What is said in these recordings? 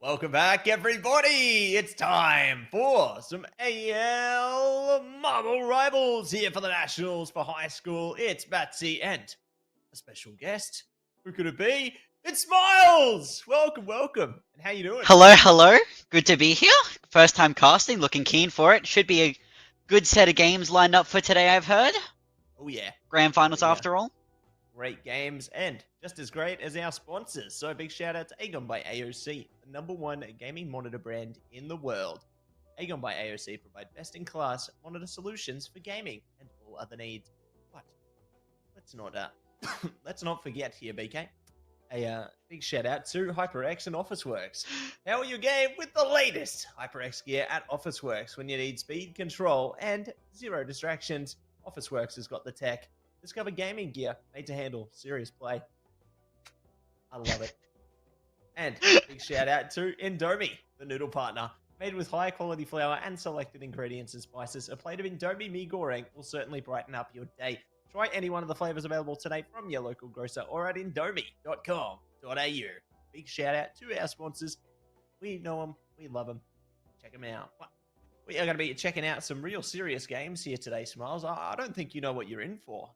Welcome back, everybody. It's time for some AEL Marble Rivals here for the Nationals for high school. It's Batsy and a special guest. Who could it be? It's Smiles. Welcome. And how you doing? Hello. Good to be here. First time casting, looking keen for it. Should be a good set of games lined up for today, I've heard. Oh yeah. Grand finals after all. Great games and just as great as our sponsors. So a big shout out to AGON by AOC, the #1 gaming monitor brand in the world. AGON by AOC provide best-in-class monitor solutions for gaming and all other needs. But let's not forget here, BK. A big shout out to HyperX and Officeworks. Power your game with the latest HyperX gear at Officeworks when you need speed, control, and zero distractions. Officeworks has got the tech. Discover gaming gear made to handle serious play. I love it. And big shout out to Indomie, the noodle partner. Made with high quality flour and selected ingredients and spices, a plate of Indomie mee goreng will certainly brighten up your day. Try any one of the flavors available today from your local grocer or at indomie.com.au. Big shout out to our sponsors. We know them, we love them. Check them out. We are going to be checking out some real serious games here today, Smiles. I don't think you know what you're in for.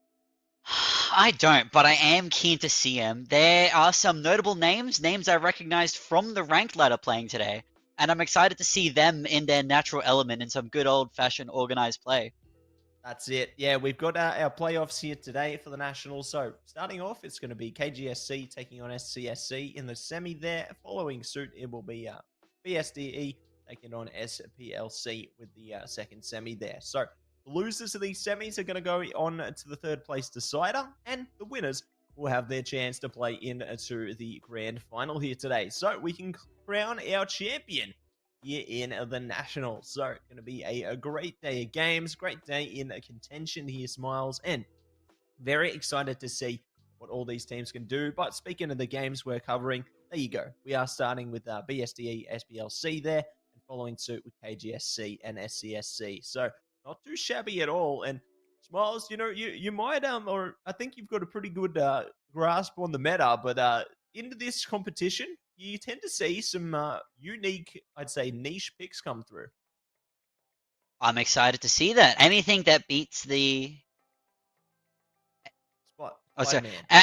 I don't, but I am keen to see them. There are some notable names I recognized from the ranked ladder playing today, and I'm excited to see them in their natural element in some good old-fashioned organized play. That's it. Yeah, we've got our playoffs here today for the Nationals. So starting off, it's going to be KGSC taking on SCSC in the semi there. Following suit, it will be BSDE taking on SPLC with the second semi there. So the losers of these semis are going to go on to the third place decider, and the winners will have their chance to play into the grand final here today. So we can crown our champion here in the Nationals. So it's going to be a great day of games, great day in contention here, Smiles, and very excited to see what all these teams can do. But speaking of the games we're covering, there you go. We are starting with BSDE, SPLC there, and following suit with KGSC and SCSC. So not too shabby at all. And Smiles, you might or I think you've got a pretty good grasp on the meta, but into this competition, you tend to see some unique, I'd say, niche picks come through. I'm excited to see that. Anything that beats the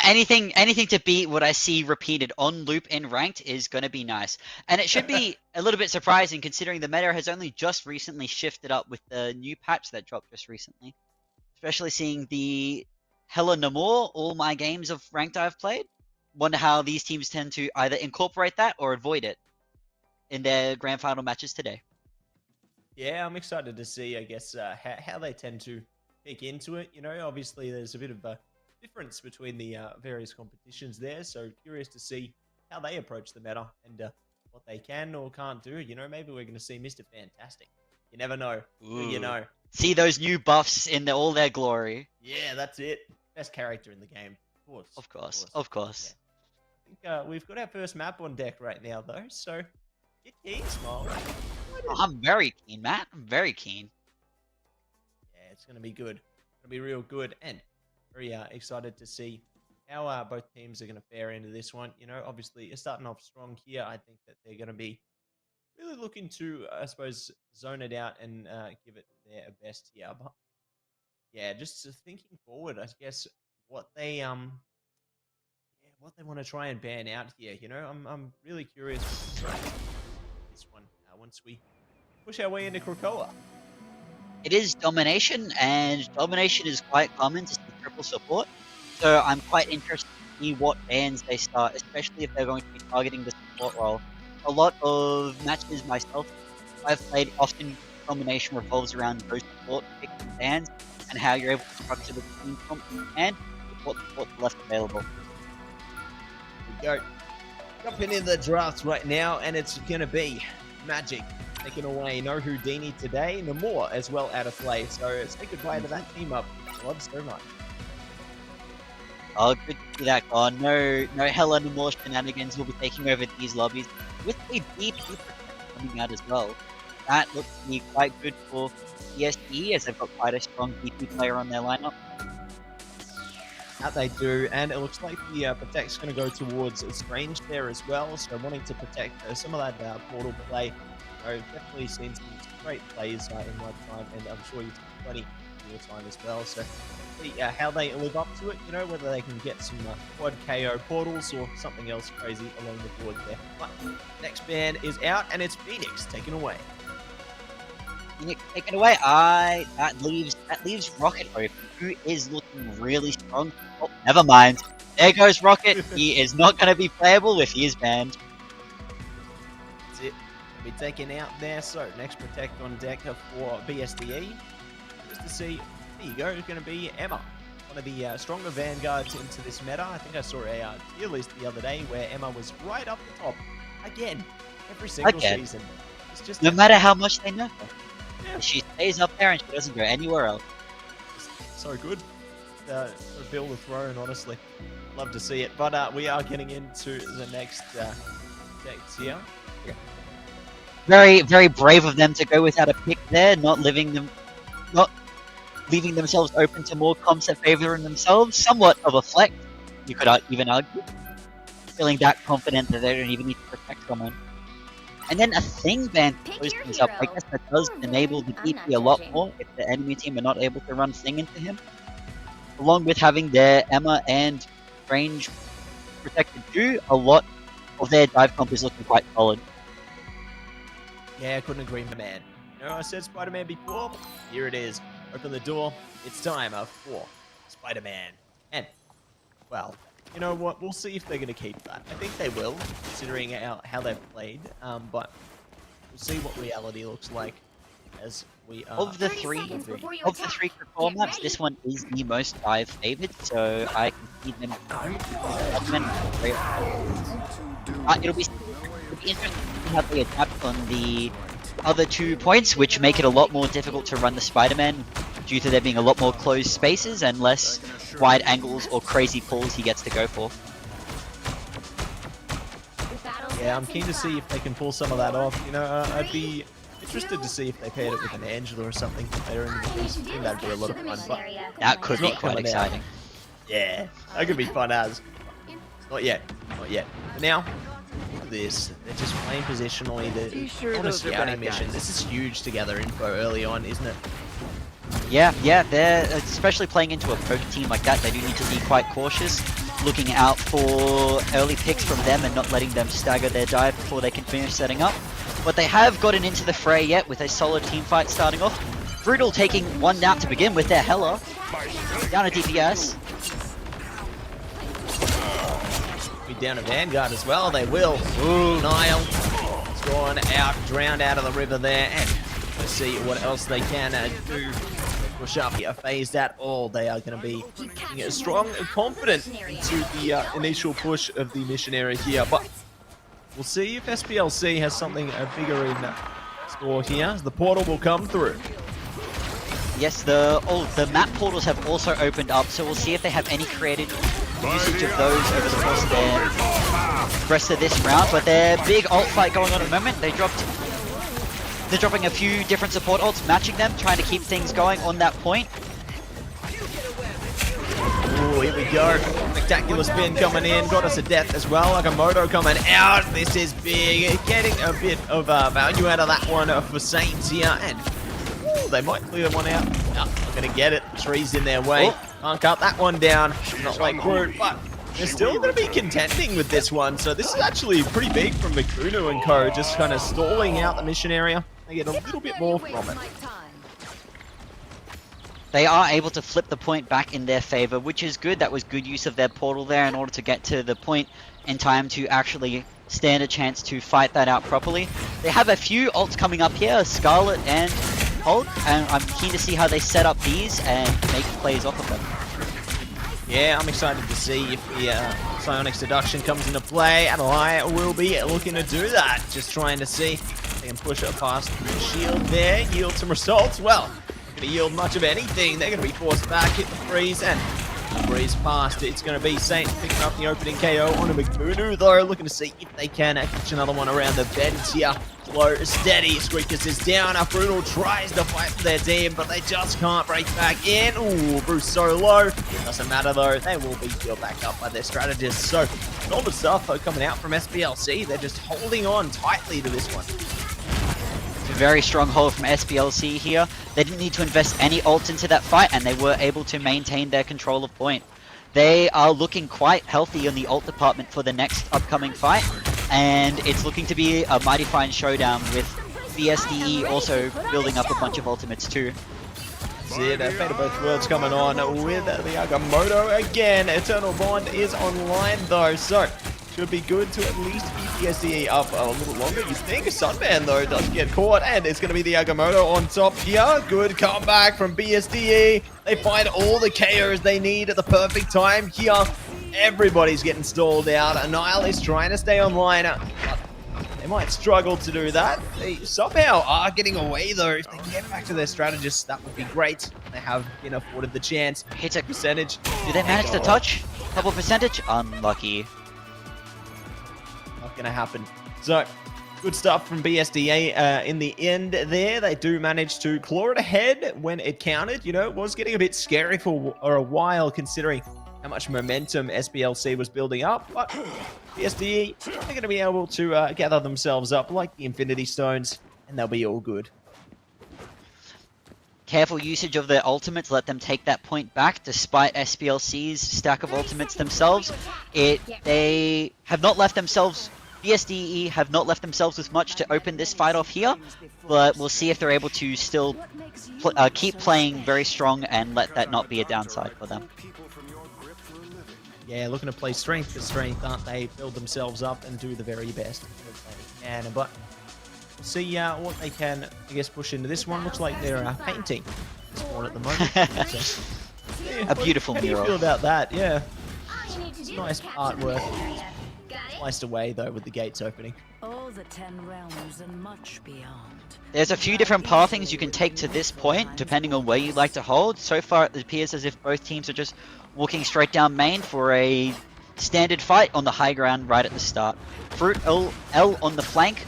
anything to beat what I see repeated on loop in ranked is going to be nice. And it should be a little bit surprising considering the meta has only just recently shifted up with the new patch that dropped just recently. Especially seeing the Hella No More, all my games of ranked I've played. Wonder how these teams tend to either incorporate that or avoid it in their grand final matches today. Yeah, I'm excited to see, I guess, how they tend to pick into it. Obviously there's a bit of a difference between the various competitions there, so curious to see how they approach the meta and what they can or can't do. Maybe we're going to see Mr. Fantastic. You never know. You know. See those new buffs in all their glory. Yeah, that's it. Best character in the game. Of course. Yeah. I think we've got our first map on deck right now, though, so get keen, Smile. I'm very keen, Matt. I'm very keen. Yeah, it's going to be good. It's going to be real good, and very excited to see how both teams are going to fare into this one. Obviously, you're starting off strong here. I think that they're going to be really looking to, I suppose, zone it out and give it their best here. But yeah, just thinking forward, I guess what they want to try and ban out here. I'm really curious this one once we push our way into Krakoa. It is domination, and domination is quite common to see triple support. So I'm quite interested to see what bans they start, especially if they're going to be targeting the support role. A lot of matches myself I've played, often domination revolves around those support picks and bans, and how you're able to structure the team from and what support's left available. Here we go. Jumping in the drafts right now, and it's going to be Magic taking away No Houdini today, No More as well out of play. So say goodbye to that team up. Love so much. Oh, good to see that gone. No Hella No More shenanigans will be taking over these lobbies with a DP coming out as well. That looks to be quite good for CSE as they've got quite a strong DP player on their lineup. That they do, and it looks like the Protect's going to go towards Strange there as well, so wanting to protect some of that portal play. I've definitely seen some great plays in my time, and I'm sure you've seen plenty in your time as well, so see how they live up to it, you know, whether they can get some quad KO portals or something else crazy along the board there. But next ban is out, and it's Phoenix taken away. Phoenix taken away. That leaves Rocket open, who is looking really strong. Oh, never mind. There goes Rocket. He is not going to be playable if he is banned. That's it. Be taken out there. So next Protect on deck for BSDE. Just to see, there you go. It's going to be Emma, one of the stronger vanguards into this meta. I think I saw a tier list the other day where Emma was right up the top again every single season. It's just no matter how much they know. Yeah. She stays up there and she doesn't go anywhere else. So good. Build a throne, honestly. Love to see it. But we are getting into the next decks here. Okay. Very, very brave of them to go without a pick there, not leaving themselves open to more comps that favor themselves. Somewhat of a flex, you could even argue. Feeling that confident that they don't even need to protect someone. And then a thing ban close things up. I guess that does enable the DP a lot more if the enemy team are not able to run thing into him. Along with having their Emma and range protected too, a lot of their dive comp is looking quite solid. Yeah, I couldn't agree, my man. You know, I said Spider-Man before. Here it is. Open the door. It's time for Spider-Man. And, well, you know what? We'll see if they're going to keep that. I think they will, considering how they've played. But we'll see what reality looks like as we are. Of the three control maps, this one is the most dive favored, so I can see them. It'll be interesting to see how they adapt on the other 2 points, which make it a lot more difficult to run the Spider-Man due to there being a lot more closed spaces and less wide angles or crazy pulls he gets to go for. Yeah, I'm keen to see if they can pull some of that off. You know, I'd be interested to see if they paired it with an Angela or something later in the piece. I think that'd be a lot of fun. But that could be quite exciting. Yeah, that could be fun as. Not yet. Not yet. But now, look at this. They're just playing positionally. On a scouting mission. This is huge to gather info early on, isn't it? Yeah, they're especially playing into a poke team like that. They do need to be quite cautious, looking out for early picks from them and not letting them stagger their dive before they can finish setting up. But they have gotten into the fray yet with a solid team fight starting off. Brutal taking one down to begin with their Hella. Down a DPS. Be down a Vanguard as well, they will. Ooh, Nile has gone out, drowned out of the river there, and let's see what else they can do. Push up here, phased at all. They are going to be strong and confident into the initial push of the missionary here, but we'll see if SPLC has something bigger in store here. The portal will come through. Yes, the map portals have also opened up, so we'll see if they have any creative usage of those over the course of the rest of this round. But their big ult fight going on at the moment. They're dropping a few different support ults, matching them, trying to keep things going on that point. Ooh, here we go. Spectacular spin coming in. Got us a death as well. Agamotto coming out. This is big. Getting a bit of value out of that one for Saints here. And ooh, they might clear one out. No, not going to get it. Tree's in their way. Can't cut that one down. Not like Groot, but they're still going to be contending with this one. So this is actually pretty big from Mikunu and co. Just kind of stalling out the mission area. They get a little bit more from it. They are able to flip the point back in their favor, which is good. That was good use of their portal there in order to get to the point in time to actually stand a chance to fight that out properly. They have a few ults coming up here, Scarlet and Hulk, and I'm keen to see how they set up these and make plays off of them. Yeah, I'm excited to see if the Psionic Seduction comes into play, and I will be looking to do that. Just trying to see if they can push it past the shield there, yield some results. Well, not going to yield much of anything. They're going to be forced back, hit the freeze, and Breeze past. It's going to be Saint picking up the opening KO on a McBoonoo, though. Looking to see if they can catch another one around the bend here. Slow, steady. Squeakers is down. Brutal tries to fight for their team, but they just can't break back in. Ooh, Bruce so low. Doesn't matter, though. They will be healed back up by their strategists. So, all the stuff coming out from SPLC, they're just holding on tightly to this one. It's a very strong hold from SPLC here. They didn't need to invest any ults into that fight, and they were able to maintain their control of point. They are looking quite healthy in the ult department for the next upcoming fight, and it's looking to be a mighty fine showdown with VSDE also building up a bunch of ultimates too. That's it, Fate of Both Worlds coming on with the Agamotto again. Eternal Bond is online though, so should be good to at least keep VSDE up a little longer. You think Sunman though does get caught, and it's going to be the Agamotto on top here. Good comeback from BSDE. They find all the KOs they need at the perfect time here. Everybody's getting stalled out. Nile is trying to stay online. They might struggle to do that. They somehow are getting away though. If they can get back to their strategists, that would be great. They have been afforded the chance. Hit a percentage. Do they manage to touch? Couple percentage? Unlucky. Not gonna happen. So, good stuff from BSDA in the end there. They do manage to claw it ahead when it counted. You know, it was getting a bit scary for a while considering how much momentum SPLC was building up, but BSDE, they're going to be able to gather themselves up like the Infinity Stones, and they'll be all good. Careful usage of their ultimates, let them take that point back despite SPLC's stack of ultimates themselves. They have not left themselves, BSDE have not left themselves with much to open this fight off here, but we'll see if they're able to still keep playing very strong and let that not be a downside for them. Yeah, looking to play strength for strength, aren't they? Build themselves up and do the very best they can. But we'll see what they can, I guess, push into this one. Looks like they're painting this one at the moment. So, yeah, a beautiful mural. How do you feel about that? Yeah. It's nice artwork. Sliced away, though, with the gates opening. All the 10 realms and much beyond. There's a few different pathings you can take to this point, depending on where you like to hold. So far, it appears as if both teams are just walking straight down main for a standard fight on the high ground right at the start. Fruit L on the flank,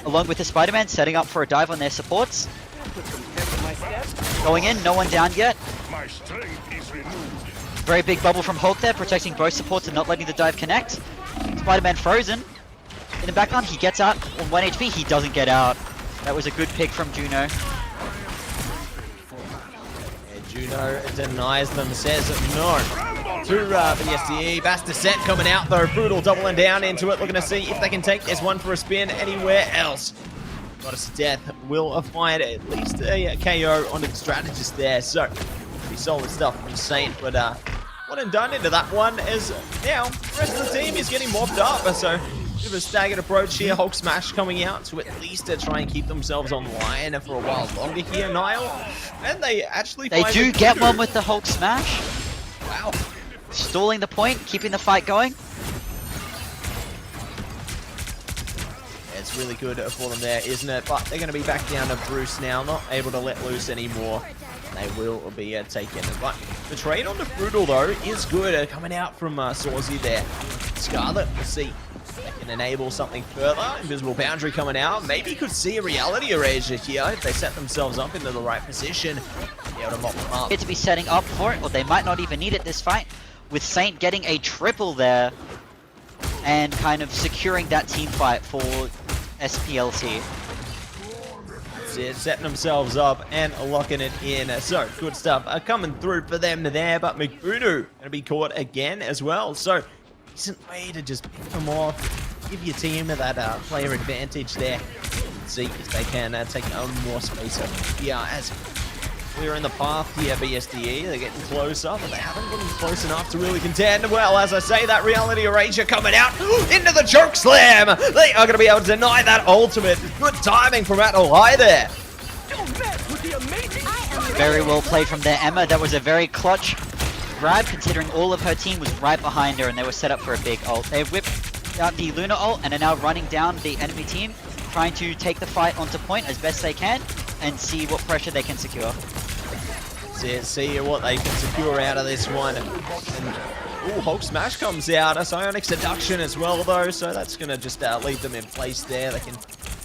along with the Spider-Man, setting up for a dive on their supports. Going in, no one down yet. Very big bubble from Hulk there, protecting both supports and not letting the dive connect. Spider-Man frozen. In the background, he gets out on 1 HP. He doesn't get out. That was a good pick from Juno. Juno denies them, says no to BSDE. Bastarset coming out though, Brutal doubling down into it, looking to see if they can take this one for a spin anywhere else. Goddess of Death will find at least a KO onto the strategist there, so pretty solid stuff from Saint, but one and done into that one as now the rest of the team is getting mobbed up, so bit of a staggered approach here. Hulk Smash coming out to at least try and keep themselves online for a while longer here, Niall. And they actually do get one with the Hulk Smash. Wow. Stalling the point, keeping the fight going. Yeah, it's really good for them there, isn't it? But they're going to be back down to Bruce now, not able to let loose anymore. They will be taken. But the trade on the Brutal, though, is good. Coming out from Sawsy there. Scarlet, we'll see. They can enable something further. Invisible Boundary coming out. Maybe could see a reality erasure here if they set themselves up into the right position. Be able to mop them up. Get to be setting up for it, or they might not even need it this fight. With Saint getting a triple there and kind of securing that team fight for SPLC. That's it, setting themselves up and locking it in. So, good stuff coming through for them there, but McBoonoo going to be caught again as well. So, decent way to just pick them off, give your team that player advantage there. See if they can take more space over here as we're in the path here, BSDE. They're getting closer, but they haven't gotten close enough to really contend. Well, as I say, that reality erasure coming out into the choke slam. They are going to be able to deny that ultimate. Good timing from Atolai there. Very well played from there, Emma. That was a very clutch grab, considering all of her team was right behind her and they were set up for a big ult. They whipped out the Luna ult and are now running down the enemy team, trying to take the fight onto point as best they can and see what pressure they can secure. That's it. See what they can secure out of this one. And Hulk Smash comes out. A Psionic Seduction as well, though. So that's going to just leave them in place there. They can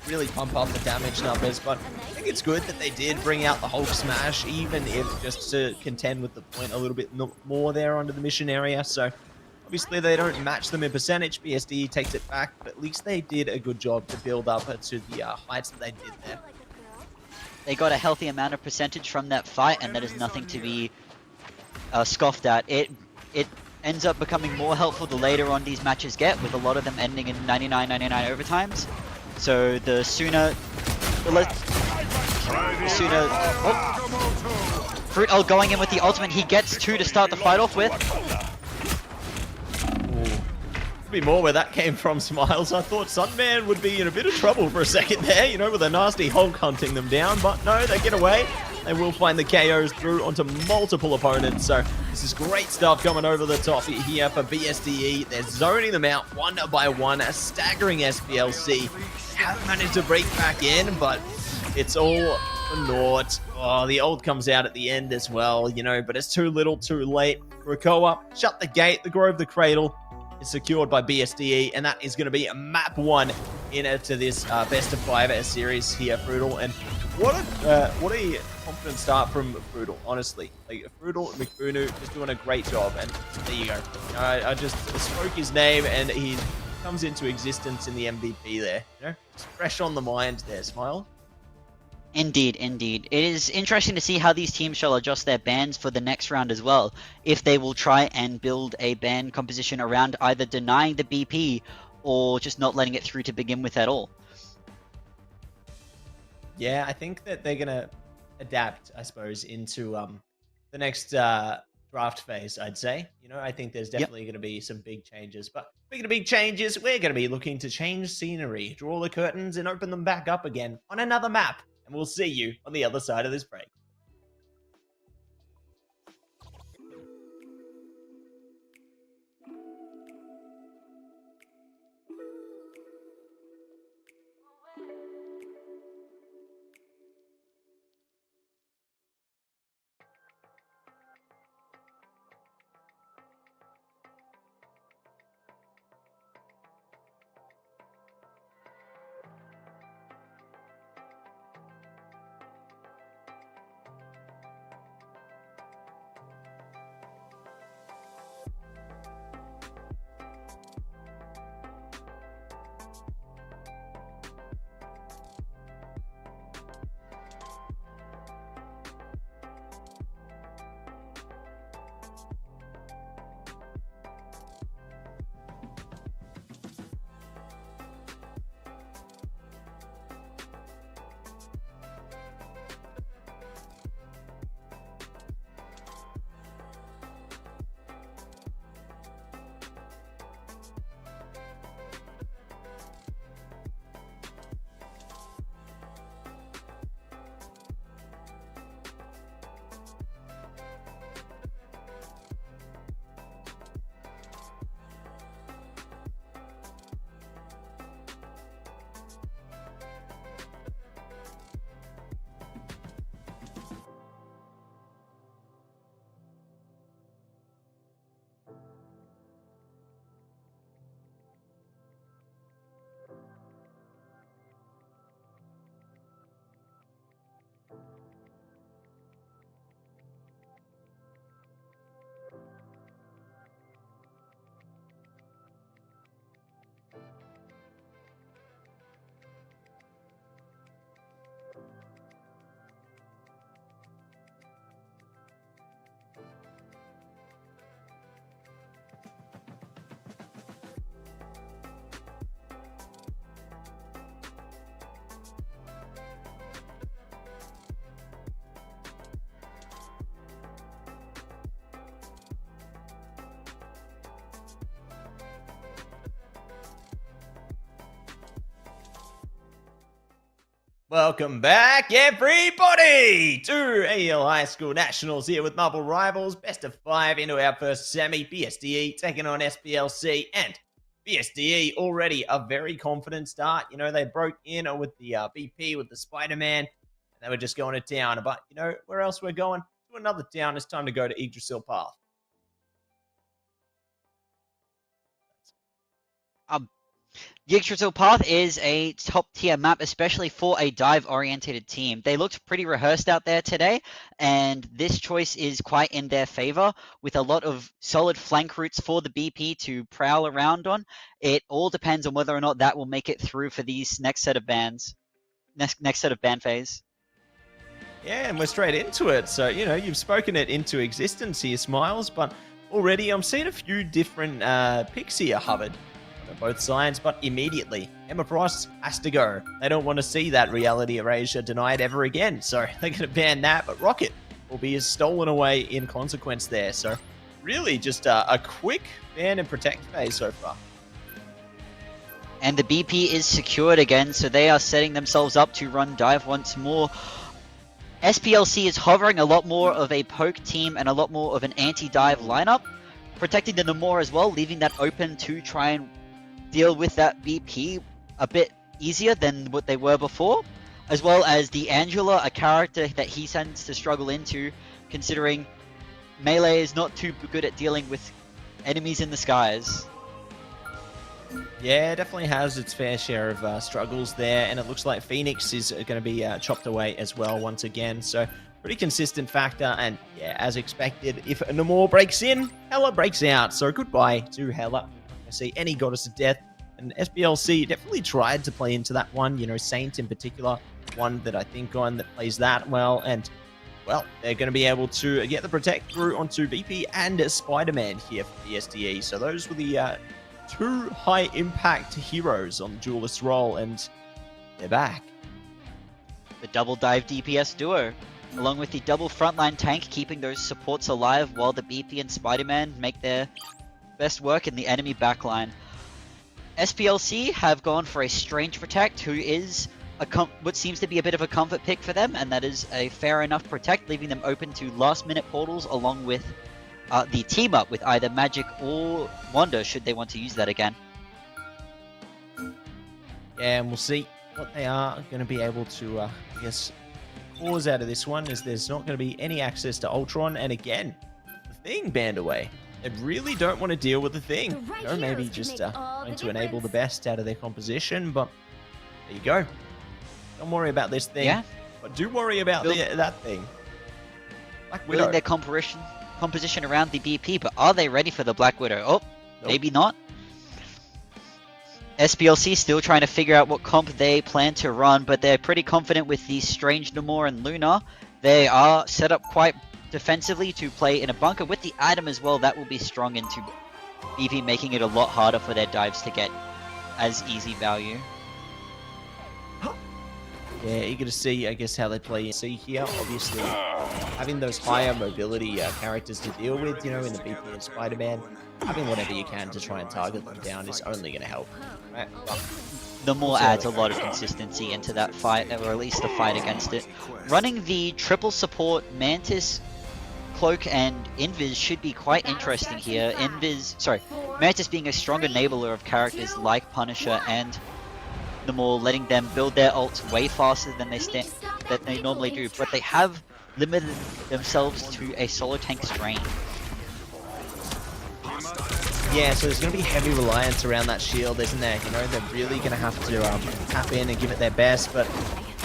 really pump up the damage numbers. But I think it's good that they did bring out the Hulk Smash, even if just to contend with the point a little bit more there onto the mission area. So obviously they don't match them in percentage. BSD takes it back. But at least they did a good job to build up to the heights that they did there. They got a healthy amount of percentage from that fight, and that is nothing to be scoffed at. It ends up becoming more helpful the later on these matches get, with a lot of them ending in 99-99 overtimes. So the sooner... Fruital going in with the ultimate. He gets 2 to start the fight off with. Be more where that came from, Smiles. I thought Sunman would be in a bit of trouble for a second there, you know, with a nasty Hulk hunting them down, but no, they get away. They will find the KOs through onto multiple opponents, so this is great stuff coming over the top here for BSDE. They're zoning them out one by one, a staggering SPLC. Haven't managed to break back in, but it's all for naught. Oh, the ult comes out at the end as well, you know, but it's too little, too late. Krakoa, shut the gate, the Grove, the Cradle is secured by BSDE, and that is going to be a map 1 into this best of 5 series here, Fruital. And what a confident start from Fruital, honestly. Like, Fruital and McBunu just doing a great job, and there you go. I just spoke his name, and he comes into existence in the MVP there. You know, it's fresh on the mind there, Smile. Indeed, indeed. It is interesting to see how these teams shall adjust their bans for the next round as well. If they will try and build a ban composition around either denying the BP or just not letting it through to begin with at all. Yeah, I think that they're going to adapt, I suppose, into the next draft phase, I'd say. You know, I think there's definitely going to be some big changes. But speaking of big changes, we're going to be looking to change scenery, draw the curtains, and open them back up again on another map. And we'll see you on the other side of this break. Welcome back, everybody, to AEL High School Nationals here with Marble Rivals. Best of 5 into our first semi. BSDE taking on SPLC, and BSDE already a very confident start. You know, they broke in with the BP with the Spider-Man, and they were just going to town. But, you know, where else we're going? to another down. It's time to go to Yggdrasil Path. The Yggdrasil Path is a top-tier map, especially for a dive-oriented team. They looked pretty rehearsed out there today, and this choice is quite in their favor, with a lot of solid flank routes for the BP to prowl around on. It all depends on whether or not that will make it through for these next set of bans, next set of ban phase. Yeah, and we're straight into it. So, you've spoken it into existence here, Smiles, but already I'm seeing a few different picks here, Hubbard. Both sides, but immediately Emma Frost has to go. They don't want to see that reality erasure denied ever again, so they're going to ban that, but Rocket will be stolen away in consequence there. So really just a quick ban and protect phase so far. And the BP is secured again, so they are setting themselves up to run dive once more. SPLC is hovering a lot more of a poke team and a lot more of an anti-dive lineup, protecting the Namor as well, leaving that open to try and deal with that BP a bit easier than what they were before, as well as the Angela, a character that he tends to struggle into, considering melee is not too good at dealing with enemies in the skies. Yeah, definitely has its fair share of struggles there, and it looks like Phoenix is going to be chopped away as well once again, so pretty consistent factor, and yeah, as expected, if Namor breaks in, Hela breaks out, so goodbye to Hela. See any Goddess of Death, and SPLC definitely tried to play into that one, Saint in particular, one that I think on that plays that well, and well, they're going to be able to get the protect through onto BP and Spider-Man here for the SDE. So those were the two high impact heroes on the duelist role, and they're back. The double dive DPS duo, along with the double frontline tank, keeping those supports alive while the BP and Spider-Man make their best work in the enemy backline. SPLC have gone for a Strange Protect, who is what seems to be a bit of a comfort pick for them, and that is a fair enough Protect, leaving them open to last-minute portals along with the team-up with either Magic or Wanda, should they want to use that again. Yeah, and we'll see what they are going to be able to, I guess, cause out of this one, is there's not going to be any access to Ultron, and again, the Thing banned away. They really don't want to deal with the Thing. Maybe just trying to enable the best out of their composition, but there you go. Don't worry about this Thing, but do worry about that Thing. Black Widow. Building their composition around the BP, but are they ready for the Black Widow? Oh, nope. Maybe not. SPLC still trying to figure out what comp they plan to run, but they're pretty confident with the Strange Namor and Luna. They are set up quite defensively to play in a bunker with the item as well. That will be strong into BP, making it a lot harder for their dives to get as easy value. Yeah, eager to see, I guess, how they play. See here, obviously, having those higher mobility characters to deal with, in the BP and Spider-Man, having whatever you can to try and target them down is only going to help. Right? The more adds a lot of consistency into that fight, or at least the fight against it. Running the triple support Mantis, Cloak, and Invis should be quite interesting here. Mantis being a strong enabler of characters like Punisher and Namor, letting them build their ults way faster than they normally do, but they have limited themselves to a solo tank strain. Yeah, so there's going to be heavy reliance around that shield, isn't there? They're really going to have to tap in and give it their best, but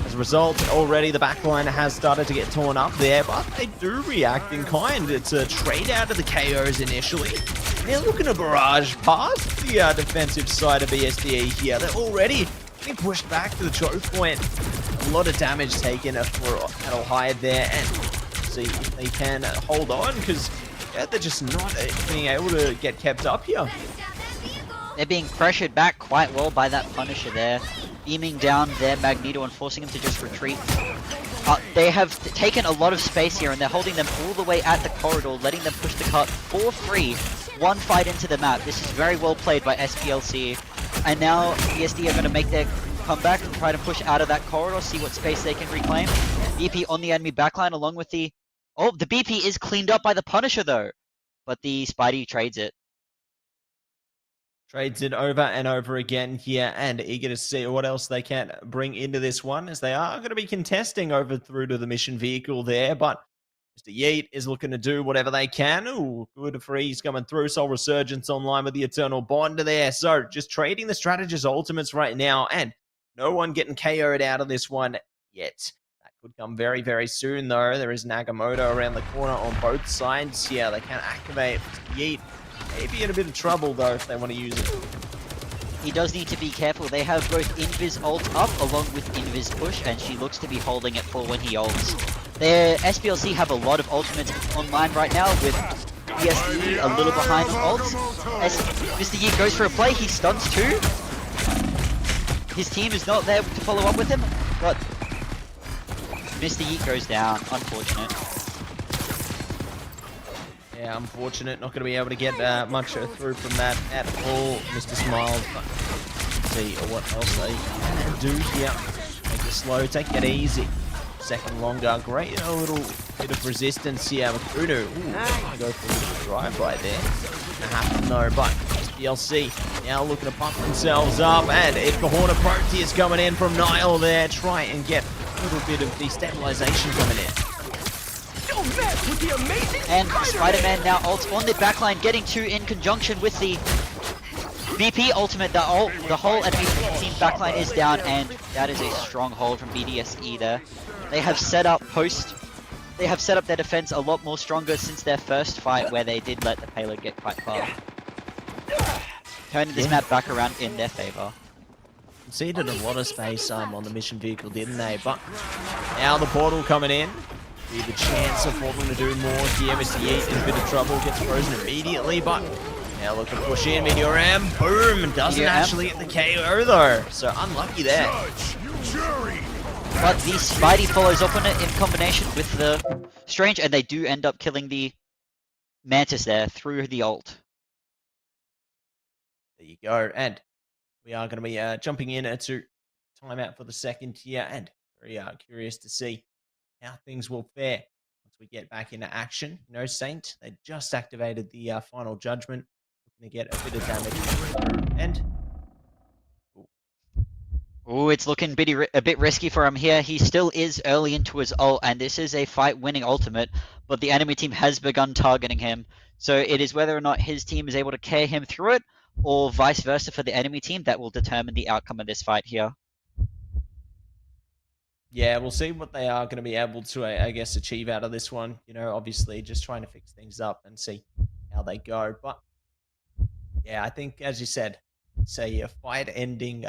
as a result, already the backline has started to get torn up there, but they do react in kind. It's a trade out of the KOs initially. They're looking to barrage past the defensive side of BSDE here. They're already being pushed back to the choke point. A lot of damage taken for Battle Hide there, and see if they can hold on, because they're just not being able to get kept up here. They're being pressured back quite well by that Punisher there, beaming down their Magneto and forcing them to just retreat. They have taken a lot of space here, and they're holding them all the way at the corridor, letting them push the cart for free, one fight into the map. This is very well played by SPLC, and now BSD are going to make their comeback and try to push out of that corridor, see what space they can reclaim. BP on the enemy backline along with the... Oh, the BP is cleaned up by the Punisher though, but the Spidey trades it. Trades it over and over again here, and eager to see what else they can bring into this one, as they are going to be contesting over through to the mission vehicle there, but Mr. Yeet is looking to do whatever they can. Ooh, good freeze coming through. Soul Resurgence online with the Eternal Bond there. So just trading the Strategist ultimates right now, and no one getting KO'd out of this one yet. That could come very, very soon, though. There is an Agamotto around the corner on both sides. Yeah, they can activate. Mr. Yeet may be in a bit of trouble, though, if they want to use it. He does need to be careful. They have both Invis ult up along with Invis push, and she looks to be holding it for when he ults. Their SPLC have a lot of ultimates online right now, with BSD a little behind on ults. As Mr. Yeet goes for a play, he stuns too. His team is not there to follow up with him, but Mr. Yeet goes down. Unfortunate. Yeah, unfortunate. Not going to be able to get much through from that at all, Mr. Smiles. But see what else they can do here. Take it slow, take it easy. Second longer. Great little bit of resistance here with Udo. Ooh, go for a little drive-by there. Gonna happen though, but SPLC now looking to pump themselves up, and if the Hornet Proteus coming in from Nile there, try and get a little bit of destabilization coming in. And Spider-Man now ults on the backline, getting two in conjunction with the BP ultimate. The whole enemy team backline is down, and that is a strong hold from BDSE there. They have set up their defense a lot more stronger since their first fight, where they did let the payload get quite far. Turning this map back around in their favor. Conceded a lot of space on the mission vehicle, didn't they? But now the portal coming in. Be the chance of for them to do more here. Mr. Yeet in a bit of trouble, gets frozen immediately, but now look to push in. Meteor Ram, boom, doesn't actually get the KO though, so unlucky there. But the Spidey follows up on it in combination with the Strange, and they do end up killing the Mantis there through the ult. There you go, and we are going to be jumping in to timeout for the second here, and very curious to see how things will fare once we get back into action. No Saint, they just activated the final judgment, looking to get a bit of damage through, and Ooh, it's looking a bit risky for him here. He still is early into his ult, and this is a fight-winning ultimate, but the enemy team has begun targeting him. So it is whether or not his team is able to carry him through it, or vice versa for the enemy team, that will determine the outcome of this fight here. yeah, we'll see what they are going to be able to, I guess, achieve out of this one. You know, obviously just trying to fix things up and see how they go. But yeah, I think, as you said, it's a fight-ending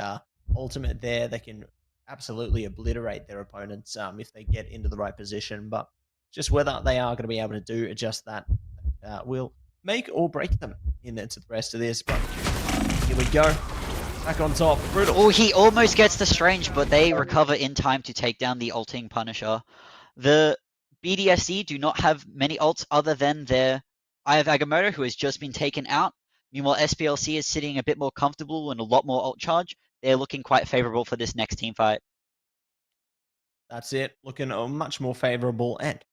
ultimate there. They can absolutely obliterate their opponents if they get into the right position. But just whether they are going to be able to do just that will make or break them into the rest of this. But here we go. Back on top. Brutal. Oh, he almost gets the Strange, but they recover in time to take down the ulting Punisher. The BDSC do not have many ults other than their Eye of Agamotto, who has just been taken out. Meanwhile, SPLC is sitting a bit more comfortable and a lot more ult charge. They're looking quite favorable for this next team fight. That's it. Looking much more favorable, and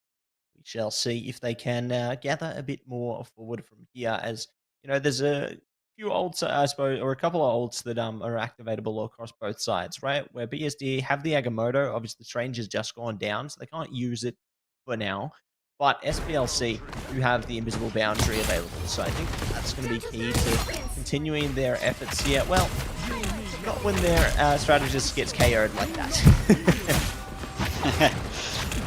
we shall see if they can gather a bit more forward from here. As you know, there's a few ults, I suppose, or a couple of ults that are activatable across both sides, right? Where BSD have the Agamotto, obviously the Strange has just gone down, so they can't use it for now. But SPLC do have the Invisible Boundary available, so I think that's going to be key to continuing their efforts here. Well, not when their strategist gets KO'd like that.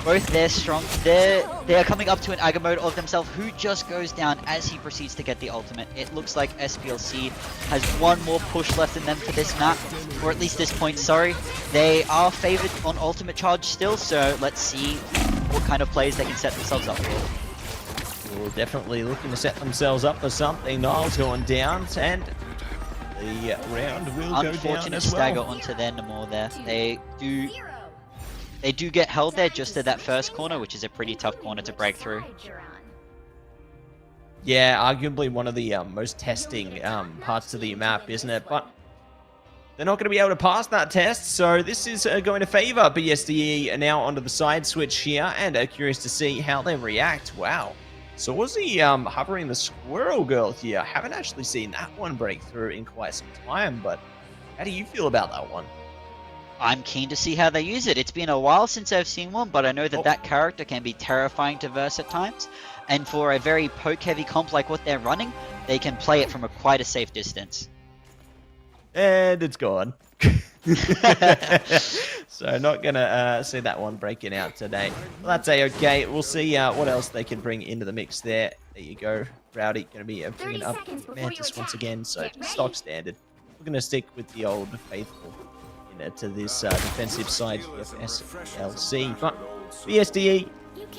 Both they're strong. They're coming up to an Agamotto of themselves, who just goes down as he proceeds to get the ultimate. It looks like SPLC has one more push left in them for this map, or at least this point, sorry. They are favored on ultimate charge still, so let's see what kind of plays they can set themselves up for. Well, definitely looking to set themselves up for something. Niall's going down, and the round will go down as well. Unfortunate stagger onto their Namor there. They do get held there just at that first corner, which is a pretty tough corner to break through. Yeah, arguably one of the most testing parts of the map, isn't it? But they're not going to be able to pass that test, so this is going to favor BSDE now onto the side switch here, and curious to see how they react. Wow. So was he hovering the Squirrel Girl here? Haven't actually seen that one break through in quite some time, but how do you feel about that one? I'm keen to see how they use it. It's been a while since I've seen one, but I know that that character can be terrifying to verse at times. And for a very poke-heavy comp like what they're running, they can play it from quite a safe distance. And it's gone. So not going to see that one breaking out today. Well, that's A-okay. We'll see what else they can bring into the mix there. There you go. Rowdy going to be bringing up Mantis once again. So stock standard. We're going to stick with the old faithful to this defensive side here for SLC. But BSDE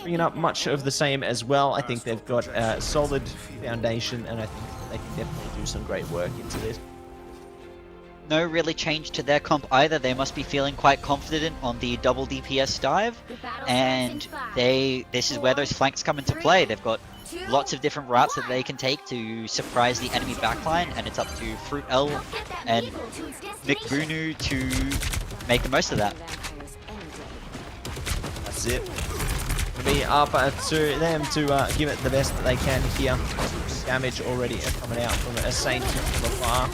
bringing up much of the same as well. I think they've got a solid foundation, and I think they can definitely do some great work into this. No really change to their comp either. They must be feeling quite confident on the double DPS dive, and this is where those flanks come into play. They've got lots of different routes that they can take to surprise the enemy backline, and it's up to Fruit L and McBoonu to make the most of that. That's it. It'll be up to them to give it the best that they can here. Damage already coming out from a Saint from afar.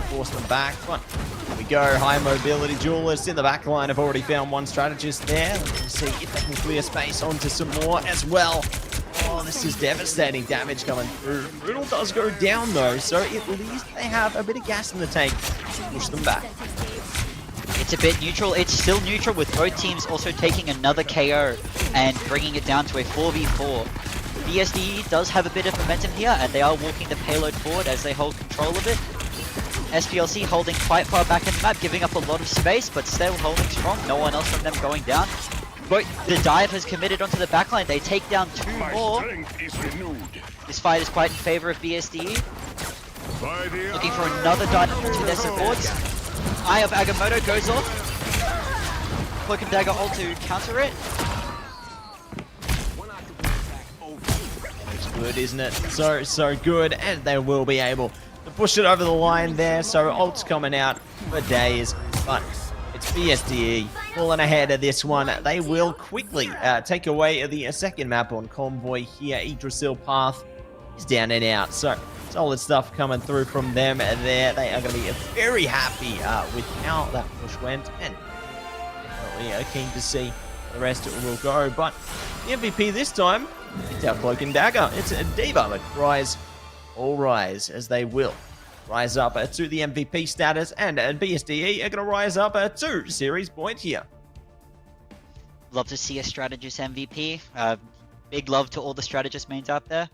Force them back, but here we go. High mobility duelists in the back line have already found one strategist there. Let's see if they can clear space onto some more as well. Oh, this is devastating damage coming through. Brutal does go down though, so at least they have a bit of gas in the tank to push them back. It's a bit neutral. It's still neutral with both teams also taking another KO and bringing it down to a 4v4. BSDE does have a bit of momentum here, and they are walking the payload forward as they hold control of it. SPLC holding quite far back in the map, giving up a lot of space, but still holding strong. No one else from them going down. But the dive has committed onto the backline. They take down 2 more. This fight is quite in favor of BSDE. Looking for another dive into their supports. Eye of Agamotto goes off. Cloak and Dagger ult to counter it. It's good, isn't it? So good, and they will be able to push it over the line there. So ult's coming out for days, but it's BSDE pulling ahead of this one. They will quickly take away the second map on Convoy here. Yggdrasil Path is down and out. So solid stuff coming through from them there. They are going to be very happy with how that push went, and definitely keen to see the rest will go. But the MVP this time, it's our Cloak and Dagger. It's a D.Va, but Rise, all rise as they will rise up to the MVP status, and BSDE are going to rise up to series point here. Love to see a strategist MVP. Big love to all the strategist mains out there.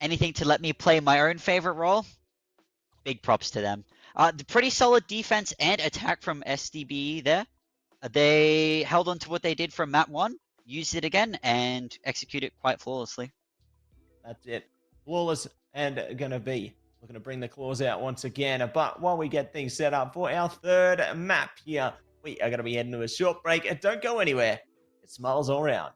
Anything to let me play my own favorite role, big props to them. The pretty solid defense and attack from SDBE there. They held on to what they did from map 1, used it again, and executed quite flawlessly. That's it. Flawless, and going to be looking to bring the claws out once again. But while we get things set up for our third map here, we are going to be heading to a short break. And don't go anywhere. It's smiles all around.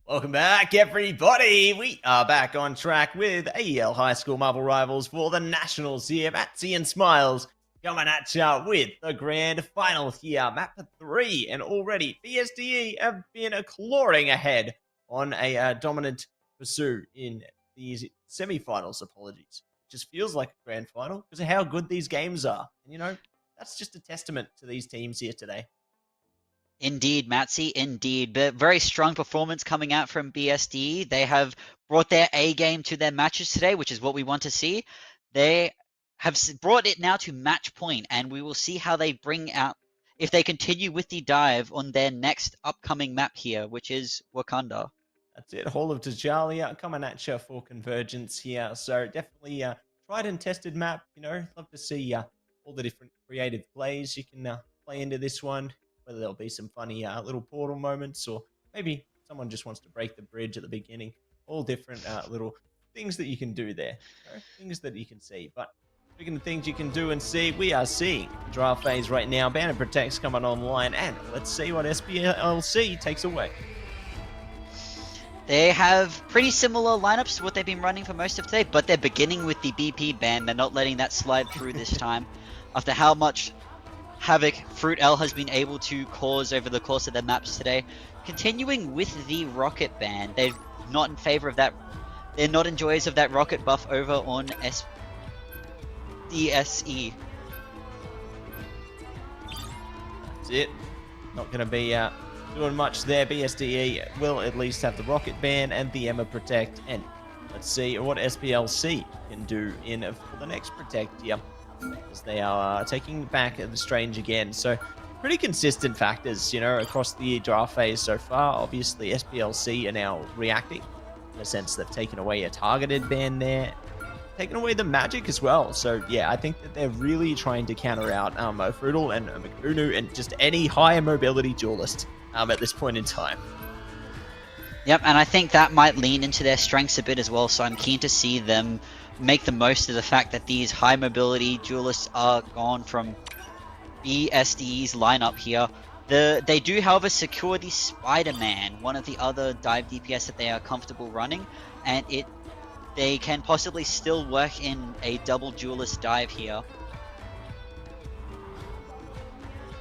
Welcome back, everybody. We are back on track with AEL High School Marble Rivals for the Nationals here. Matsy and Smiles coming at ya with the grand final here. Map 3, and already BSDE have been clawing ahead on a dominant pursuit in these semi-finals, apologies. It just feels like a grand final because of how good these games are. And, you know, that's just a testament to these teams here today. Indeed, Matsy, indeed. But very strong performance coming out from BSD. They have brought their A game to their matches today, which is what we want to see. They have brought it now to match point, and we will see how they bring out, if they continue with the dive on their next upcoming map here, which is Wakanda. That's it. Hall of Tajalia coming at you for Convergence here. So definitely tried and tested map. You know, love to see all the different creative plays you can play into this one. Whether there'll be some funny little portal moments, or maybe someone just wants to break the bridge at the beginning. All different little things that you can do there. You know, things that you can see. But speaking of things you can do and see, we are seeing draft phase right now. Ban and Protect's coming online, and let's see what SPLC takes away. They have pretty similar lineups to what they've been running for most of today, but they're beginning with the BP ban. They're not letting that slide through this time. After how much havoc Fruit L has been able to cause over the course of their maps today. Continuing with the rocket ban, they're not in favor of that. They're not enjoyers of that rocket buff over on DSE. That's it. Not going to be doing much there. BSDE will at least have the rocket ban and the Emma Protect. And let's see what SPLC can do for the next Protect here, as they are taking back the Strange again. So pretty consistent factors, you know, across the draft phase so far. Obviously, SPLC are now reacting in a sense they've taken away a targeted ban there, taken away the magic as well. So yeah, I think that they're really trying to counter out Fruital and Makunu and just any higher mobility duelist at this point in time. Yep, and I think that might lean into their strengths a bit as well. So I'm keen to see them make the most of the fact that these high mobility duelists are gone from BSDE's lineup here. They do, however, secure the Spider-Man, one of the other dive DPS that they are comfortable running, and they can possibly still work in a double duelist dive here.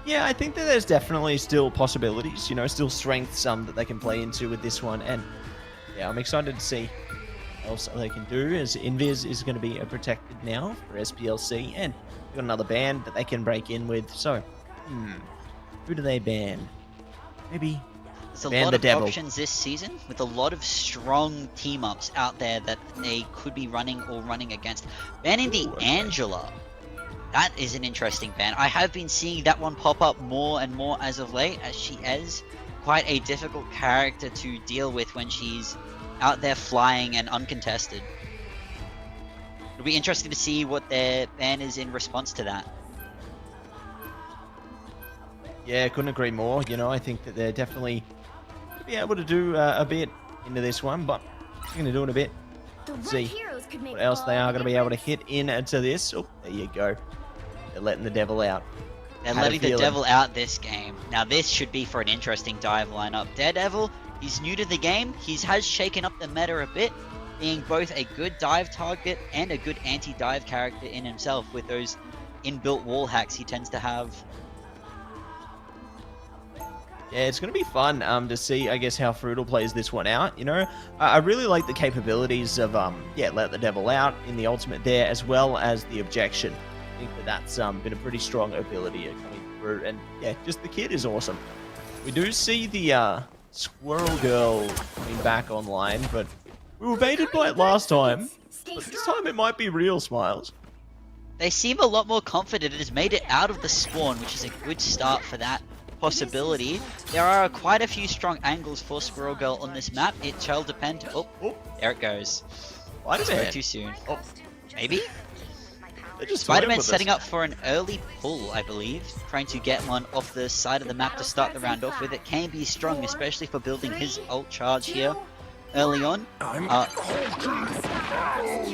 Yeah, I think that there's definitely still possibilities, you know, still strengths that they can play into with this one, and yeah, I'm excited to see else they can do, as Invis is going to be protected now for SPLC, and they've got another ban that they can break in with. So, who do they ban? Maybe there's a ban lot the of devil. Options this season, with a lot of strong team-ups out there that they could be running or running against. Banning the Angela. That is an interesting ban. I have been seeing that one pop up more and more as of late, as she is quite a difficult character to deal with when she's out there flying and uncontested. It'll be interesting to see what their ban is in response to that. Yeah, couldn't agree more. You know, I think that they're definitely going to be able to do a bit into this one, but they're going to do it a bit. Let's see what else they are going to be able to hit into this. Oh, there you go. They're letting the devil out. They're letting the devil out this game. Now this should be for an interesting dive lineup. Daredevil, he's new to the game. He has shaken up the meta a bit, being both a good dive target and a good anti-dive character in himself with those inbuilt wall hacks he tends to have. Yeah, it's going to be fun to see, I guess, how Fruital plays this one out, you know. I really like the capabilities of, let the devil out in the ultimate there, as well as the objection. I think that that's been a pretty strong ability coming through, and yeah, just the kid is awesome. We do see the Squirrel Girl coming back online, but we were baited by it last time, but this time it might be real, Smiles. They seem a lot more confident. It has made it out of the spawn, which is a good start for that possibility. There are quite a few strong angles for Squirrel Girl on this map. It shall depend. Oh, there it goes. Spider-Man. Too soon. Oh, maybe? Just Spider-Man's setting up for an early pull, I believe. Trying to get one off the side of the map to start the round off with. It can be strong, especially for building his ult charge here early on.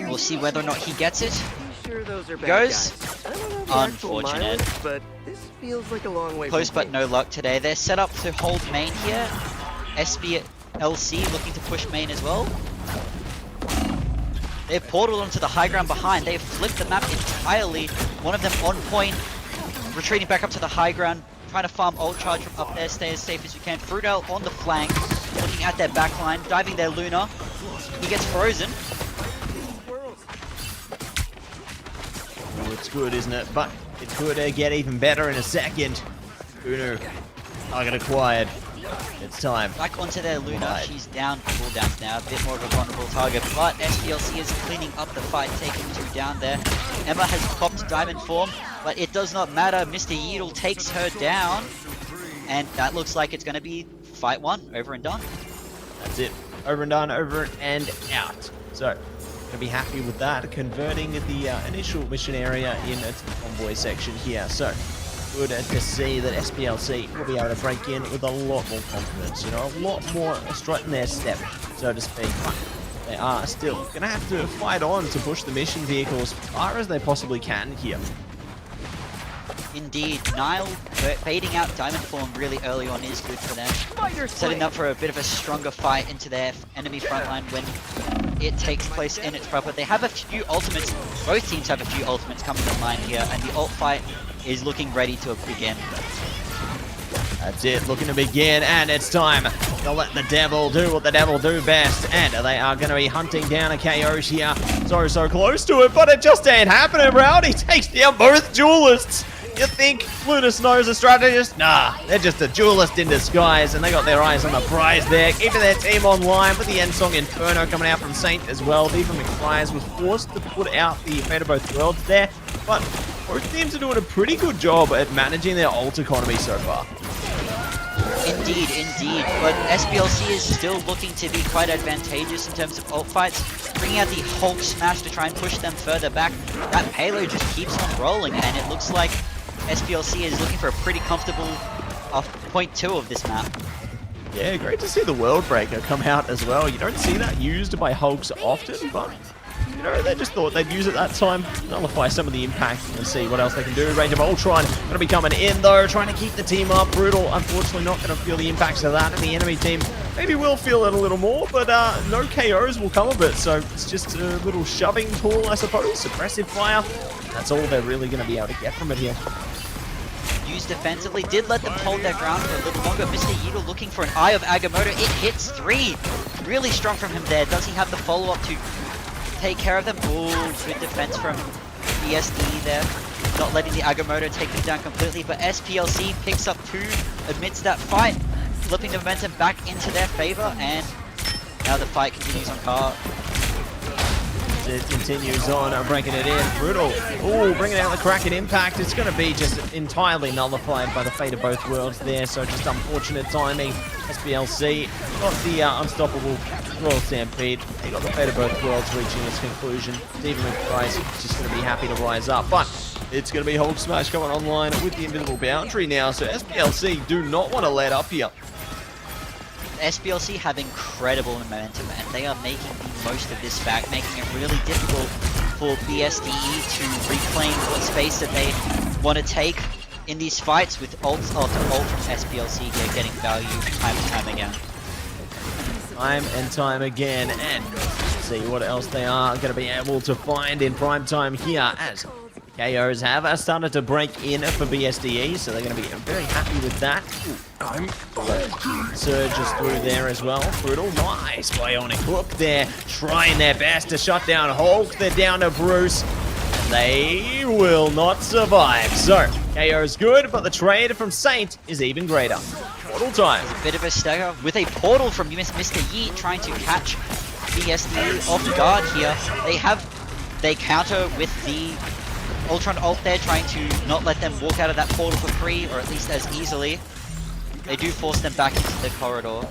We'll see whether or not he gets it. Sure those are He bad goes. guys. I don't know the actual Unfortunate. mileage, but this feels like a long way Close from but here. no luck today. They're set up to hold main here. LC looking to push main as well. They've portaled onto the high ground behind. They've flipped the map entirely. One of them on point, retreating back up to the high ground, trying to farm ult charge from up there, stay as safe as you can. Fruital on the flank, looking at their backline, diving their Luna. He gets frozen. Oh, it's good, isn't it? But it could get even better in a second. Uno, target acquired. It's time. Back onto their Luna, she's down, cooldowns now, a bit more of a vulnerable target, but SPLC is cleaning up the fight, taking 2 down there. Emma has popped Diamond Form, but it does not matter. Mr. Yeetle takes her down, and that looks like it's going to be fight 1, over and done. That's it. Over and done, over and out. So, gonna be happy with that. Converting the initial mission area into the convoy section here. So, good to see that SPLC will be able to break in with a lot more confidence, you know, a lot more strut in their step, so to speak. But they are still going to have to fight on to push the mission vehicles as far as they possibly can here. Indeed, Nile fading out Diamond Form really early on is good for them. Setting up for a bit of a stronger fight into their enemy frontline when it takes place in its proper. They have a few ultimates, both teams have a few ultimates coming online here, and the ult fight is looking ready to begin. That's it, looking to begin, and it's time to let the devil do what the devil do best. And they are going to be hunting down a KO here. So close to it, but it just ain't happening, Rowdy takes down both duelists. You think Lunas knows a strategist? Nah, they're just a duelist in disguise, and they got their eyes on the prize there. Keeping their team online with the Ensong Inferno coming out from Saint as well. Diva McFlyers was forced to put out the Fate of Both Worlds there, but both teams are doing a pretty good job at managing their ult economy so far. Indeed. But SPLC is still looking to be quite advantageous in terms of ult fights. Bringing out the Hulk Smash to try and push them further back. That payload just keeps on rolling, and it looks like SPLC is looking for a pretty comfortable point 2 of this map. Yeah, great to see the World Breaker come out as well. You don't see that used by Hulks often, but you know, they just thought they'd use it that time, nullify some of the impact and see what else they can do. Range of Ultron going to be coming in though, trying to keep the team up. Brutal, unfortunately not going to feel the impacts of that, and the enemy team maybe will feel it a little more, but no KOs will come of it, so it's just a little shoving tool, I suppose. Suppressive fire, that's all they're really going to be able to get from it here. Used defensively, did let them hold their ground for a little longer. Mr. Yeetle looking for an Eye of Agamotto. It hits 3. Really strong from him there. Does he have the follow-up to take care of them? Ooh, good defense from BSD there. Not letting the Agamotto take them down completely, but SPLC picks up 2 amidst that fight, flipping the momentum back into their favor, and now the fight continues on card. It continues on, breaking it in. Brutal. Ooh, bringing out the Kraken impact. It's going to be just entirely nullified by the Fate of Both Worlds there, so just unfortunate timing. SPLC got the unstoppable Royal Stampede. They got the Fate of Both Worlds reaching its conclusion. Stephen McPrice is just going to be happy to rise up, but it's going to be Hulk Smash coming online with the Invisible Boundary now, so SPLC do not want to let up here. SPLC have incredible momentum, and they are making the most of this fact, making it really difficult for BSDE to reclaim the space that they want to take in these fights with ults ult from SPLC here, getting value time and time again. Time and time again, and see what else they are going to be able to find in prime time here as KOs have started to break in for BSDE, so they're going to be very happy with that. Surges through there as well. Brutal, nice bionic hook there, trying their best to shut down Hulk. They're down to Bruce. They will not survive. So, KO's good, but the trade from Saint is even greater. Portal time. A bit of a stagger with a portal from Mr. Yeet trying to catch BSDE off guard here. They counter with the Ultron ult there, trying to not let them walk out of that portal for free, or at least as easily. They do force them back into the corridor.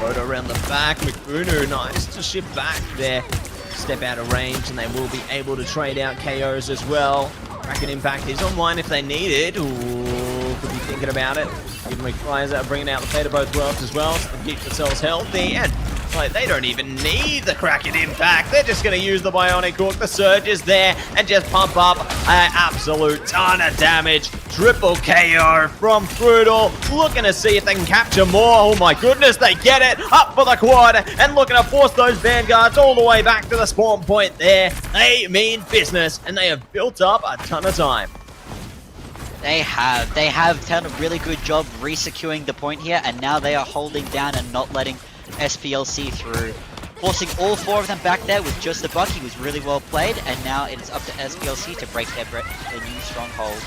Road around the back, McBuno, nice to shift back there. Step out of range, and they will be able to trade out KOs as well. Kraken impact is online if they need it. Ooh, could be thinking about it. Even McFlyers are bringing out the Fate of Both Worlds as well, so they keep themselves healthy, and Like, they don't even need the Kraken impact. They're just going to use the Bionic Hook. The Surge is there and just pump up an absolute ton of damage. Triple KO from Frutal. Looking to see if they can capture more. Oh my goodness, they get it. Up for the quad and looking to force those Vanguards all the way back to the spawn point there. They mean business and they have built up a ton of time. They have done a really good job re-securing the point here, and now they are holding down and not letting SPLC through. Forcing all 4 of them back there with just the buck. He was really well played, and now it is up to SPLC to break their new stronghold.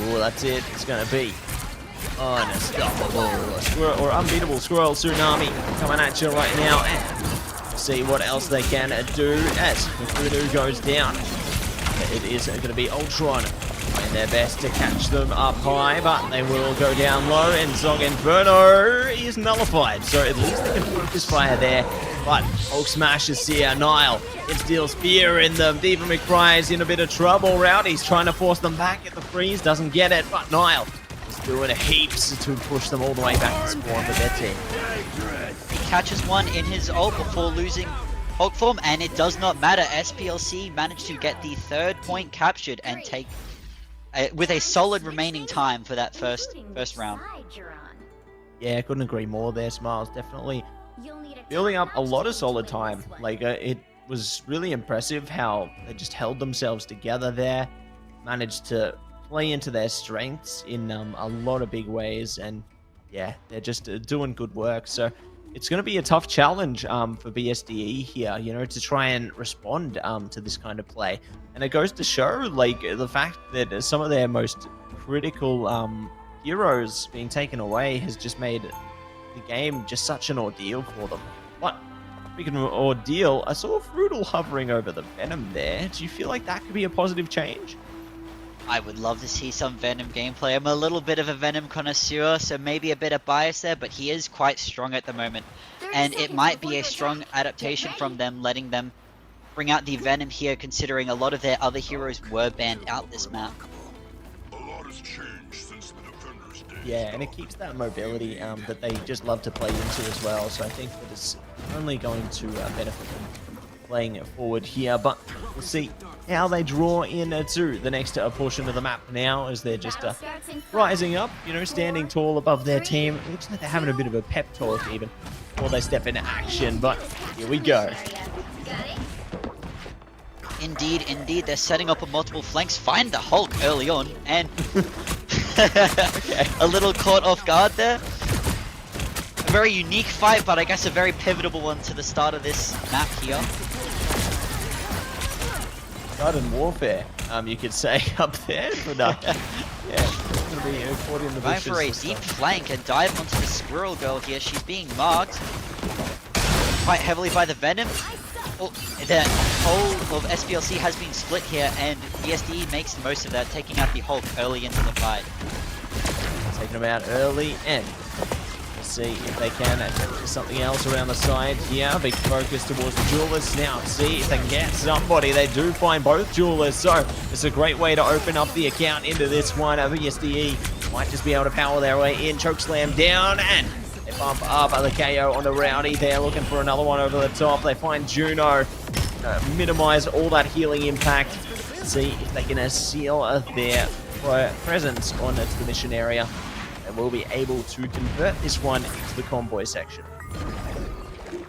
Ooh, that's it. It's going to be unstoppable. Or unbeatable Squirrel Tsunami coming at you right now. And see what else they can do as Fudu goes down. It is going to be Ultron trying their best to catch them up high, but they will go down low, and Zog Inferno is nullified, so at least they can focus fire there. But Hulk smashes here, Nile, it steals fear in them. Diva McBride is in a bit of trouble. Rowdy's trying to force them back at the freeze, doesn't get it, but Nile is doing heaps to push them all the way back to spawn for their team. He catches one in his ult before losing Hulk form, and it does not matter. SPLC managed to get the 3rd point captured and take with a solid remaining time for that first round. Yeah, couldn't agree more there, Smiles. Definitely building up a lot of solid time. Like, it was really impressive how they just held themselves together there, managed to play into their strengths in a lot of big ways, and yeah, they're just doing good work. So it's going to be a tough challenge for BSDE here, you know, to try and respond to this kind of play. And it goes to show, like, the fact that some of their most critical heroes being taken away has just made the game just such an ordeal for them. But speaking of ordeal, I saw Frutal hovering over the Venom there. Do you feel like that could be a positive change? I would love to see some Venom gameplay. I'm a little bit of a Venom connoisseur, so maybe a bit of bias there, but he is quite strong at the moment. And it might be a strong adaptation from them, letting them bring out the Venom here, considering a lot of their other heroes were banned out this map. Yeah, and it keeps that mobility that they just love to play into as well. So I think that it's only going to benefit them playing it forward here. But we'll see how they draw into the next portion of the map now, as they're just rising up, you know, standing tall above their team. It looks like they're having a bit of a pep talk even before they step into action. But here we go. Indeed, indeed, they're setting up on multiple flanks. Find the Hulk early on, and a little caught off guard there. A very unique fight, but I guess a very pivotal one to the start of this map here. Garden warfare, you could say, up there, but yeah, it's gonna be caught in the bushes. Going for a deep flank and dive onto the Squirrel Girl here. She's being marked quite heavily by the Venom. Oh, the whole of SPLC has been split here, and BSD makes the most of that, taking out the Hulk early into the fight. Taking them out early, and let's see if they can do something else around the side here. Big focus towards the Jewelers. Now, see if they can get somebody. They do find both Jewelers, so it's a great way to open up the account into this one. BSDE might just be able to power their way in. Chokeslam down, and they bump up the KO on the Rowdy. They're looking for another one over the top. They find Juno. Minimize all that healing impact. See if they can seal their presence on the mission area. And we'll be able to convert this one into the convoy section.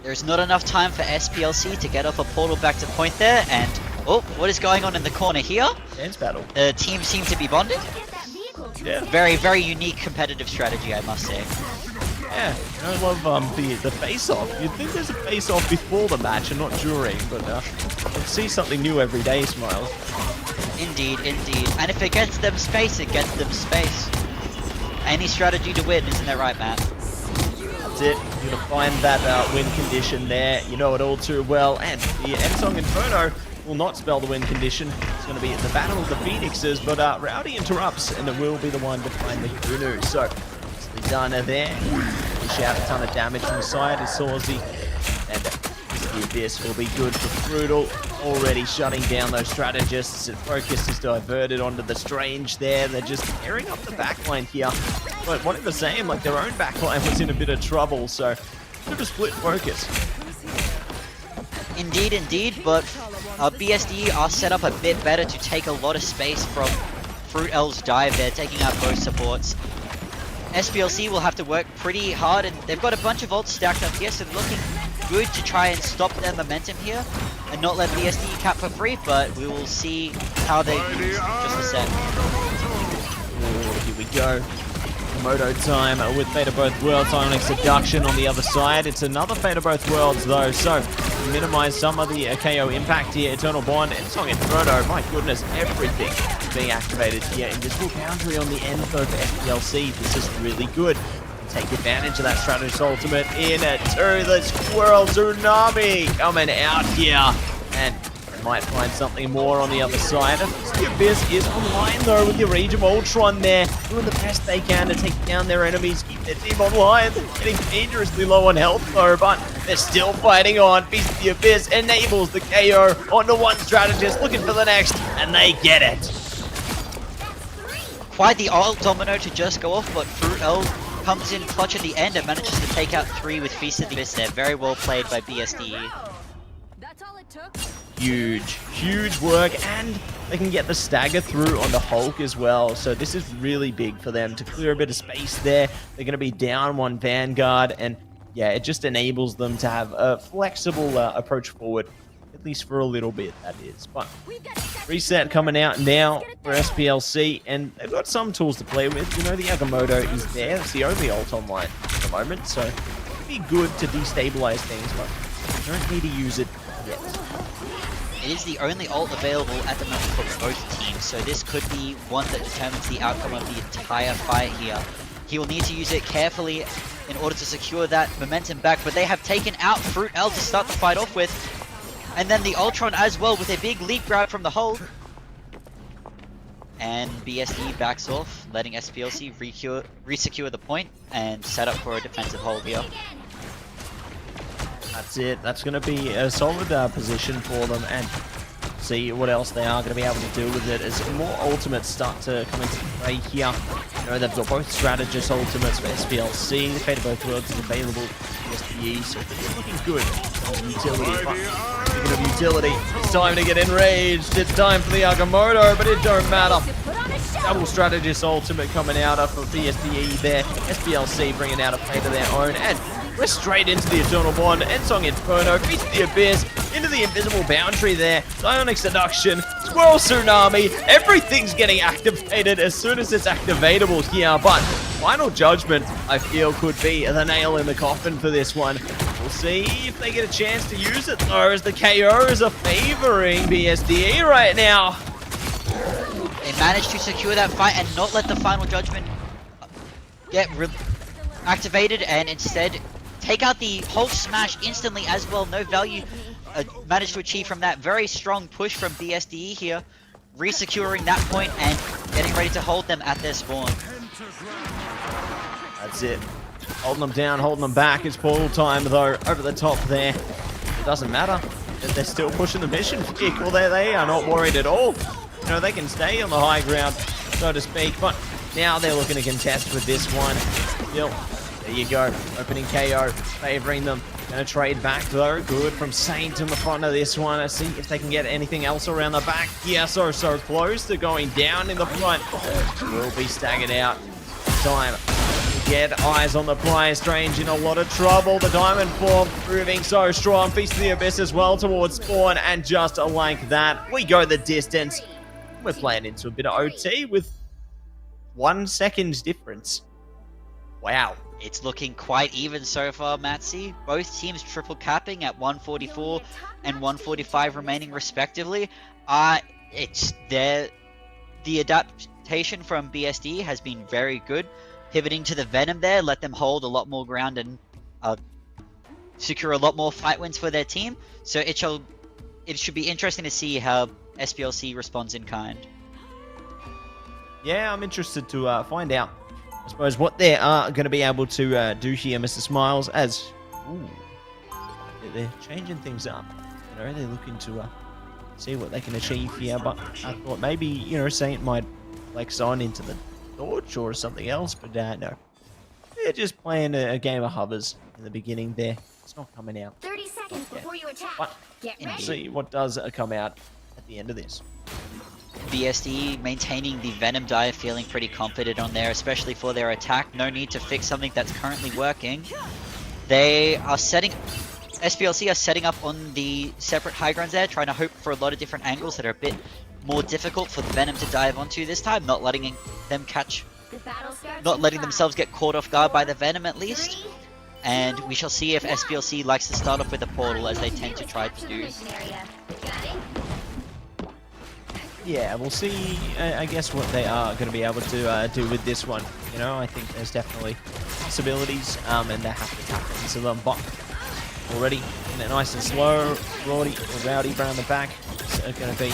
There's not enough time for SPLC to get off a portal back to point there. And, oh, what is going on in the corner here? Dance battle. The teams seem to be bonded. Yeah. Very, very unique competitive strategy, I must say. Yeah, I love the face-off. You'd think there's a face-off before the match and not during, but you'll see something new every day, Smiles. Indeed, indeed. And if it gets them space, it gets them space. Any strategy to win, isn't that right, Matt? That's it. You're going to find that win condition there. You know it all too well. And the Ensong Inferno will not spell the win condition. It's going to be the Battle of the Phoenixes, but Rowdy interrupts, and it will be the one to find the Gunu. So, done there. Dish out a ton of damage from the side as Sawsy, and the Abyss will be good for Frutal. Already shutting down those strategists. Focus is diverted onto the Strange there. They're just tearing up the backline here. But what they were saying, like, their own backline was in a bit of trouble, so Bit of a split focus. Indeed, but BSD are set up a bit better to take a lot of space from Fruit L's dive there, taking out both supports. SPLC will have to work pretty hard, and they've got a bunch of ults stacked up here, so they're looking good to try and stop their momentum here and not let BSD cap for free, but we will see how they use just a sec. Oh, here we go. Moto time with Fate of Both Worlds. Ionic Seduction on the other side. It's another Fate of Both Worlds though, so minimize some of the KO impact here. Eternal Bond and Song Inferno. My goodness, everything being activated here. Invisible Boundary on the end though for FPLC. This is really good. Take advantage of that Strategist ultimate in it to the Squirrel Tsunami coming out here. And might find something more on the other side. The Abyss is online though with the Rage of Ultron there, doing the best they can to take down their enemies, keep their team online. Getting dangerously low on health though, but they're still fighting on. Beast of the Abyss enables the KO onto one Strategist, looking for the next, and they get it. Quite the ult domino to just go off, but Fruit L comes in clutch at the end and manages to take out 3 with Feast of the Abyss there. Very well played by BSD. That's all it took. Huge work, and they can get the stagger through on the Hulk as well, so this is really big for them to clear a bit of space there. They're going to be down one Vanguard, and yeah, it just enables them to have a flexible approach forward, at least for a little bit, that is. But reset coming out now for SPLC, and they've got some tools to play with. You know, the Agamotto is there. It's the only ult online at the moment, so it'd be good to destabilize things, but you don't need to use it yet. It is the only ult available at the moment for both teams, so this could be one that determines the outcome of the entire fight here. He will need to use it carefully in order to secure that momentum back, but they have taken out Fruit L to start the fight off with. And then the Ultron as well with a big leap grab from the hold. And BSD backs off, letting SPLC re-secure the point and set up for a defensive hold here. That's it. That's going to be a solid position for them, and see what else they are going to be able to do with it as more ultimates start to come into play here. You know, they've got both Strategist ultimates for SPLC. The Fate of Both Worlds is available for SPE, so it's looking good on utility. But speaking of utility, it's time to get enraged. It's time for the Agamotto, but it don't matter. Double Strategist ultimate coming out for BSDE there. SPLC bringing out a Fate of their own, and we're straight into the Eternal Bond, Song Inferno, Feast of the Abyss, into the Invisible Boundary there, Ionic Seduction, Squirrel Tsunami, everything's getting activated as soon as it's activatable here, but Final Judgment, I feel, could be the nail in the coffin for this one. We'll see if they get a chance to use it though, as the KOs are favoring BSDE right now. They managed to secure that fight and not let the Final Judgment get activated, and instead take out the Hulk smash instantly as well. No value managed to achieve from that. Very strong push from BSDE here, re-securing that point and getting ready to hold them at their spawn. That's it. Holding them down, holding them back. It's portal time though, over the top there. It doesn't matter. They're still pushing the mission vehicle there. They are not worried at all. You know, they can stay on the high ground, so to speak, but now they're looking to contest with this one. Still, there you go. Opening KO, favoring them. Gonna trade back though. Good from Saint in the front of this one. Let's see if they can get anything else around the back. Yeah, so close to going down in the front. Will be staggered out. Time to get eyes on the prize. Strange in a lot of trouble. The Diamond Form proving so strong. Feast of the Abyss as well towards spawn, and just like that, we go the distance. We're playing into a bit of OT with 1 second difference. Wow. It's looking quite even so far, Matsy. Both teams triple capping at 144 and 145 remaining respectively. The adaptation from BSD has been very good. Pivoting to the Venom there, let them hold a lot more ground and secure a lot more fight wins for their team. So it should be interesting to see how SPLC responds in kind. Yeah, I'm interested to find out, I suppose, what they are going to be able to do here, Mr. Smiles, as they're changing things up. You know, they're looking to see what they can achieve here, but I thought maybe, you know, Saint might flex on into the torch or something else, but no. they're just playing a game of hovers in the beginning there. It's not coming out. 30 seconds before you attack. But Get we'll ready. see what does come out at the end of this. BSD maintaining the Venom dive, feeling pretty confident on there, especially for their attack. No need to fix something that's currently working. They are SPLC are setting up on the separate high grounds there, trying to hope for a lot of different angles that are a bit more difficult for the Venom to dive onto this time, not letting them catch, The battle starts not in letting 5, themselves get caught off guard by the Venom at least. 3, And we shall see if SPLC likes to start off with a portal, as they tend to try to do. Yeah, we'll see, I guess, what they are going to be able to do with this one. You know, I think there's definitely possibilities, and they have to tap into them. But already in it nice and slow, Rowdy around the back. It's going to be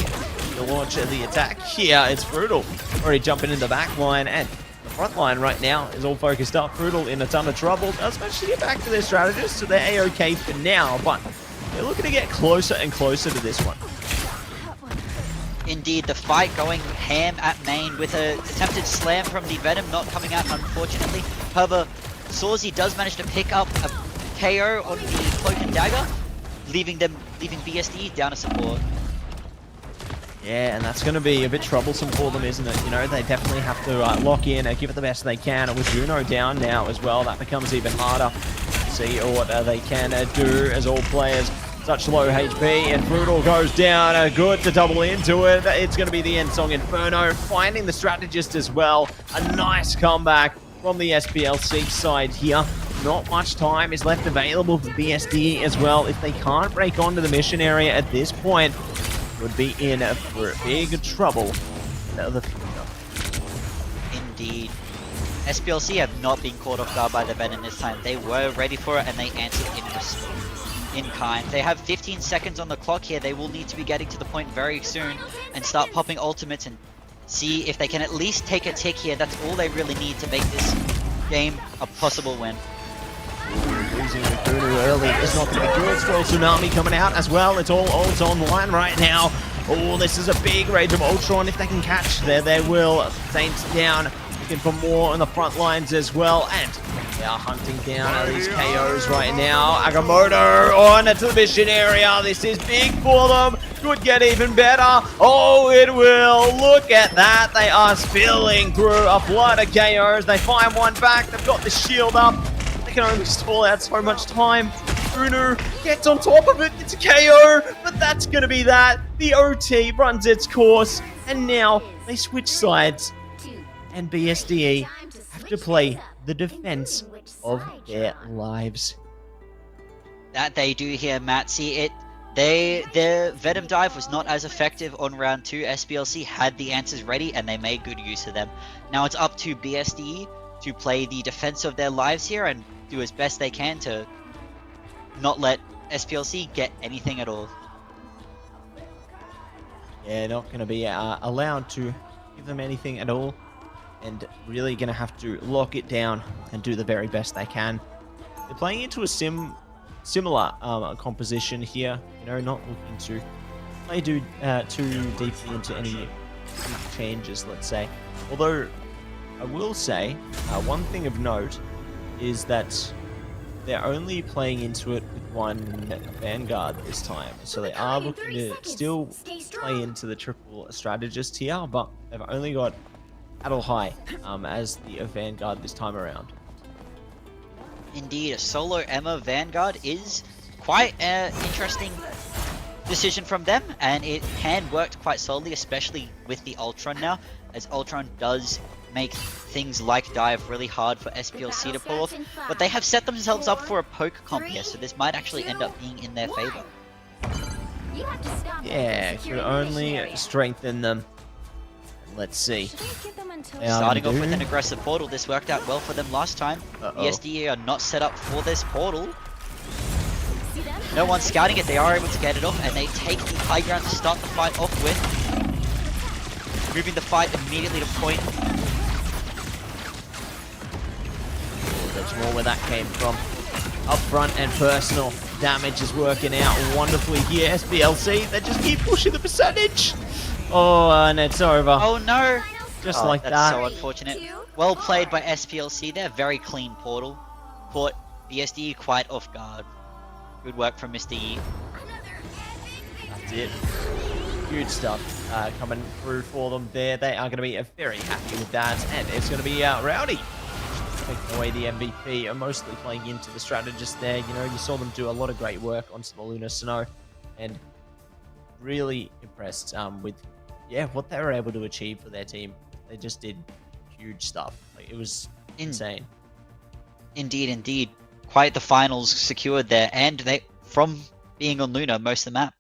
the launch of the attack. Here, it's Brutal. Already jumping in the back line, and the front line right now is all focused up. Brutal in a ton of trouble. Does manage to get back to their strategist, so they're A-OK for now, but they're looking to get closer and closer to this one. Indeed, the fight going ham at main with an attempted slam from the Venom not coming out, unfortunately. However, Sawsy does manage to pick up a KO on the Cloak and Dagger, leaving BSD down to support. Yeah, and that's going to be a bit troublesome for them, isn't it? You know, they definitely have to lock in and give it the best they can. And with Juno down now as well, that becomes even harder. See what they can do as all players. Such low HP, and Brutal goes down. Good to double into it. It's going to be the end song Inferno, finding the strategist as well. A nice comeback from the SPLC side here. Not much time is left available for BSD as well. If they can't break onto the mission area at this point, would be in for big trouble in the future. Indeed. SPLC have not been caught off guard by the Venom this time. They were ready for it, and they answered in kind. They have 15 seconds on the clock here. They will need to be getting to the point very soon and start popping ultimates and see if they can at least take a tick here. That's all they really need to make this game a possible win. Losing with Bruno early is not going to be good. Swirl Tsunami coming out as well. It's all ults online right now. Oh, this is a big Rage of Ultron. If they can catch there, they will. Saints down. Looking for more on the front lines as well. And they are hunting down these KOs right now. Agamotto on to the mission area. This is big for them. Could get even better. Oh, it will. Look at that. They are spilling through a flood of KOs. They find one back. They've got the shield up. They can only stall out so much time. Bruno gets on top of it. It's a KO, but that's going to be that. The OT runs its course, and now they switch sides. And BSDE have to play the defense of their lives. That they do here, Matt. See, their Venom dive was not as effective on round 2. SPLC had the answers ready, and they made good use of them. Now it's up to BSDE to play the defense of their lives here and do as best they can to not let SPLC get anything at all. Yeah, not going to be allowed to give them anything at all. And really going to have to lock it down and do the very best they can. They're playing into a similar composition here. You know, not looking to play too deeply into any big changes, let's say. Although, I will say, one thing of note is that they're only playing into it with one Vanguard this time. So they are looking to still play into the triple strategist here, but they've only got Adel High as the Vanguard this time around. Indeed, a solo Emma Vanguard is quite an interesting decision from them, and it can work quite solidly, especially with the Ultron now, as Ultron does make things like dive really hard for SPLC to pull off, but they have set themselves up for a poke comp here, so this might actually end up being in their favor. Yeah, could only strengthen them. Let's see. Starting off with an aggressive portal, this worked out well for them last time. BSDE are not set up for this portal. No one's scouting it, they are able to get it off, and they take the high ground to start the fight off with. Moving the fight immediately to point. There's more where that came from. Up front and personal. Damage is working out wonderfully here. SPLC, they just keep pushing the percentage. Oh, and it's over. Oh no! Just like that's that. so unfortunate. Well played by SPLC there. Very clean portal. Caught BSD quite off guard. Good work from Mr. Yi. That's it. Huge stuff coming through for them there. They are going to be very happy with that. And it's going to be Rowdy taking away the MVP. Mostly playing into the strategist there. You know, you saw them do a lot of great work onto the Lunar Snow. And really impressed with, what they were able to achieve for their team. They just did huge stuff. Like, it was insane. Indeed. Quite the finals secured there. And they, from being on Luna, most of the map.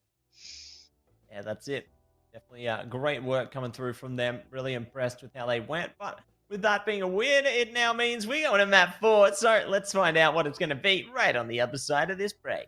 Yeah, that's it. Definitely great work coming through from them. Really impressed with how they went. But with that being a win, it now means we're going to map 4. So let's find out what it's going to be right on the other side of this break.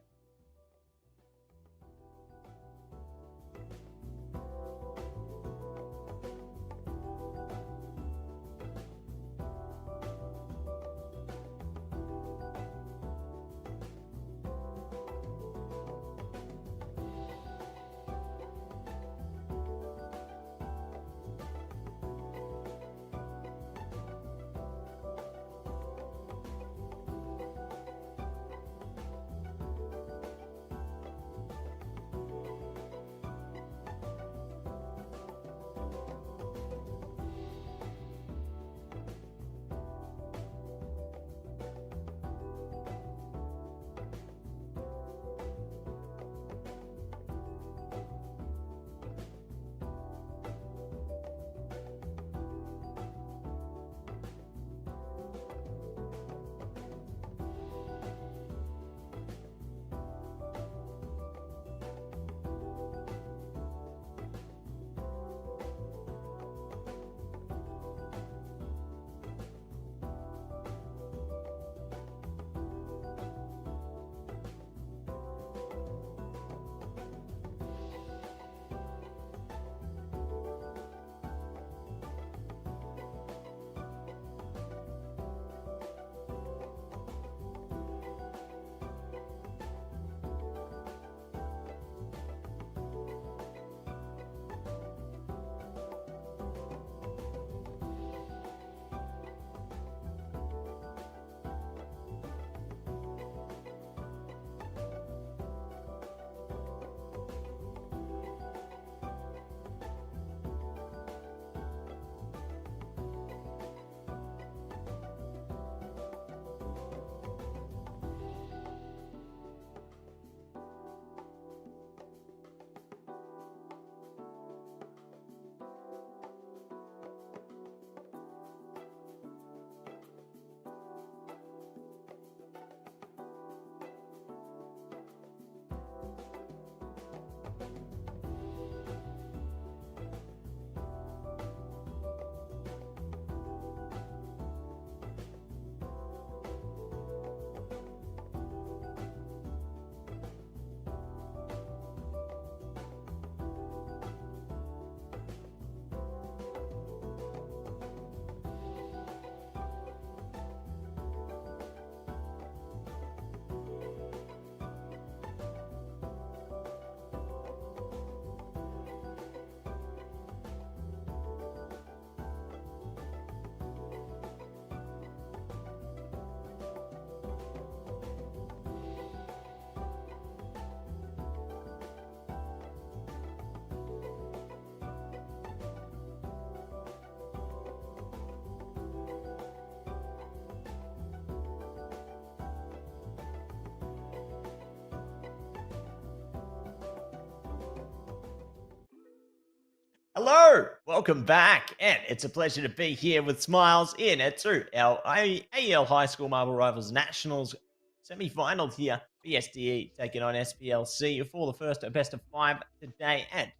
Hello, welcome back, and it's a pleasure to be here with Smiles in at our AEL High School Marble Rivals Nationals semi-final here. BSDE taking on SPLC for the first best of 5 today, and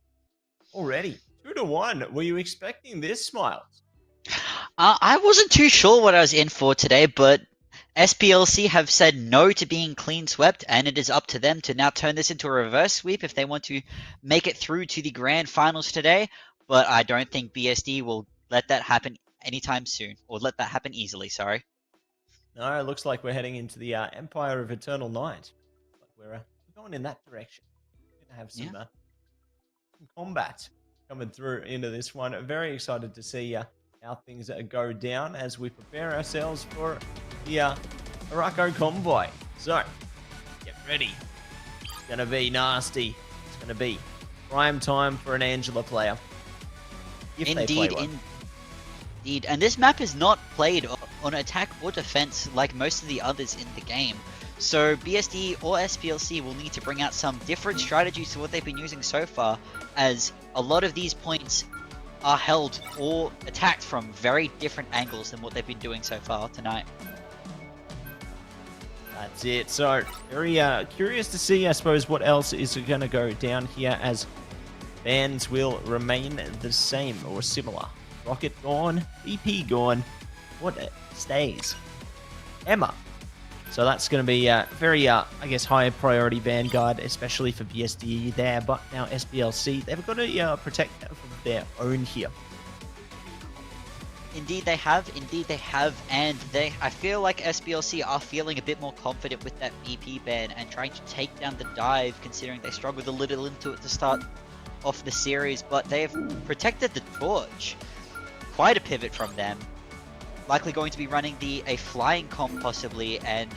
already 2-1. Were you expecting this, Smiles? I wasn't too sure what I was in for today, but SPLC have said no to being clean swept, and it is up to them to now turn this into a reverse sweep if they want to make it through to the grand finals today. But I don't think BSD will let that happen anytime soon, or let that happen easily, sorry. No, it looks like we're heading into the Empire of Eternal Night. We're going in that direction. We're going to have some combat coming through into this one. Very excited to see how things go down as we prepare ourselves for the Araco Convoy. So, get ready. It's going to be nasty. It's going to be prime time for an Angela player. If they play one. Indeed. And this map is not played on attack or defense like most of the others in the game. So BSD or SPLC will need to bring out some different strategies to what they've been using so far, as a lot of these points are held or attacked from very different angles than what they've been doing so far tonight. That's it. So, very curious to see, I suppose, what else is going to go down here, as bans will remain the same or similar. Rocket gone, BP gone. What stays? Emma. So that's going to be very, I guess, high priority Vanguard, especially for BSD there. But now SPLC, they've got to protect their own here. Indeed they have, and I feel like SPLC are feeling a bit more confident with that BP ban and trying to take down the dive, considering they struggled a little into it to start off the series, but they've protected the torch. Quite a pivot from them. Likely going to be running a flying comp possibly, and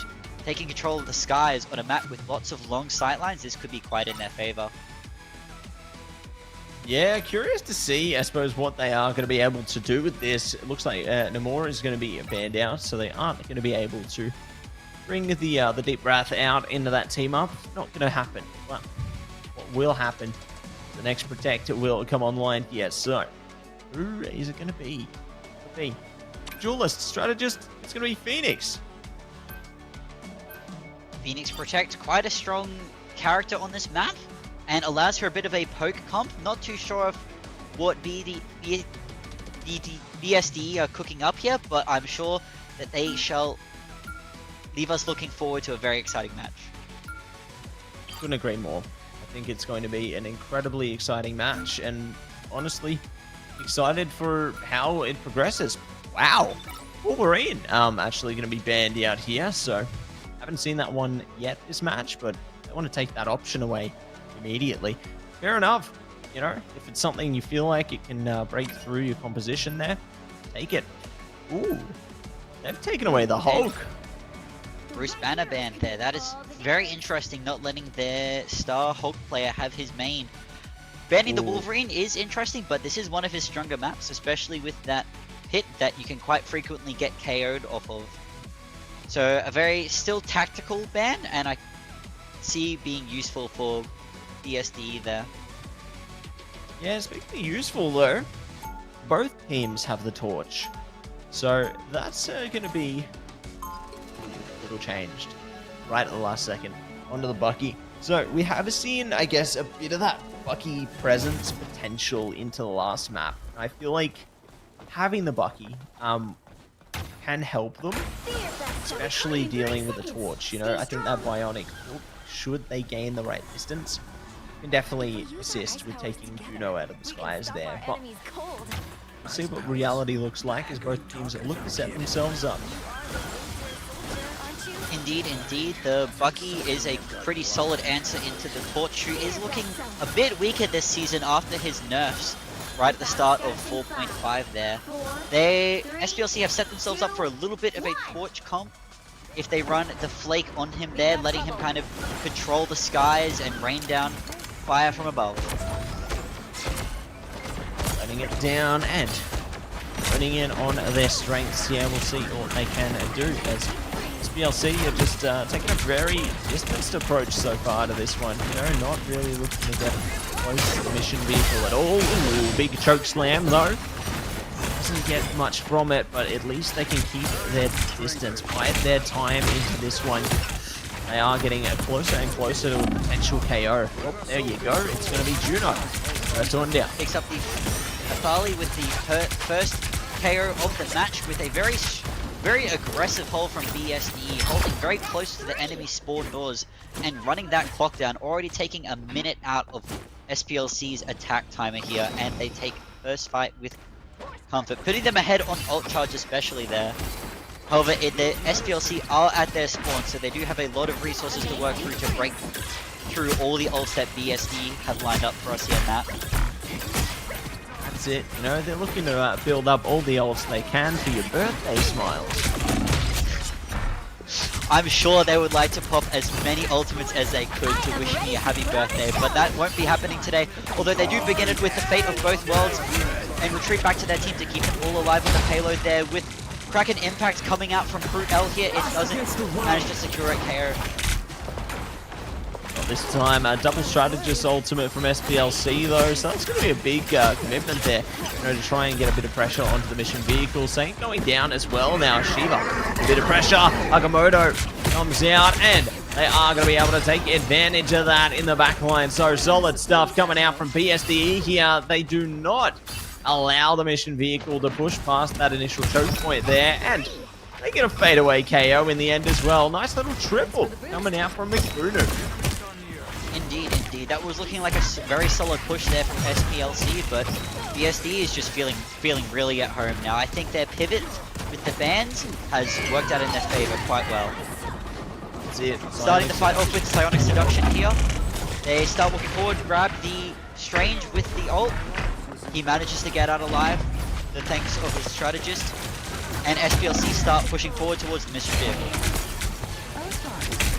taking control of the skies on a map with lots of long sightlines. This could be quite in their favor. Yeah, curious to see, I suppose, what they are going to be able to do with this. It looks like Namora is going to be banned out, so they aren't going to be able to bring the Deep Wrath out into that team up. Not going to happen. But what will happen, the next Protector will come online here. So, who is it going to be? Duelist, Strategist, it's going to be Phoenix. Phoenix Protect, quite a strong character on this map, and allows for a bit of a poke comp. Not too sure of what BSD are cooking up here, but I'm sure that they shall leave us looking forward to a very exciting match. Couldn't agree more. I think it's going to be an incredibly exciting match, and honestly, excited for how it progresses. Wow, Wolverine actually going to be banned out here, so haven't seen that one yet this match, but I want to take that option away immediately. Fair enough. You know, if it's something you feel like it can break through your composition there, take it. Ooh, they've taken away the Hulk. Bruce Banner banned there. That is very interesting, not letting their star Hulk player have his main. Banning the Wolverine is interesting, but this is one of his stronger maps, especially with that pit that you can quite frequently get KO'd off of. So a very still tactical ban, and I see being useful for BSD there. Yeah, speaking of useful though, both teams have the torch. So that's going to be a little changed right at the last second. Onto the Bucky. So we have seen, I guess, a bit of that Bucky presence potential into the last map. I feel like having the Bucky can help them, especially dealing with the torch. You know, I think that bionic hook, should they gain the right distance, can definitely assist with taking Juno out of the skies there. But we'll see what reality looks like as both teams look to set themselves up. Indeed, the Bucky is a pretty solid answer into the torch, who is looking a bit weaker this season after his nerfs right at the start of 4.5 there. SPLC have set themselves up for a little bit of a torch comp if they run the flake on him there, letting him kind of control the skies and rain down fire from above. Letting it down and putting in on their strengths here. We'll see what they can do, as SPLC are just taking a very distanced approach so far to this one. You know, not really looking to get close to the mission vehicle at all. Ooh, big choke slam though. Doesn't get much from it, but at least they can keep their distance, bide their time into this one. They are getting closer and closer to a potential KO. Oh, there you go. It's going to be Juno. First one down. Picks up the Athali with the first KO of the match with a very aggressive hold from BSD, holding very close to the enemy spawn doors and running that clock down, already taking a minute out of SPLC's attack timer here, and they take first fight with comfort, putting them ahead on ult charge especially there. However, the SPLC are at their spawn, so they do have a lot of resources to work through to break through all the ults that BSD have lined up for us here, Matt. That's it. You know, they're looking to build up all the ults they can for your birthday, Smiles. I'm sure they would like to pop as many ultimates as they could to wish me a happy birthday, but that won't be happening today. Although they do begin it with the fate of both worlds and retreat back to their team to keep them all alive with the payload there. With Kraken Impact coming out from Fruit L here, it doesn't manage to secure a KO. Well, this time, a double strategist ultimate from SPLC though, so that's going to be a big commitment there, you know, to try and get a bit of pressure onto the mission vehicle. Saint going down as well now. Shiva, a bit of pressure. Agamotto comes out, and they are going to be able to take advantage of that in the back line. So solid stuff coming out from BSDE here. They do not allow the mission vehicle to push past that initial choke point there, and they get a fadeaway KO in the end as well. Nice little triple coming out from McBruno. Indeed, indeed. That was looking like a very solid push there from SPLC, but BSD is just feeling really at home now. I think their pivot with the bans has worked out in their favor quite well. That's it. Starting the fight off with Psionic Seduction here. They start walking forward, grab the Strange with the ult. He manages to get out alive, the thanks of his strategist. And SPLC start pushing forward towards the mission vehicle.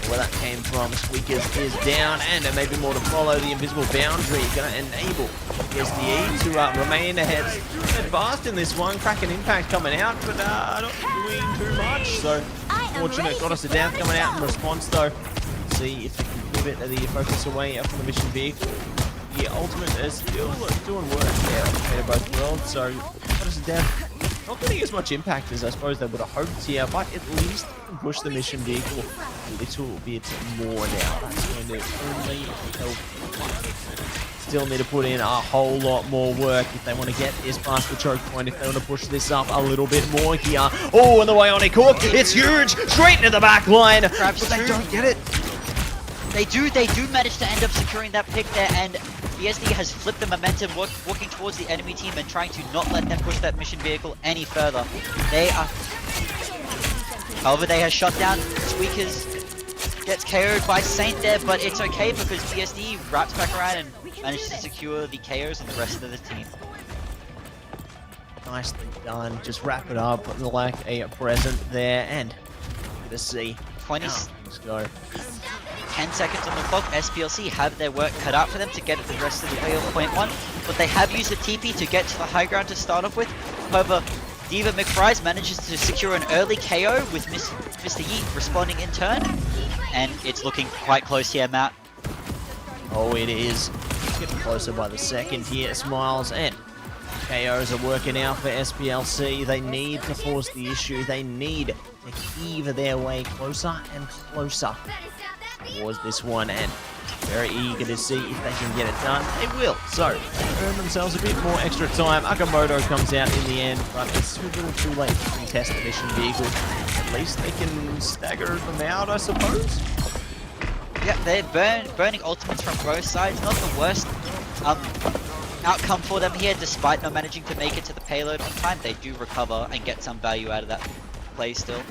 Where that came from, Squeakers is down, and there may be more to follow. The invisible boundary going to enable SDE to remain ahead fast in this one. Kraken Impact coming out, but not doing too much. So, fortunate Goddess of Death coming out in response though. See if they can pivot the focus away from the mission vehicle. The ultimate is still doing work there on both worlds. So, Goddess of Death not getting as much impact as I suppose they would have hoped here, but at least they can push the mission vehicle a little bit more now. That's going to only help. Still need to put in a whole lot more work if they want to get this past the choke point, if they want to push this up a little bit more here. Oh, and the Ionic Hook, it's huge! Straight into the back line, but they don't get it. They do manage to end up securing that pick there, and BSD has flipped the momentum, walking towards the enemy team and trying to not let them push that mission vehicle any further. However, they have shut down Squeakers, gets KO'd by Saint there, but it's okay because BSD wraps back around and manages to secure the KOs and the rest of the team. Nicely done, just wrap it up like a present there, and to see 20 let's go. 10 seconds on the clock. SPLC have their work cut out for them to get the rest of the way off point one, but they have used the TP to get to the high ground to start off with. However, Diva McFries manages to secure an early KO with Mr. Yeet responding in turn, and it's looking quite close here, Matt. Oh, it is. It's getting closer by the second here, Smiles, and KOs are working out for SPLC. They need to force the issue. They need to heave their way closer and closer towards this one, and very eager to see if they can get it done. They will. So, they earn themselves a bit more extra time. Agamotto comes out in the end, but it's too little too late to contest the mission vehicle. At least they can stagger them out, I suppose. Yeah, they're burning ultimates from both sides. Not the worst outcome for them here, despite not managing to make it to the payload on time. They do recover and get some value out of that play still.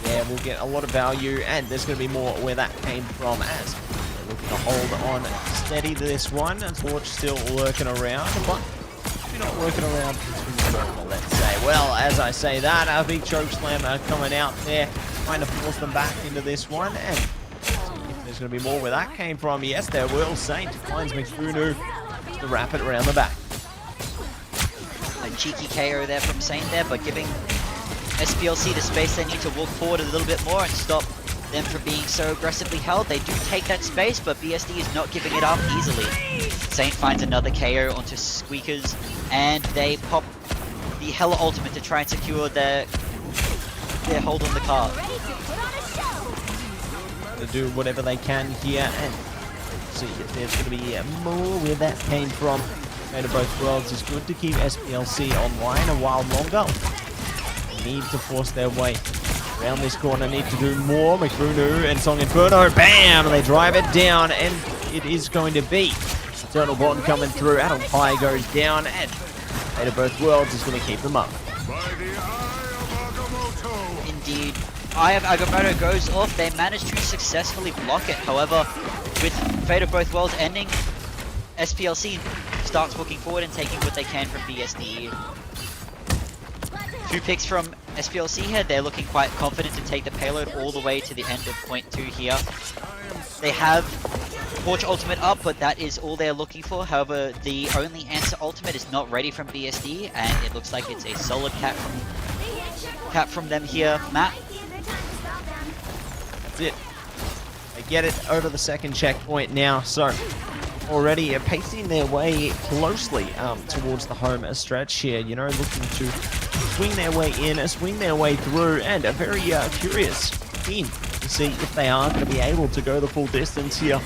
Yeah, we'll get a lot of value, and there's going to be more where that came from as they're looking to hold on steady to this one. And Torch still lurking around, but maybe not lurking around too long, let's say. Well, as I say that, a big choke slammer coming out there, trying to force them back into this one, and see if there's going to be more where that came from. Yes, there will. Saint finds McBruno to wrap it around the back. A cheeky KO there from Saint there, but giving SPLC the space they need to walk forward a little bit more and stop them from being so aggressively held. They do take that space, but BSD is not giving it up easily. Saint finds another KO onto Squeakers, and they pop the Hella ultimate to try and secure their hold on the car. To do whatever they can here, and see if there's going to be more where that came from. Fate of both worlds is good to keep SPLC online a while longer. Need to force their way around this corner, need to do more. McBruno and Song Inferno, bam! They drive it down, and it is going to be Eternal Bond coming through. Adam High goes down, and Fate of both worlds is going to keep them up. Indeed. Eye of Agamotto goes off. They manage to successfully block it. However, with Fate of both worlds ending, SPLC starts walking forward and taking what they can from BSDE. 2 picks from SPLC here. They're looking quite confident to take the payload all the way to the end of point 2 here. They have Torch ultimate up, but that is all they're looking for. However, the only answer ultimate is not ready from BSD, and it looks like it's a solid cap from them here. Matt? That's it. They get it over the second checkpoint now, so already pacing their way closely towards the home stretch here, you know, looking to swing their way in, swing their way through, and a very curious keen to see if they are going to be able to go the full distance here.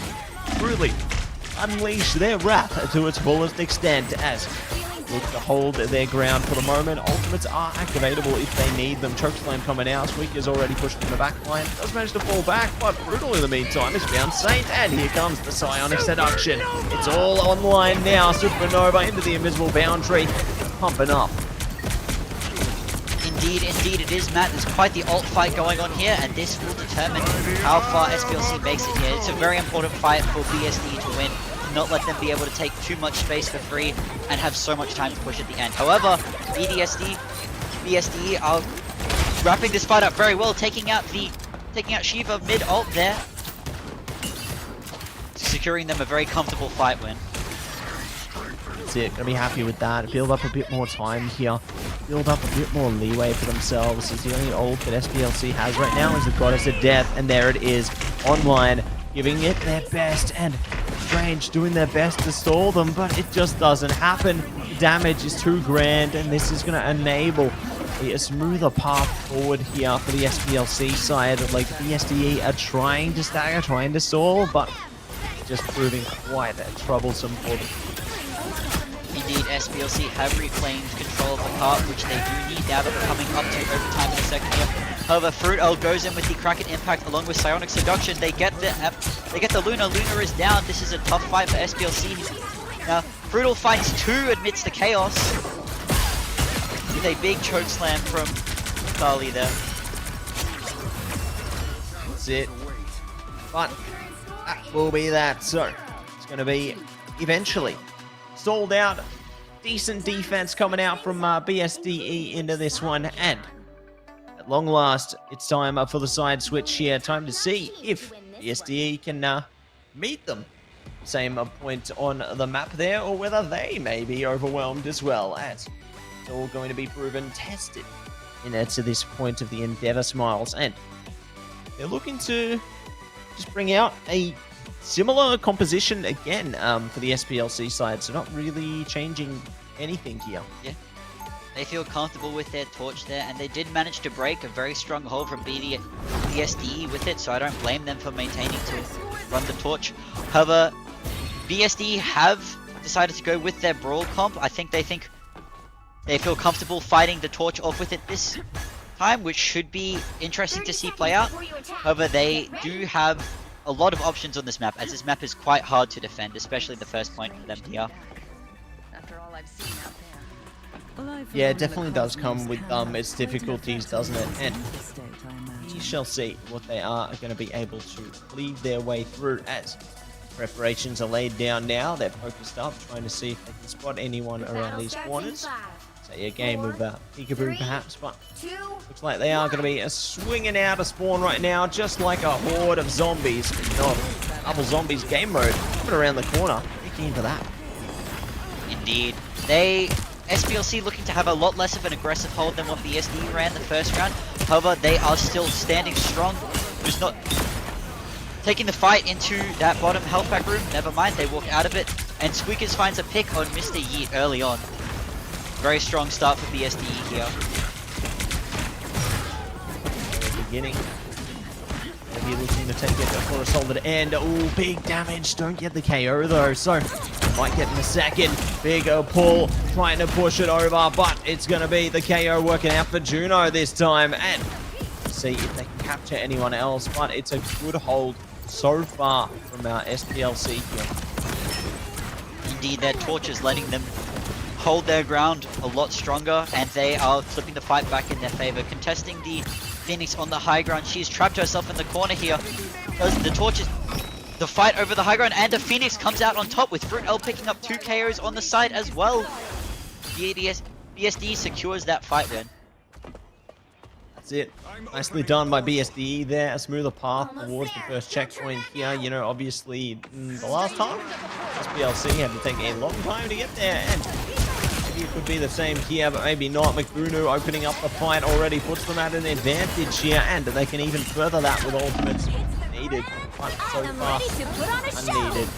Truly unleash their wrath to its fullest extent as look to hold their ground for the moment. Ultimates are activatable if they need them. Chokeslam coming out. Squeak is already pushed in the back line. Does manage to fall back, but Brutal in the meantime is found Saint. And here comes the Psionic Seduction. It's all online now. Supernova into the invisible boundary. It's pumping up. Indeed it is, Matt. There's quite the ult fight going on here, and this will determine how far SPLC makes it here. It's a very important fight for BSD to win. Not let them be able to take too much space for free and have so much time to push at the end. However, BSD are wrapping this fight up very well, taking out Shiva mid ult there, securing them a very comfortable fight win. That's it. Gonna be happy with that. Build up a bit more time here. Build up a bit more leeway for themselves. It's the only ult that SPLC has right now is the Goddess of Death, and there it is online, giving it their best, and Strange doing their best to stall them, but it just doesn't happen. The damage is too grand, and this is going to enable a smoother path forward here for the SPLC side. Like, BSDE are trying to stagger, trying to stall, but just proving quite troublesome for them. Indeed, SPLC have reclaimed control of the cart, which they do need now that we're coming up to overtime in the second here. However, Fruital goes in with the Kraken Impact along with Psionic Seduction. They get the Luna. Luna is down. This is a tough fight for SPLC. Now, Fruital finds 2 amidst the chaos with a big choke slam from Kali there. That's it. But that will be that. So it's going to be eventually stalled out. Decent defense coming out from BSDE into this one, and at long last, it's time for the side switch here. Time to see if BSDE can meet them. Same point on the map there, or whether they may be overwhelmed as well, as it's all going to be proven tested to this point of the Endeavor Smiles. And they're looking to just bring out a similar composition again for the SPLC side, so not really changing anything here. Yeah, they feel comfortable with their torch there, and they did manage to break a very strong hold from BSDE with it, so I don't blame them for maintaining to run the torch. However, BSDE have decided to go with their brawl comp. I think they feel comfortable fighting the torch off with it this time, which should be interesting to see play out. However, they do have a lot of options on this map, as this map is quite hard to defend, especially the first point for them here. After all I've seen out there. Yeah, it definitely does come with its difficulties, doesn't it? And we shall see what they are going to be able to lead their way through as preparations are laid down now. They're focused up, trying to see if they can spot anyone around these corners. Say a game of peekaboo perhaps, but looks like they are going to be swinging out a spawn right now, just like a horde of zombies. Double zombies game mode coming around the corner. Big keen for that. Indeed. SPLC looking to have a lot less of an aggressive hold than what BSD ran the first round. However, they are still standing strong. Just not taking the fight into that bottom health pack room. Never mind, they walk out of it. And Squeakers finds a pick on Mr. Yeet early on. Very strong start for BSD here. Beginning. Maybe looking to take it for a solid end. Oh, big damage. Don't get the KO though, so might get in a second. Bigger pull, trying to push it over, but it's going to be the KO working out for Juno this time. And see if they can capture anyone else, but it's a good hold so far from our SPLC here. Indeed, their torch is letting them hold their ground a lot stronger, and they are flipping the fight back in their favor, contesting the Phoenix on the high ground. She's trapped herself in the corner here because the torch is the fight over the high ground, and the Phoenix comes out on top with Fruit L picking up 2 KOs on the side as well. BSD secures that fight win. That's it. Nicely done by BSDE there. A smoother path towards the first checkpoint here. You know, obviously, the last time, SPLC had to take a long time to get there. And maybe it could be the same here, but maybe not. McBunu opening up the fight already puts them at an advantage here. And they can even further that with ultimates needed. But so far, unneeded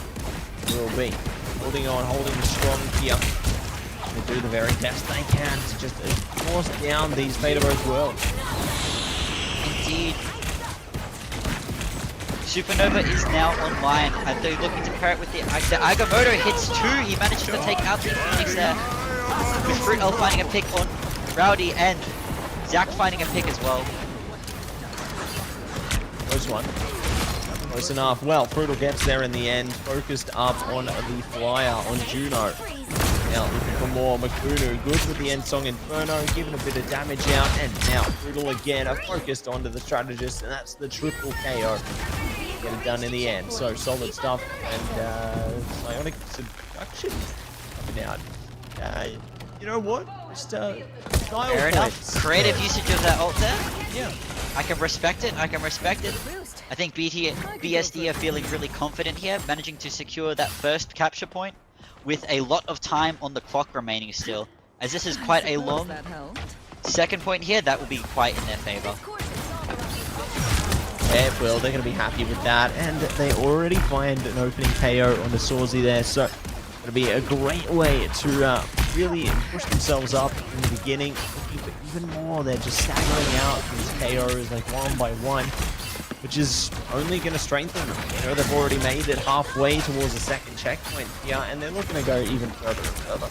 will be. Holding on, holding strong here. To do the very best they can to just force down these Beta Rose worlds. Indeed. Supernova is now online, and they're looking to pair it with the Agamotto hits 2. He managed to take out the Phoenix there. With Fruit L finding a pick on Rowdy, and Zach finding a pick as well. Close one. Close enough. Well, Fruital gets there in the end. Focused up on the flyer on Juno. Now looking for more. McBunu good with the End Song Inferno, giving a bit of damage out, and now Fruital again are focused onto the strategist, and that's the triple KO. Get it done in the end. So solid stuff, and Psionic Seduction coming out. You know what? Just style Fair enough. Creative usage of that ult there. Yeah. I can respect it. I can respect it. I think BSD are feeling really confident here, managing to secure that first capture point with a lot of time on the clock remaining still. As this is quite a long second point here, that will be quite in their favor. Yeah, well, they're going to be happy with that, and they already find an opening KO on the Swordsy there, so it's going to be a great way to really push themselves up in the beginning. Looking for even more, they're just staggering out these KOs like one by one, which is only going to strengthen them. You know, they've already made it halfway towards the second checkpoint here, and they're looking to go even further and further.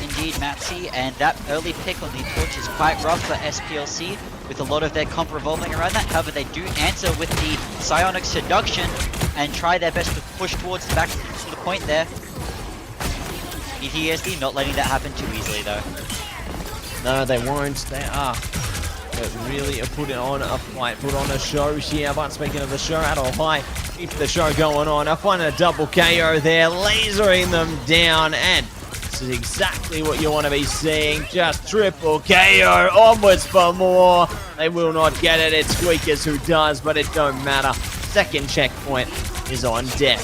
Indeed, Matsy, and that early pick on the torch is quite rough for SPLC, with a lot of their comp revolving around that. However, they do answer with the Psionic Seduction and try their best to push towards the back to the point there. PTSD not letting that happen too easily though. No, they won't. They are. But really putting on a fight, put on a show here. But speaking of the show, Adol High keeps the show going on. I find a double KO there, lasering them down, and this is exactly what you want to be seeing. Just triple KO, onwards for more. They will not get it. It's Squeakers who does, but it don't matter. Second checkpoint is on deck.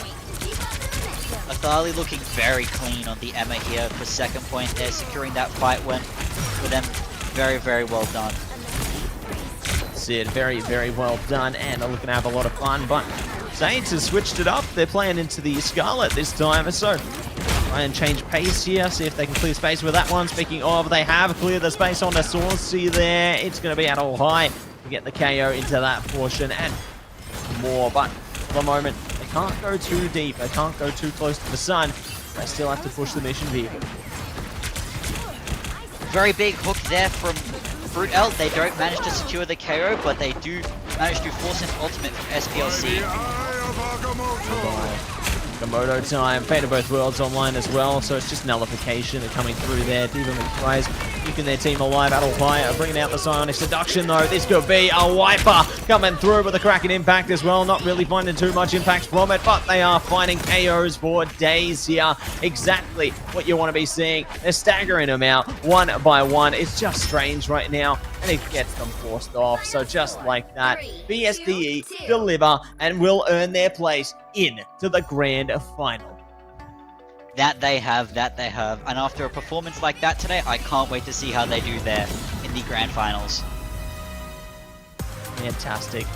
Athali looking very clean on the Emma here for second point there, securing that fight win for them. Very, very well done. Sid, very, very well done, and are looking to have a lot of fun, but Saints has switched it up. They're playing into the Scarlet this time, so try and change pace here, see if they can clear space with that one. Speaking of, they have cleared the space on the Saucy there. It's going to be at all high to get the KO into that portion and more, but for the moment, they can't go too deep. They can't go too close to the sun. They still have to push the mission vehicle. Very big hook there from Fruit L. They don't manage to secure the KO, but they do manage to force an ultimate from SPLC. Komodo time, Fate of Both Worlds online as well, so it's just nullification coming through there. Diva McPrice keeping their team alive. Adol High bringing out the Psionic Seduction though. This could be a wiper coming through with a cracking impact as well. Not really finding too much impact from it, but they are finding KOs for days here. Exactly what you want to be seeing. They're staggering them out one by one. It's just strange right now, and it gets them forced off. So just like that, BSDE deliver and will earn their place into the grand final. That they have. And after a performance like that today, I can't wait to see how they do there in the grand finals. Fantastic.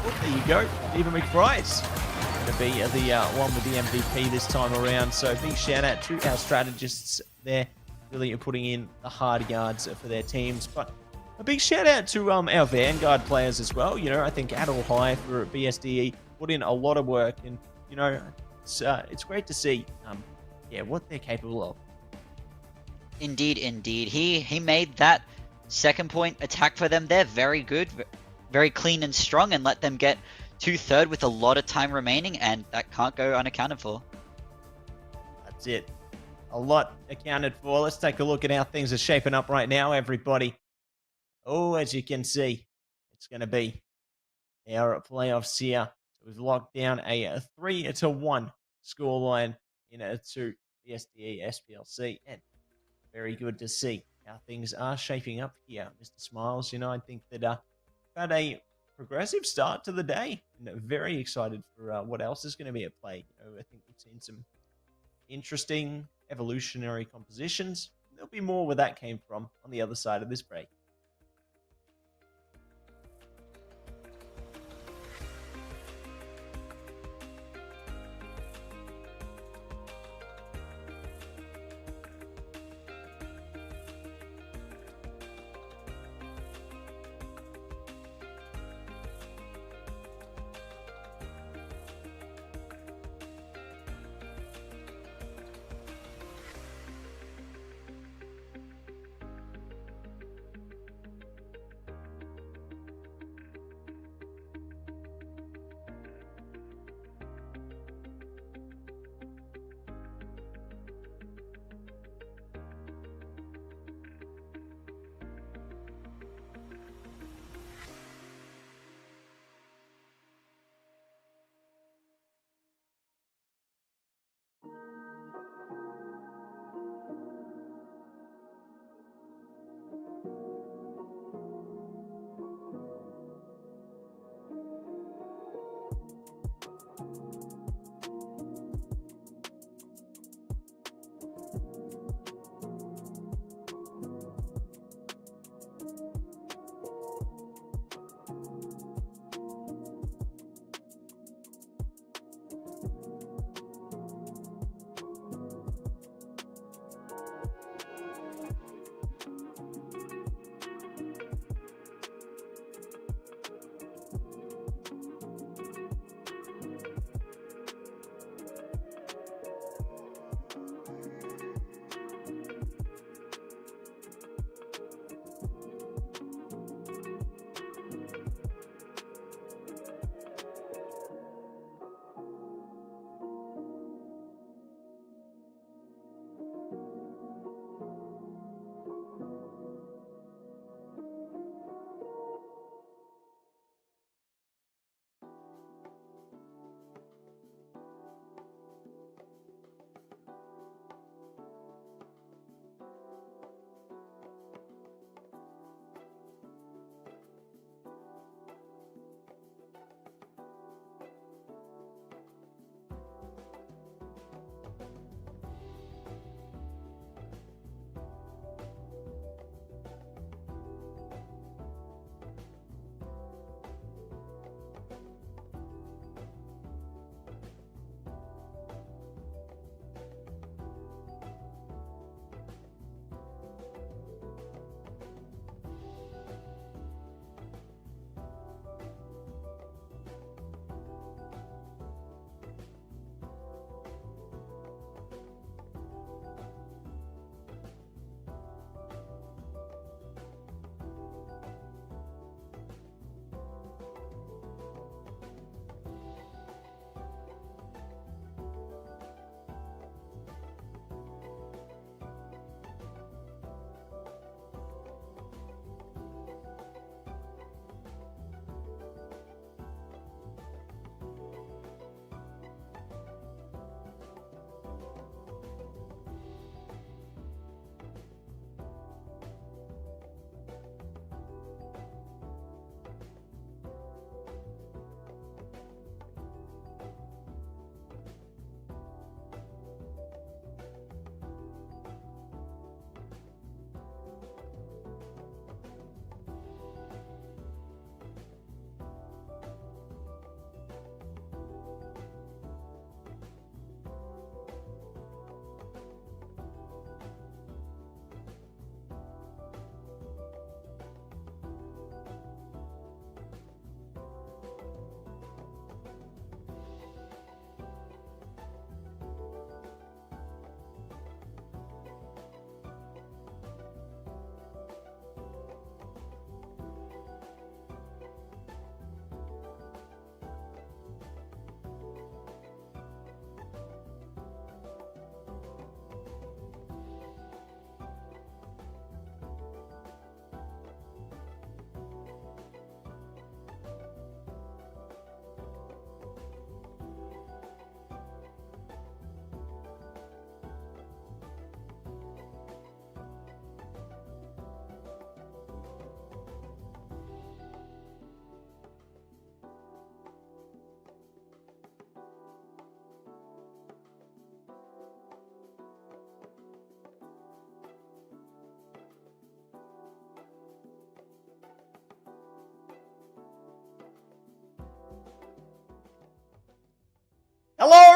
Well, there you go. Diva McBride's going to be the one with the MVP this time around. So big shout out to our strategists there, really putting in the hard yards for their teams. But a big shout out to our Vanguard players as well. You know, I think Adol High for BSDE put in a lot of work, and you know, it's great to see what they're capable of. Indeed. He made that second point attack for them there very good, very clean and strong, and let them get to third with a lot of time remaining, and that can't go unaccounted for. That's it. A lot accounted for. Let's take a look at how things are shaping up right now, everybody. Oh, as you can see, it's going to be our playoffs here. So we've locked down a 3-1 scoreline in a 2 BSDE SPLC, and very good to see how things are shaping up here, Mr. Smiles. I think that we've had a progressive start to the day, and very excited for what else is going to be at play. I think we've seen some interesting evolutionary compositions. There'll be more where that came from on the other side of this break.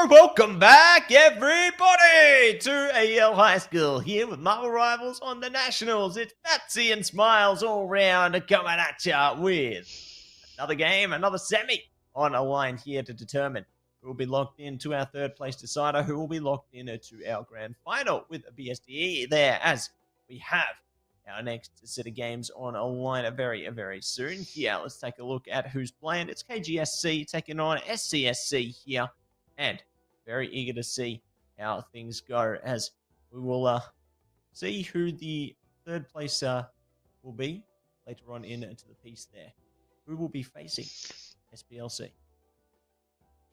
Welcome back, everybody, to AEL High School. Here with Marvel Rivals on the Nationals. It's Patsy and Smiles all round coming at ya with another game, another semi on a line here to determine who will be locked into our third place decider, who will be locked into our grand final with a BSDE there, as we have our next set of games on a line very, very soon. Here, let's take a look at who's playing. It's KGSC taking on SCSC here, and very eager to see how things go, as we will see who the third place will be later on into the piece there. Who will be facing SPLC?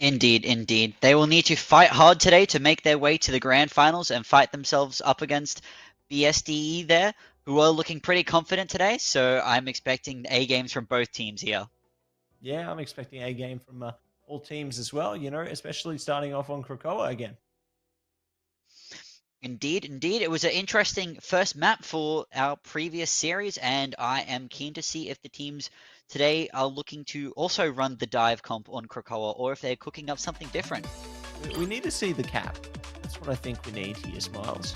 Indeed, indeed. They will need to fight hard today to make their way to the grand finals and fight themselves up against BSDE there, who are looking pretty confident today, so I'm expecting A games from both teams here. Yeah, I'm expecting a game from all teams as well, you know, especially starting off on Krakoa again. Indeed, indeed. It was an interesting first map for our previous series, and I am keen to see if the teams today are looking to also run the dive comp on Krakoa, or if they're cooking up something different. We need to see the cap. That's what I think we need here, Smiles.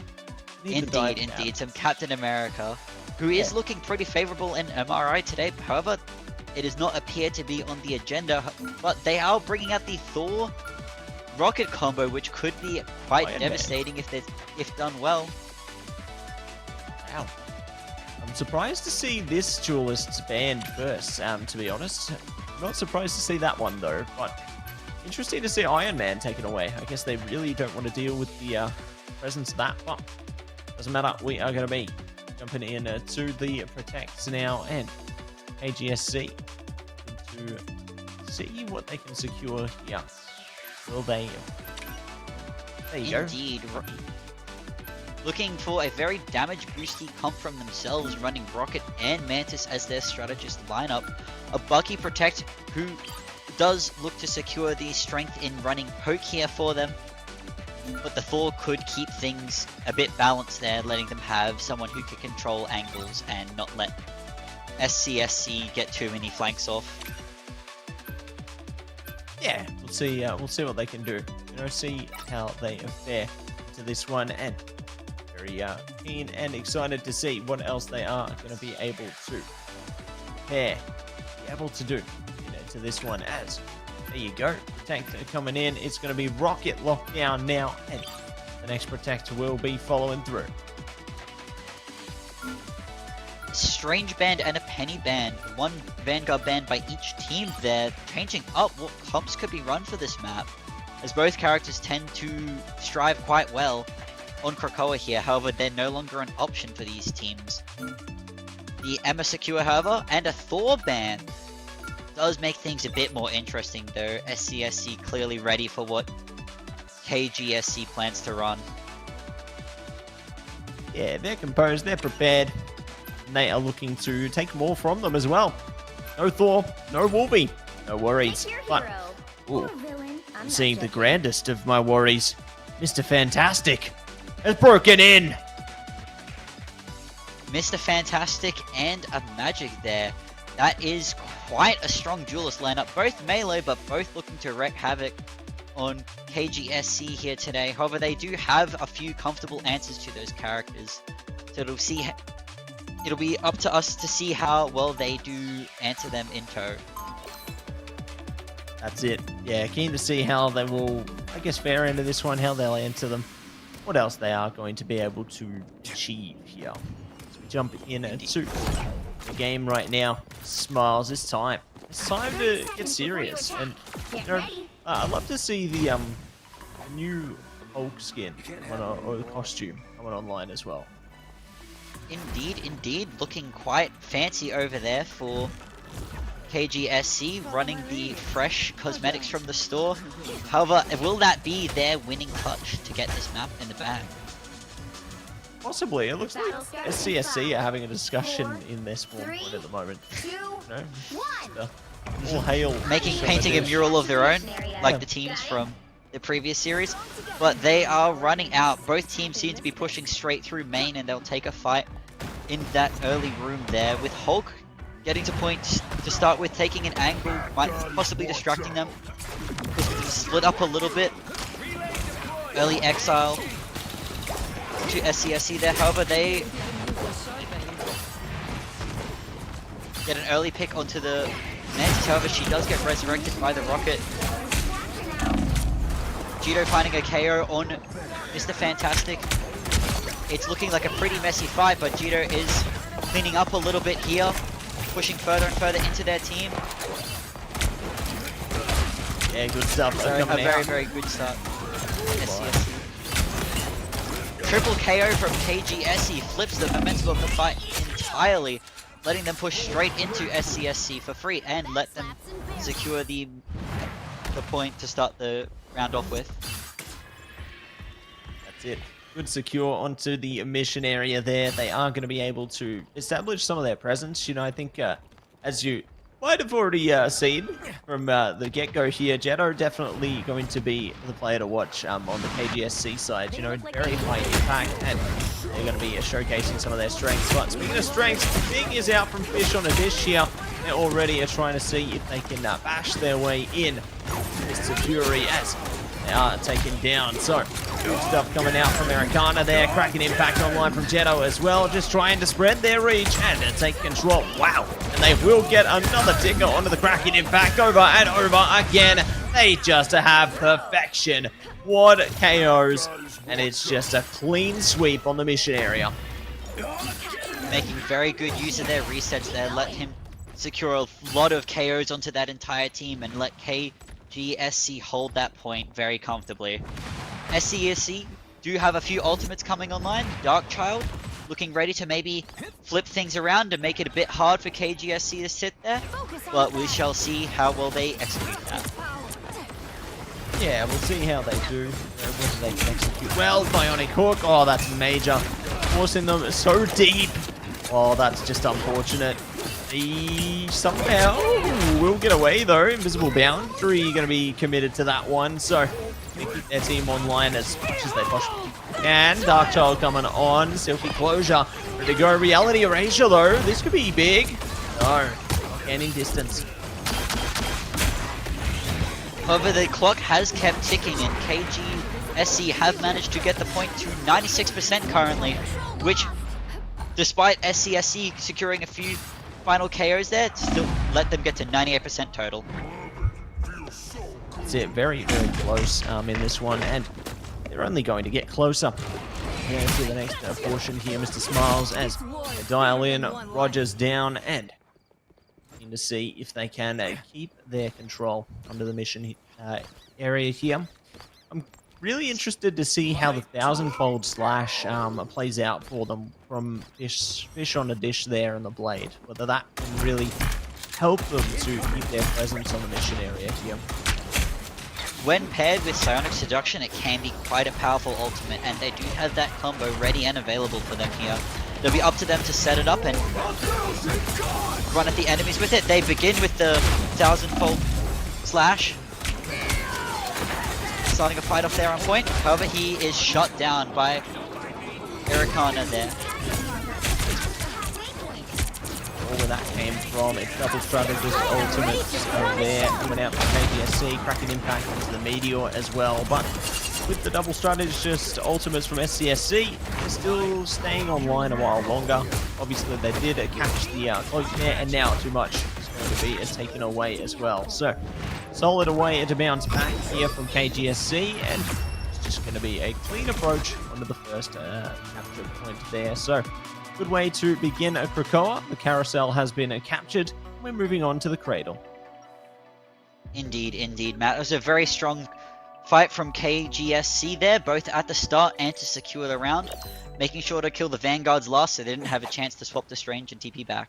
We need the dive Indeed, cap. indeed. Some Captain America, who is looking pretty favorable in MRI today. However, it does not appear to be on the agenda, but they are bringing out the Thor rocket combo, which could be quite Iron devastating if done well. Wow. I'm surprised to see this duelist banned first, to be honest. Not surprised to see that one, though, but interesting to see Iron Man taken away. I guess they really don't want to deal with the presence of that, but doesn't matter. We are going to be jumping in to the Protects now, and AGSC to see what they can secure here. Will they? There you Indeed. Looking for a very damage boosty comp from themselves, running Rocket and Mantis as their strategist lineup. A Bucky Protect who does look to secure the strength in running Poke here for them. But the Thor could keep things a bit balanced there, letting them have someone who can control angles and not let SCSC get too many flanks off. Yeah, we'll see what they can do. You know, see how they fare to this one, and very keen and excited to see what else they are going to be able to prepare, be able to do to this one. As there you go, Protect coming in. It's going to be Rocket lockdown now, and the next Protect will be following through. Strange band and a penny band. One Vanguard band by each team there, changing up what comps could be run for this map, as both characters tend to strive quite well on Krakoa here. However, they're no longer an option for these teams. The Emma Secure, however, and a Thor band does make things a bit more interesting, though. SCSC clearly ready for what KGSC plans to run. Yeah, they're composed, they're prepared. And they are looking to take more from them as well. No Thor, no Wolby, no worries. But I'm seeing the grandest of my worries. Mr. Fantastic has broken in. Mr. Fantastic and a Magic there. That is quite a strong duelist lineup. Both melee, but both looking to wreak havoc on KGSC here today. However, they do have a few comfortable answers to those characters. So it'll be up to us to see how well they do answer them in tow. That's it. Yeah, keen to see how they will, I guess, fare into this one, how they'll answer them, what else they are going to be able to achieve here. So we jump in to the game right now. Smiles, it's time. It's time to get serious. And, you know, I'd love to see the new Hulk skin or the costume coming online as well. Indeed, indeed. Looking quite fancy over there for KGSC, running the fresh cosmetics from the store. However, will that be their winning touch to get this map in the bag? Possibly. It looks like SCSC are having a discussion in their spawn point at the moment. You know, all hail. Painting a mural of their own, like the teams from the previous series. But they are running out. Both teams seem to be pushing straight through main, and they'll take a fight in that early room there, with Hulk getting to point to start with, taking an angle, might possibly distracting them. Split up a little bit. early exile to SCSC there. However, they get an early pick onto the Mantis. However, she does get resurrected by the rocket. Judo finding a KO on Mr. Fantastic. It's looking like a pretty messy fight, but Judo is cleaning up a little bit here, pushing further and further into their team. Yeah, good stuff. So a very good start. SCSC. Triple KO from KGSC flips the momentum of the fight entirely, letting them push straight into SCSC for free and let them secure the point to start the round off with. That's it. Good secure onto the mission area there. They are going to be able to establish some of their presence. You know, I think as you might have already seen from the get-go here, Jetto definitely going to be the player to watch on the KGSC side. You know, very high impact, and they're going to be showcasing some of their strengths. But speaking of strengths, Big is out from Fish on a dish here. They already are trying to see if they can bash their way in. Mr. Fury as they are taken down. So, good stuff coming out from Americana there. Cracking impact online from Jetto as well. Just trying to spread their reach and take control. Wow. And they will get another ticker onto the cracking impact over and over again. They just have perfection. What KOs. And it's just a clean sweep on the mission area. Making very good use of their resets there. Let him secure a lot of KOs onto that entire team and let KGSC hold that point very comfortably. SCSC do have a few ultimates coming online. Dark Child looking ready to maybe flip things around to make it a bit hard for KGSC to sit there, but we shall see how well they execute that. Yeah, we'll see how they do. Whether they can execute well. Bionic Hook. Oh, that's major. Forcing them so deep. Oh, that's just unfortunate. He somehow will get away though. Invisible Boundary going to be committed to that one. So they keep their team online as much as they possibly can. Dark Child coming on. Silky Closure. Ready to go. Reality Erasure though. This could be big. No. Not gaining distance. However, the clock has kept ticking and KGSC have managed to get the point to 96% currently, which, despite SCSC securing a few final KOs there, still let them get to 98% total. That's it. Very close in this one, and they're only going to get closer. Yeah, to the next portion here, Mr. Smiles, as they dial in, Rogers down, and to see if they can keep their control under the mission area here. I'm really interested to see how the 1000-fold slash plays out for them from fish on a dish there and the blade. Whether that can really help them to keep their presence on the mission area here. When paired with Psionic Seduction, it can be quite a powerful ultimate, and they do have that combo ready and available for them here. It'll be up to them to set it up and run at the enemies with it. They begin with the 1000-fold slash. Starting a fight off there on point. However, he is shot down by Americana there. Where that came from, it's double strategist ultimates there coming out from KGSC, cracking impact into the Meteor as well. But with the double strategist ultimates from SCSC, they're still staying online a while longer. Obviously, they did catch the cloak there, and now too much is going to be taken away as well. So, solid away to bounce back here from KGSC, and it's just going to be a clean approach onto the first capture point there. So, good way to begin a Krakoa. The carousel has been captured. We're moving on to the cradle. Indeed, Matt. It was a very strong fight from KGSC there, both at the start and to secure the round, making sure to kill the Vanguards last so they didn't have a chance to swap the Strange and TP back.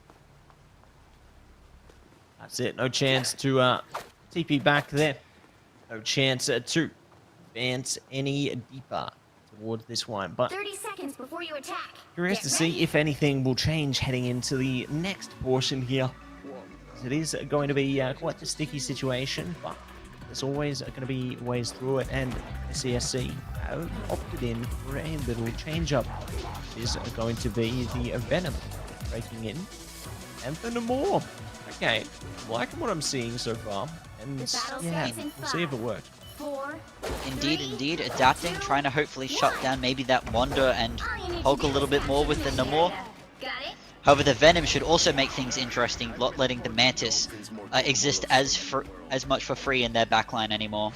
That's it. No chance to TP back there. No chance to advance any deeper towards this one. But 30 seconds before you attack. Curious to see if anything will change heading into the next portion here. It is going to be quite a sticky situation, but there's always going to be ways through it, and CSC have opted in for a little change-up. It is going to be the Venom breaking in, and for no more. Okay, liking what I'm seeing so far, and yeah, we'll see if it works. Indeed, adapting, trying to hopefully shut down maybe that Wander and Hulk a little bit more with the Namor. However, the Venom should also make things interesting, not letting the Mantis exist as much for free in their backline anymore.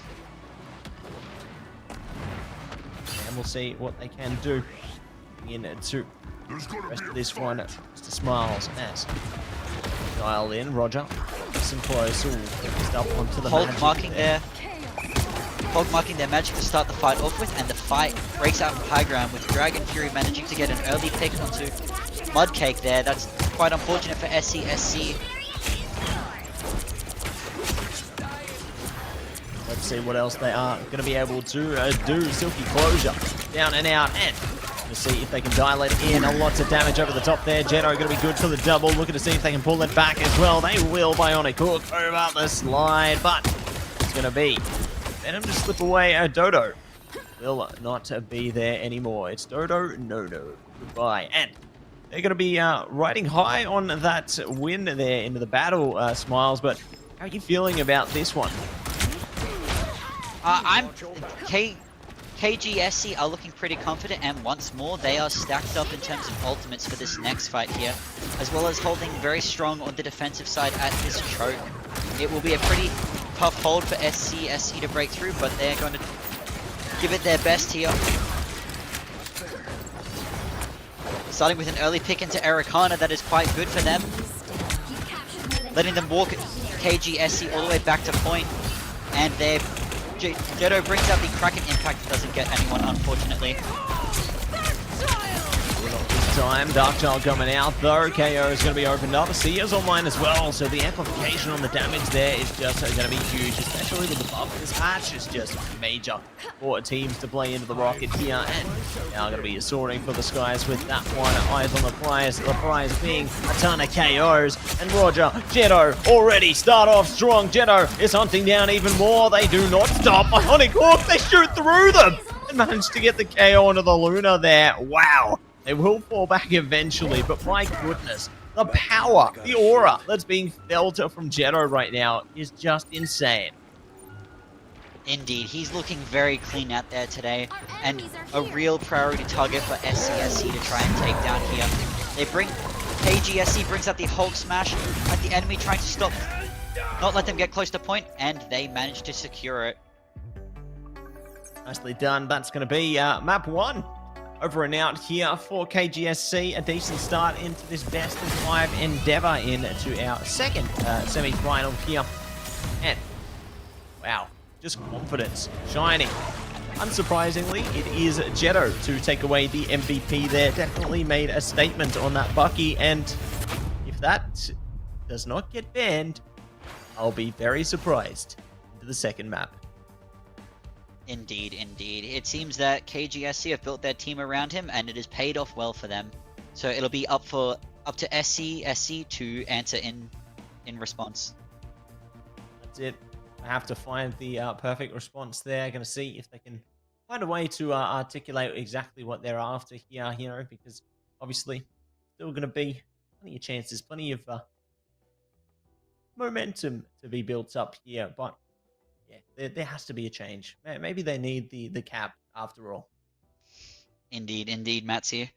And we'll see what they can do into the rest of this one. Mr. Smiles as dial in. Roger, listen close. Ooh, up onto the Hulk magic marking their magic to start the fight off with, and the fight breaks out in high ground with Dragon Fury managing to get an early pick onto Mudcake there. That's quite unfortunate for SCSC. Let's see what else they are going to be able to do. Silky Closure, down and out, and to see if they can dial it in. Lots of damage over the top there. Jetto going to be good for the double. Looking to see if they can pull it back as well. They will. Bionic Hook over the slide, but it's going to be Venom to slip away. Dodo will not be there anymore. It's Dodo, no. Goodbye. And they're going to be riding high on that win there into the battle, Smiles. But how are you feeling about this one? KGSC are looking pretty confident, and once more they are stacked up in terms of ultimates for this next fight here, as well as holding very strong on the defensive side at this choke. It will be a pretty tough hold for SCSC to break through, but they're going to give it their best here. Starting with an early pick into Ericana, that is quite good for them. Letting them walk KGSC all the way back to point, and they're Jetto brings out the Kraken impact. Doesn't get anyone, unfortunately. This time, Darkchild coming out though. KO is going to be opened up. Sia's online as well, so the amplification on the damage there is just going to be huge, especially with the buff. This match is just major for teams to play into the Rocket here, and now going to be sorting for the skies with that one. Eyes on the prize being a ton of KOs, and Roger, Jetto already start off strong. Jetto is hunting down even more. They do not stop. Bionic Hook, they shoot through them and manage to get the KO onto the Luna there. Wow. They will fall back eventually, but my goodness, the power, the aura that's being felt from Jetto right now is just insane. Indeed, he's looking very clean out there today, and a real priority target for SCSC to try and take down here. KGSC brings out the Hulk smash at the enemy, trying to stop, not let them get close to point, and they manage to secure it. Nicely done. That's going to be map 1. Over and out here for KGSC. A decent start into this best of 5 endeavor into our second semi-final here. And wow, just confidence shining. Unsurprisingly, it is Jetto to take away the MVP there. Definitely made a statement on that Bucky, and if that does not get banned, I'll be very surprised into the second map. Indeed. It seems that KGSC have built their team around him, and it has paid off well for them. So it'll be up to SCSC to answer in response. That's it. I have to find the perfect response there. Going to see if they can find a way to articulate exactly what they're after here, because obviously still going to be plenty of chances, plenty of momentum to be built up here, but yeah, there has to be a change. Maybe they need the cap after all. Indeed, Matt's here.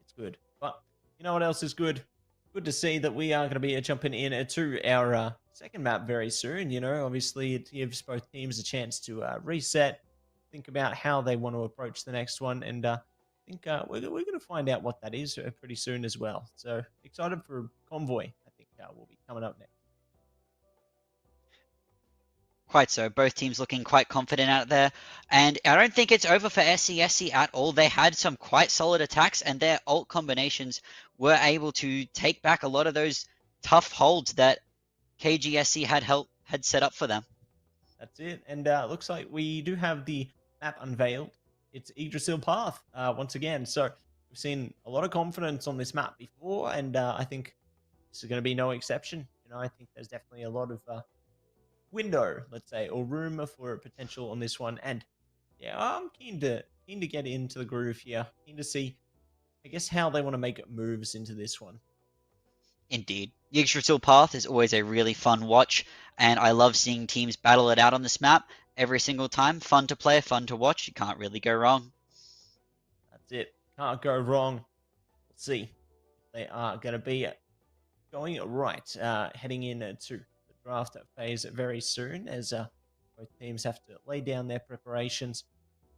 It's good. But you know what else is good? Good to see that we are going to be jumping in to our second map very soon. You know, obviously it gives both teams a chance to reset, think about how they want to approach the next one, and I think we're going to find out what that is pretty soon as well. So excited for Convoy. I think will be coming up next. Quite so. Both teams looking quite confident out there. And I don't think it's over for SCSC at all. They had some quite solid attacks, and their ult combinations were able to take back a lot of those tough holds that KGSC had set up for them. That's it. And looks like we do have the map unveiled. It's Yggdrasil Path once again. So we've seen a lot of confidence on this map before, and I think this is going to be no exception. You know, I think there's definitely a lot of window, let's say, or room for potential on this one. And yeah, I'm keen to get into the groove here. Keen to see, I guess, how they want to make moves into this one. Indeed. Yggdrasil Path is always a really fun watch, and I love seeing teams battle it out on this map every single time. Fun to play, fun to watch. You can't really go wrong. That's it. Can't go wrong. We'll see. They are going to be going right, heading into the draft phase very soon, as both teams have to lay down their preparations,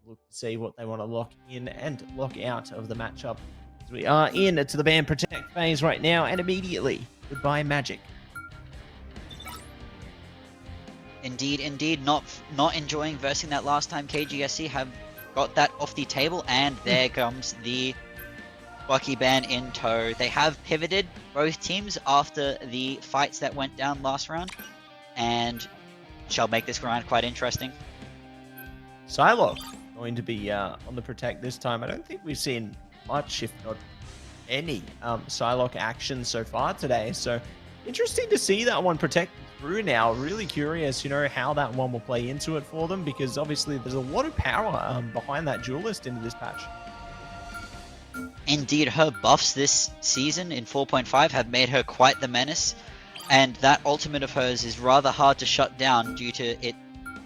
look to see what they want to lock in and lock out of the matchup. As we are into the ban protect phase right now, and immediately, goodbye Magic. Indeed, indeed. Not enjoying versing that last time. KGSC have got that off the table, and there comes the Bucky ban in tow. They have pivoted both teams after the fights that went down last round, and shall make this round quite interesting. Psylocke going to be on the protect this time. I don't think we've seen much, if not any, Psylocke action so far today. So interesting to see that one protect through now. Really curious, how that one will play into it for them, because obviously there's a lot of power behind that duelist into this patch. Indeed, her buffs this season in 4.5 have made her quite the menace, and that ultimate of hers is rather hard to shut down due to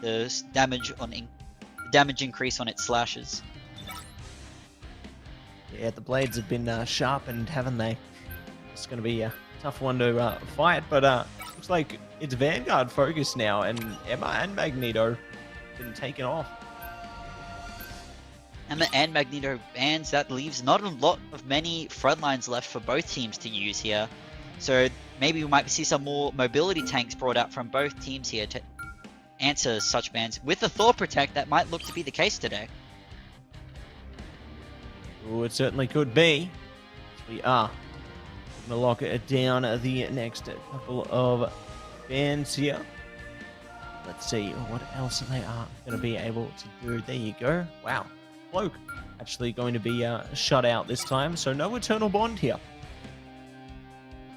the damage increase on its slashes. Yeah, the blades have been sharpened, haven't they? It's going to be a tough one to fight, but looks like it's Vanguard focus now, and Emma and Magneto been taken off. Emma and Magneto bans, that leaves not a lot of many frontlines left for both teams to use here. So maybe we might see some more mobility tanks brought out from both teams here to answer such bans. With the Thor Protect, that might look to be the case today. Oh, it certainly could be. We are going to lock it down the next couple of bans here. Let's see what else they are going to be able to do. There you go. Wow. Cloak actually going to be shut out this time, so no Eternal Bond here.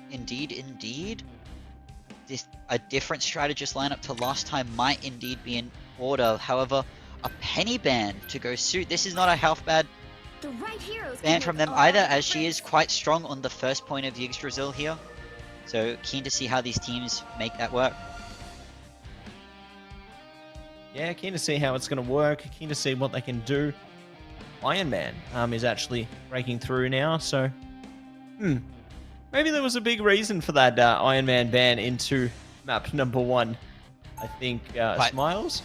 Indeed, indeed. A different strategist lineup to last time might indeed be in order. However, a penny ban to go suit. This is not a health ban from them either, as she is quite strong on the first point of Yggdrasil here. So keen to see how these teams make that work. Yeah, keen to see how it's going to work. Keen to see what they can do. Iron Man is actually breaking through now, so maybe there was a big reason for that Iron Man ban into map number 1. I think Smiles,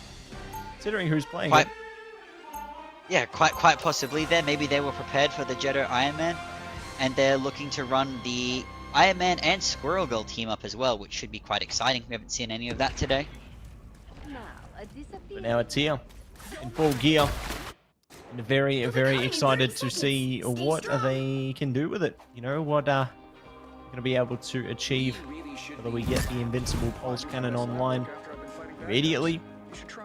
considering who's playing it. Yeah, quite possibly there. Maybe they were prepared for the Jetto Iron Man, and they're looking to run the Iron Man and Squirrel Girl team up as well, which should be quite exciting. We haven't seen any of that today. But now it's here in full gear. And very, very excited to see what they can do with it. What they're going to be able to achieve. Whether we get the Invincible Pulse Cannon online immediately,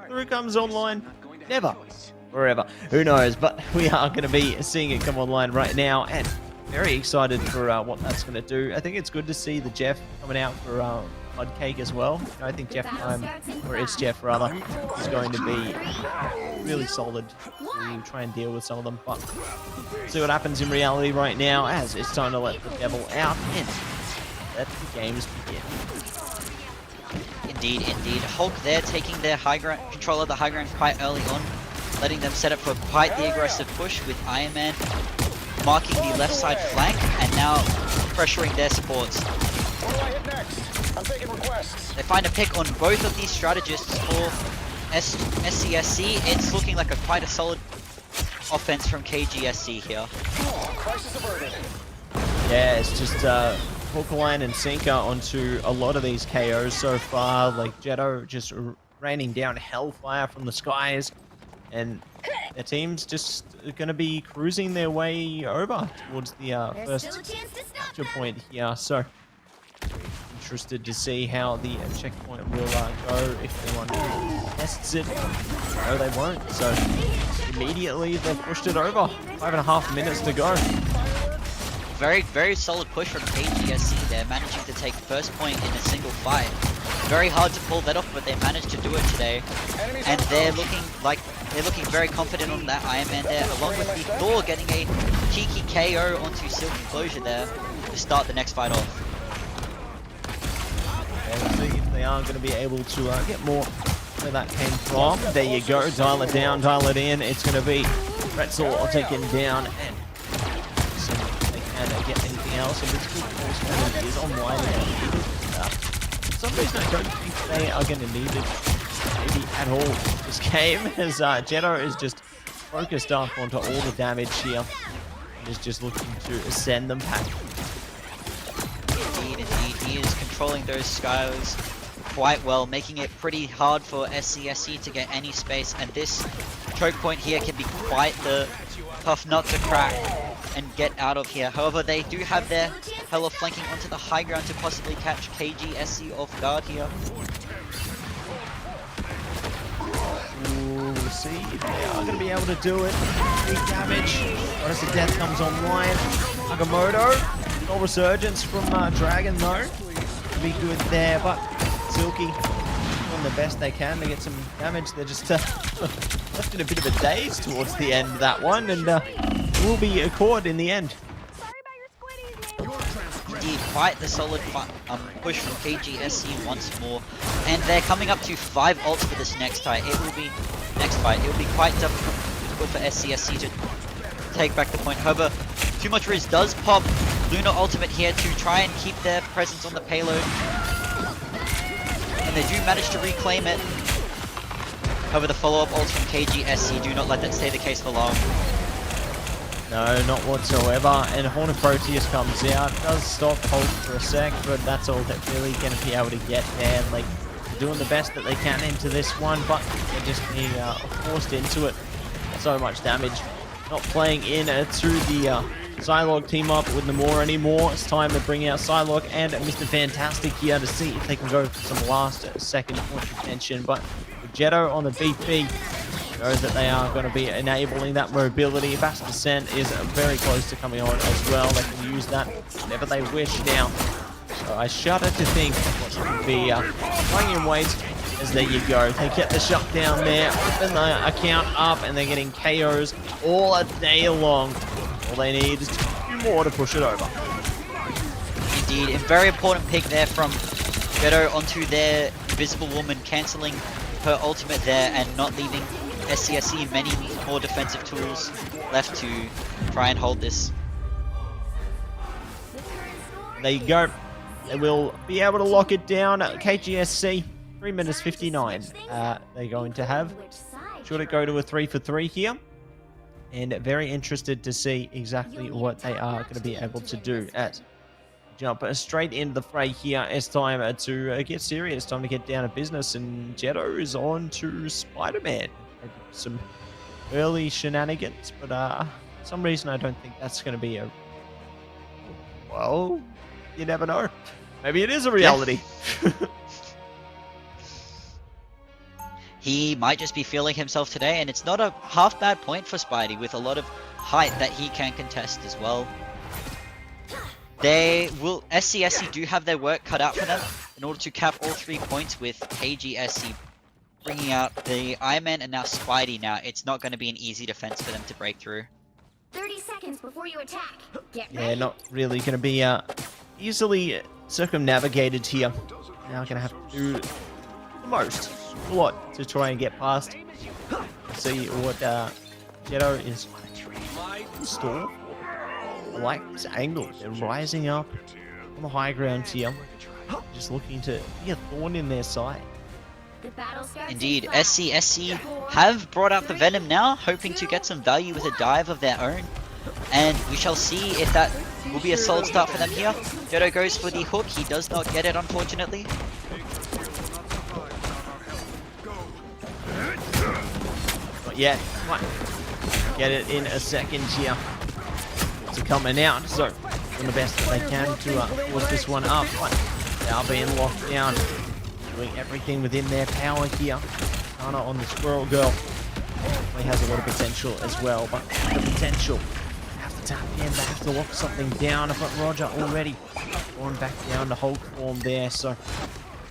or it comes online, never, forever. Who knows? But we are going to be seeing it come online right now, and very excited for what that's going to do. I think it's good to see the Jeff coming out for Mudcake as well. I think Jeff or it's Jeff rather, is going to be really solid to try and deal with some of them. But see what happens in reality right now, as it's time to let the devil out and let the games begin. Indeed, indeed. Hulk there taking their control of the high ground quite early on, letting them set up for quite the aggressive push, with Iron Man marking the left side flank and now pressuring their supports. What do I hit next? I'm taking requests. They find a pick on both of these strategists for SCSC. It's looking like quite a solid offense from KGSC here. Oh, crisis averted. Yeah, it's just hook, line, and sinker onto a lot of these KOs so far. Like Jetto just raining down hellfire from the skies, and their team's just going to be cruising their way over towards the first capture point here. So interested to see how the checkpoint will go if anyone tests it. No, they won't. So immediately they've pushed it over. 5.5 minutes to go. Very, very solid push from KGSC. They're managing to take first point in a single fight. Very hard to pull that off, but they managed to do it today. And they're looking very confident on that Iron Man there, along with the Thor getting a cheeky KO onto Silk Enclosure there to start the next fight off. We'll see if they are going to be able to get more where that came from. There you go. Dial it down, dial it in. It's going to be Pretzel taken down, and see if they can get anything else. And this course is online and needed. For some reason, I don't think they are going to need it maybe at all this game, as Jetto is just focused up onto all the damage here. And is just looking to send them back. Indeed, he is controlling those skies quite well, making it pretty hard for SCSC to get any space, and this choke point here can be quite the tough nut to crack and get out of here. However, they do have their Hella flanking onto the high ground to possibly catch KGSC off guard here. We'll see if they are going to be able to do it. Big damage. Notice the death comes online. Agamotto. No resurgence from Dragon though. Could be good there, but Silky doing the best they can to get some damage. They're just left in a bit of a daze towards the end of that one, and will be caught in the end. Indeed, quite the solid push from KGSC once more, and they're coming up to 5 ults for this next fight. It will be quite difficult for SCSC to take back the point. However, Too Much Riz does pop Lunar Ultimate here to try and keep their presence on the payload, and they do manage to reclaim it. However, the follow-up ults from KGSC do not let that stay the case for long. No, not whatsoever. And Horn of Proteus comes out, does stop hold for a sec, but that's all they're really going to be able to get there. Like, they're doing the best that they can into this one, but they're just being forced into it. So much damage. Not playing in to the Psylocke team up with Namor anymore. It's time to bring out Psylocke and Mr. Fantastic here to see if they can go for some last second point of contention. But with Jetto on the BP, knows that they are going to be enabling that mobility. Fast Descent is very close to coming on as well. They can use that whenever they wish now. So I shudder to think what could be going in wait. As there you go. They get the shutdown there, open the account up, and they're getting KOs all day long. All they need is 2 more to push it over. Indeed, a very important pick there from Jetto onto their Invisible Woman, cancelling her ultimate there and not leaving SCSC many more defensive tools left to try and hold this. There you go. They will be able to lock it down. KGSC, 3 minutes 59. They're going to have. Should it go to a 3-for-3 here? And very interested to see exactly what they are going to be able to do at jump straight into the fray here. It's time to get serious. Time to get down to business. And Jetto is on to Spider-Man. Some early shenanigans, but for some reason I don't think that's going to be a... Well, you never know. Maybe it is a reality. He might just be feeling himself today, and it's not a half bad point for Spidey, with a lot of height that he can contest as well. They will... SCSC do have their work cut out for them in order to cap all 3 points, with KGSC bringing out the Iron Man and now Spidey. Now it's not going to be an easy defense for them to break through. 30 seconds before you attack. Get ready. Yeah, not really going to be easily circumnavigated here. Now going to have to do the most, a lot, to try and get past. See what Jetto is in store. I like this angle. They're rising up on the high ground here, just looking to be a thorn in their side. Indeed, SCSC have brought out the Venom now, hoping to get some value with a dive of their own. And we shall see if that will be a solid start for them here. Jetto goes for the hook. He does not get it, unfortunately. Not yet. Might get it in a second here. It's coming out, so doing the best that they can to force this one up. But they are being locked down. Doing everything within their power here. Kana on the Squirrel Girl. He has a lot of potential as well, but the potential. They have to tap in, they have to lock something down. But Roger already going back down to Hulk form there, so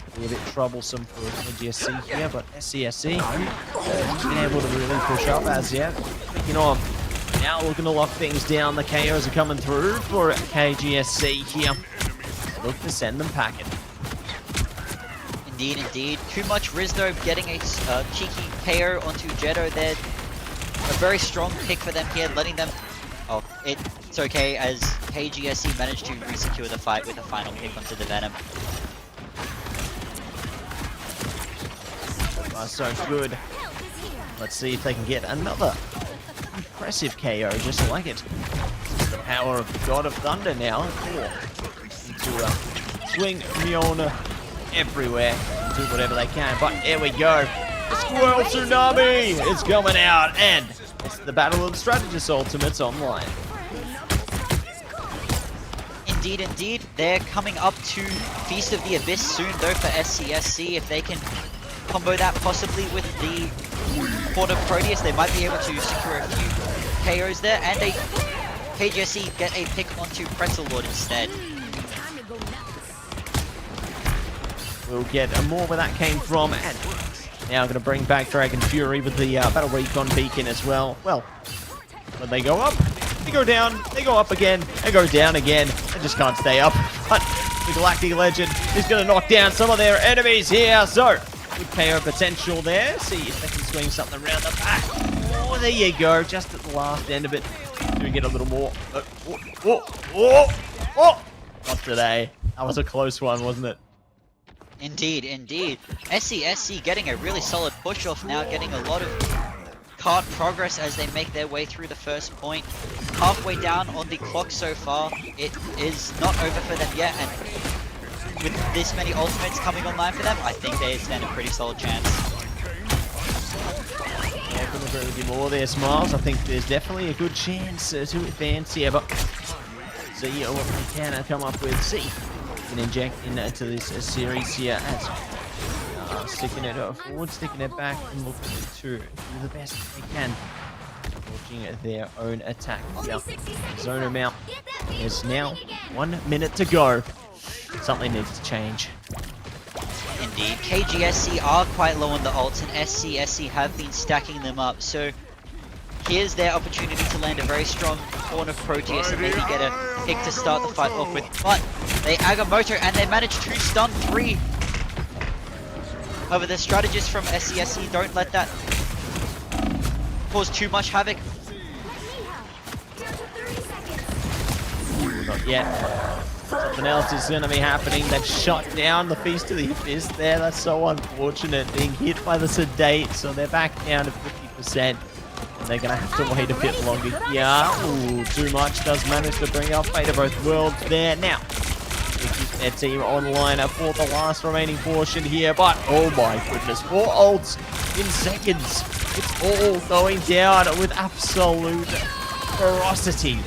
it'll be a bit troublesome for KGSC here, but SCSC been able to really push up as yet. Speaking of, now looking to lock things down. The KOs are coming through for KGSC here. Look to send them packing. Indeed, indeed. Too much Riz though, getting a cheeky KO onto Jetto there. A very strong pick for them here, letting them... Oh, it's okay as KGSC managed to re-secure the fight with a final pick onto the Venom. So good. Let's see if they can get another impressive KO, just like it. This is the power of the God of Thunder now. To swing Miona everywhere, do whatever they can. But here we go. The Squirrel Tsunami is coming out, and it's the Battle of the Strategist Ultimates online. Indeed, indeed. They're coming up to Feast of the Abyss soon, though, for SCSC. If they can combo that possibly with the Horde of Proteus, they might be able to secure a few KOs there, and they KGSC get a pick onto Pretzel Lord instead. We'll get more where that came from, and now I'm going to bring back Dragon Fury with the Battle Recon Beacon as well. Well, when they go up, they go down, they go up again, they go down again. They just can't stay up. But the Galactic Legend is going to knock down some of their enemies here. So, good KO potential there. See if they can swing something around the back. Oh, there you go. Just at the last end of it. Do we get a little more? Not today. That was a close one, wasn't it? Indeed, indeed. SCSC getting a really solid push off now, getting a lot of card progress as they make their way through the first point. Halfway down on the clock so far. It is not over for them yet, and with this many ultimates coming online for them, I think they stand a pretty solid chance. Yeah, I couldn't agree with you more there, Smiles. I think there's definitely a good chance to advance here, but see what they can come up with. See. Can inject into this series here as sticking it forward, sticking it back, and looking to do the best they can. Launching their own attack here. Zone them out. There's now 1 minute to go. Something needs to change. Indeed, KGSC are quite low on the ults, and SCSC have been stacking them up, so here's their opportunity to land a very strong Horn of Proteus and maybe get a pick to start the fight off with. But they Agamotto and they manage to stun 3. However, the strategists from SCSC don't let that cause too much havoc. Not yet. Something else is going to be happening. They've shut down the Feast of the Abyss there. That's so unfortunate. Being hit by the Sedate, so they're back down to 50%. They're going to have to wait a bit longer. Yeah, ooh, too much does manage to bring up Fate of Both Worlds there. Now, they keep their team online for the last remaining portion here. But, oh my goodness, 4 ults in seconds. It's all going down with absolute ferocity.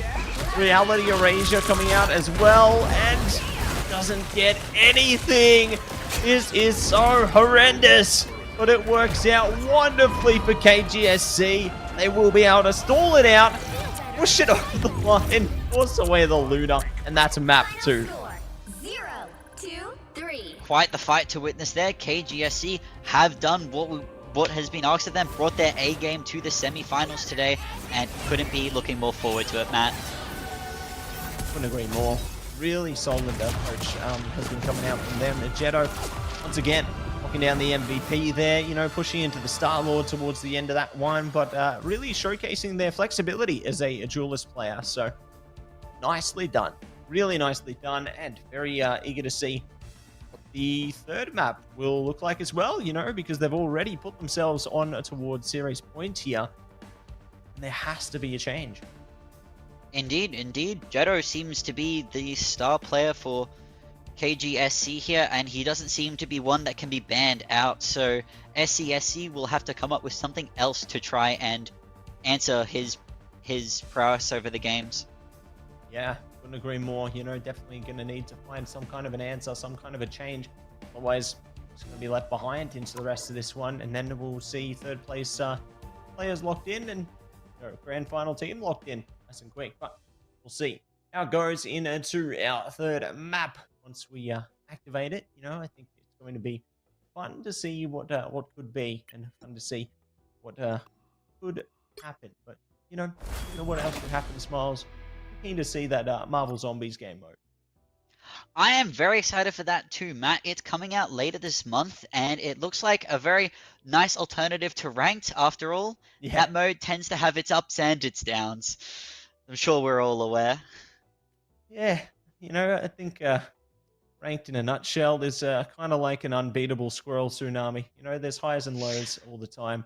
Reality Erasure coming out as well, and doesn't get anything. This is so horrendous. But it works out wonderfully for KGSC. They will be able to stall it out, push it over the line, force away the Luna, and that's map 2. 0, 2, 3. Quite the fight to witness there. KGSC have done what has been asked of them, brought their A game to the semi-finals today, and couldn't be looking more forward to it, Matt. Couldn't agree more. Really solid approach has been coming out from them. Jetto, once again, knocking down the MVP there, you know, pushing into the Star-Lord towards the end of that one, but really showcasing their flexibility as a duelist player. So, nicely done. Really nicely done, and very eager to see what the third map will look like as well, you know, because they've already put themselves on towards series point here, and there has to be a change. Indeed, indeed. Jetto seems to be the star player for KGSC here, and he doesn't seem to be one that can be banned out, so SCSC will have to come up with something else to try and answer his prowess over the games. Yeah, couldn't agree more. You know, definitely going to need to find some kind of an answer, some kind of a change. Otherwise, it's going to be left behind into the rest of this one, and then we'll see third place players locked in and grand final team locked in nice and quick. But we'll see how it goes into our third map once we activate it. You know, I think it's going to be fun to see what could be, and fun to see what could happen. But you know what else could happen, Smiles? Keen to see that Marvel Zombies game mode. I am very excited for that too, Matt. It's coming out later this month, and it looks like a very nice alternative to ranked. After all, Yeah. that mode tends to have its ups and its downs. I'm sure we're all aware. Yeah, I think ranked in a nutshell is kind of like an unbeatable squirrel tsunami. There's highs and lows all the time.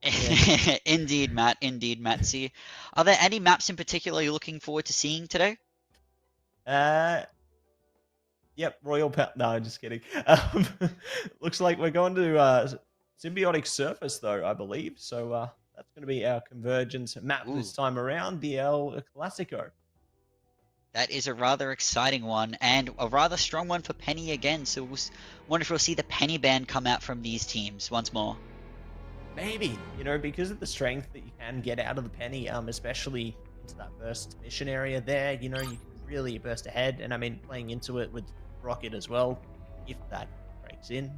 Yeah. Indeed, Matt. Indeed, Matt. See, are there any maps in particular you're looking forward to seeing today? Yep, Royal No, just kidding. Looks like we're going to Symbiotic Surface, though, I believe. So that's going to be our Convergence map this time around, the El Clasico. That is a rather exciting one, and a rather strong one for Penny again. So wonder if we'll see the Penny band come out from these teams once more. Maybe, because of the strength that you can get out of the Penny, especially into that first mission area there, you can really burst ahead. And I mean, playing into it with Rocket as well, if that breaks in,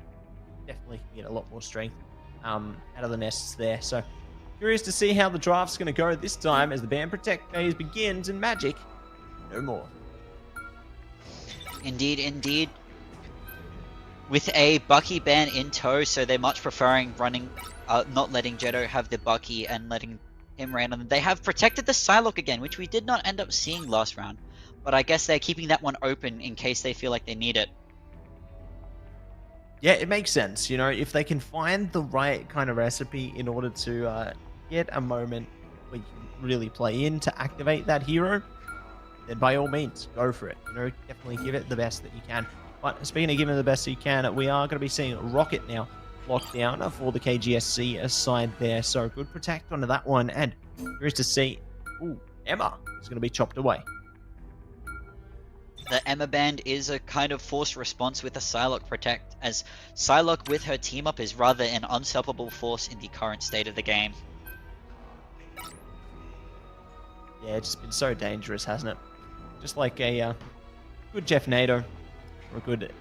definitely can get a lot more strength out of the nests there. So curious to see how the draft's going to go this time as the Band Protect phase begins and Magic no more. Indeed, indeed. With a Bucky ban in tow, so they're much preferring running, not letting Jetto have the Bucky and letting him rain on them. They have protected the Psylocke again, which we did not end up seeing last round. But I guess they're keeping that one open in case they feel like they need it. Yeah, it makes sense. If they can find the right kind of recipe in order to get a moment where you can really play in to activate that hero, then by all means, go for it. Definitely give it the best that you can. But speaking of giving it the best you can, we are going to be seeing Rocket now locked down for the KGSC side there. So good protect onto that one. And curious to see, Emma is going to be chopped away. The Emma band is a kind of forced response with a Psylocke protect, as Psylocke with her team up is rather an unstoppable force in the current state of the game. Yeah, it's just been so dangerous, hasn't it? Just like a good Jeff NATO, or a good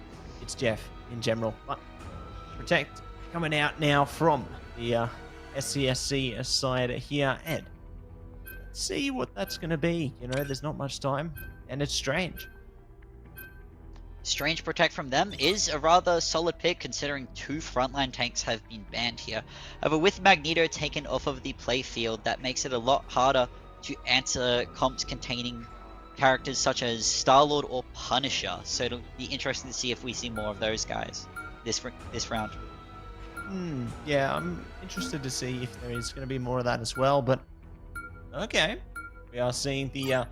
It's Jeff in general. But protect coming out now from the SCSC side here, and let's see what that's going to be. There's not much time, and it's strange. Strange protect from them is a rather solid pick considering 2 frontline tanks have been banned here. However, with Magneto taken off of the play field, that makes it a lot harder to answer comps containing characters such as Star-Lord or Punisher. So it'll be interesting to see if we see more of those guys this round. Yeah, I'm interested to see if there is going to be more of that as well. But okay, we are seeing the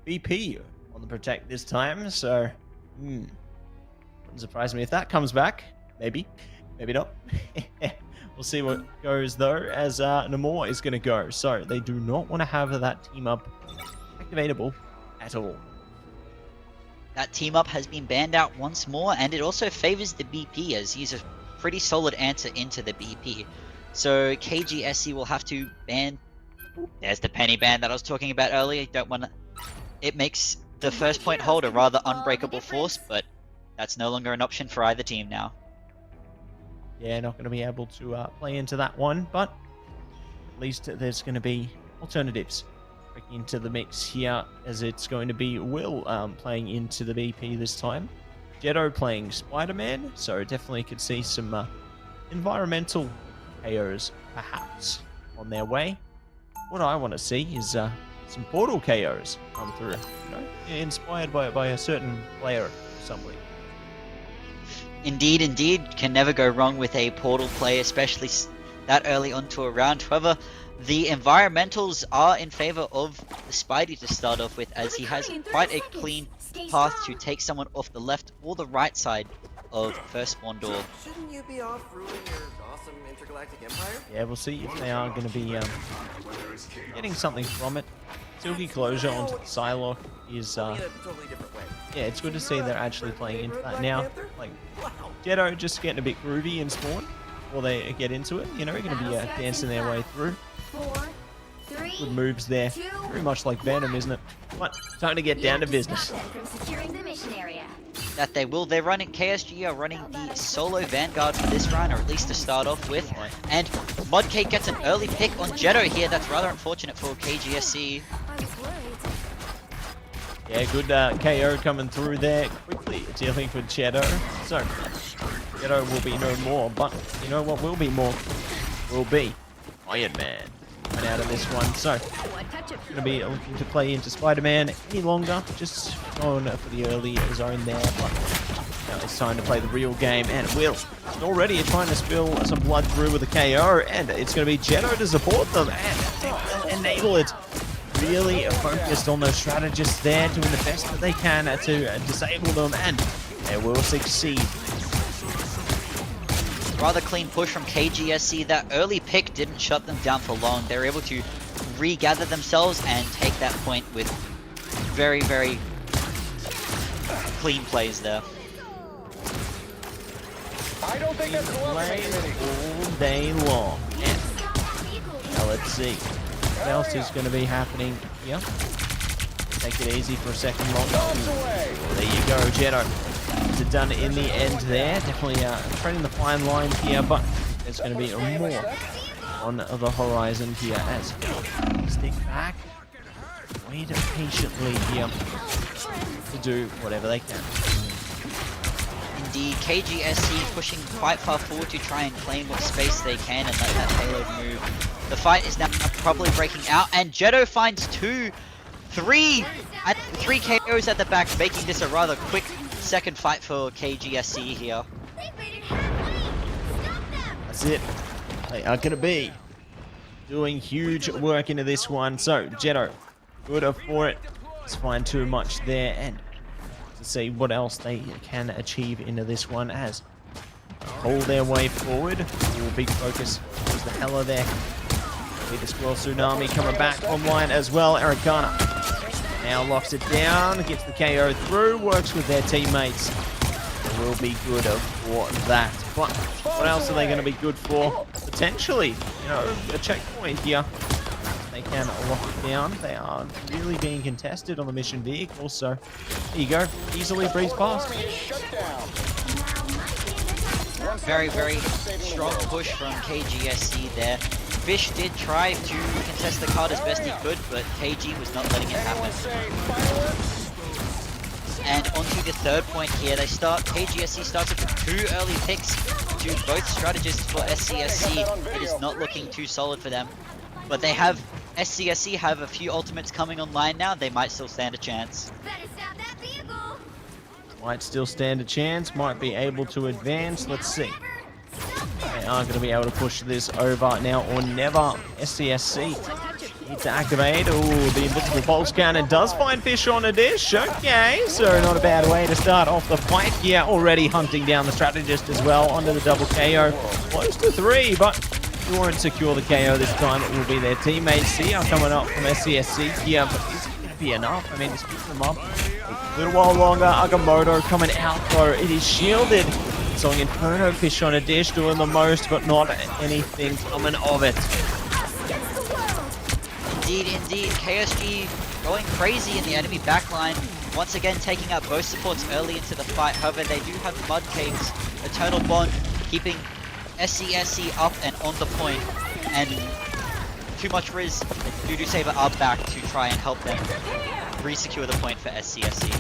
BP on the protect this time. So wouldn't surprise me if that comes back. Maybe not. We'll see what goes though, as Namor is going to go. So they do not want to have that team up activatable at all. That team up has been banned out once more, and it also favors the BP as he's a pretty solid answer into the BP. So KGSC will have to ban. There's the Penny ban that I was talking about earlier. It makes the first point hold a rather unbreakable force, but that's no longer an option for either team now. Yeah, not going to be able to play into that one, but at least there's going to be alternatives breaking into the mix here, as it's going to be Will playing into the BP this time. Jetto playing Spider-Man, so definitely could see some environmental KOs perhaps on their way. What I want to see is some portal KOs come through, inspired by a certain player or somebody. Indeed, indeed. Can never go wrong with a portal play, especially that early onto a round. However, the environmentals are in favor of the Spidey to start off with, as he has quite a clean path to take someone off the left or the right side of first spawn door. Shouldn't you be off ruling your awesome intergalactic empire? Yeah, we'll see if they are going to be getting something from it. Silky closure onto the Psylocke is In a totally different way. yeah, it's good to see they're actually playing into that now. Like Jetto just getting a bit groovy in spawn before they get into it. They're going to be dancing their way through. 4, 3, Good moves there. Very much like Venom, isn't it? But time to get down to business. From securing the mission area. That they will. They're running, KSG are running the solo Vanguard for this round, or at least to start off with. And Mudcake gets an early pick on Jetto here. That's rather unfortunate for KGSC. I was worried. Yeah, good KO coming through there. Quickly dealing with Cheto. So, Cheto will be no more, but you know what will be more? Will be Iron Man. Right out of this one. So, going to be looking to play into Spider-Man any longer. Just going for the early zone there. But now it's time to play the real game. And Will already trying to spill some blood through with a KO. And it's going to be Cheto to support them. And they will enable it. Really focused on those strategists there, doing the best that they can to disable them, and they will succeed. Rather clean push from KGSC. That early pick didn't shut them down for long. They were able to regather themselves and take that point with very, very clean plays there. I don't think that's All day long. And now let's see. What else is going to be happening here? Take it easy for a second longer. Well, there you go, Cheto. Is it done in the end there? Definitely treading the fine line here, but there's going to be more on the horizon here as stick back. Wait patiently here to do whatever they can. Indeed, KGSC pushing quite far forward to try and claim what space they can and let that payload move. The fight is now probably breaking out, and Cheto finds three KOs at the back, making this a rather quick second fight for KGSC here. That's it. They are going to be doing huge work into this one. So, Cheto, good for it. Let's find too much there, and to see what else they can achieve into this one as hold their way forward. Big focus was the hella there. The Squirrel Tsunami coming back online as well. Aragana now locks it down, gets the KO through, works with their teammates. They will be good for that. But what else are they going to be good for? Potentially, a checkpoint here. They can lock it down. They are really being contested on the mission vehicle, so there you go. Easily breeze past. Very, very strong push from KGSC there. Fish did try to contest the card as best he could, but KG was not letting it happen. And onto the third point here, KGSC starts with 2 early picks to both strategists for SCSC. It is not looking too solid for them, but SCSC have a few ultimates coming online now. They might still stand a chance. Might still stand a chance, might be able to advance. Let's see. They are going to be able to push this over now or never. SCSC need to activate. Ooh, the invincible pulse cannon does find Fish on a dish. Okay, so not a bad way to start off the fight here. Already hunting down the strategist as well onto the double KO. Close to 3, but they won't secure the KO this time. It will be their teammates. Sia coming up from SCSC here, but is it going to be enough? I mean, just keep them up a little while longer. Agamotto coming out though. It is shielded. Song Inferno, Fish on a dish doing the most, but not anything coming of it. Indeed. KSG going crazy in the enemy backline. Once again taking out both supports early into the fight. However, they do have Mudcakes, Eternal Bond, keeping SCSC up and on the point. And too much Riz, Dudu Saber are back to try and help them re-secure the point for SCSC.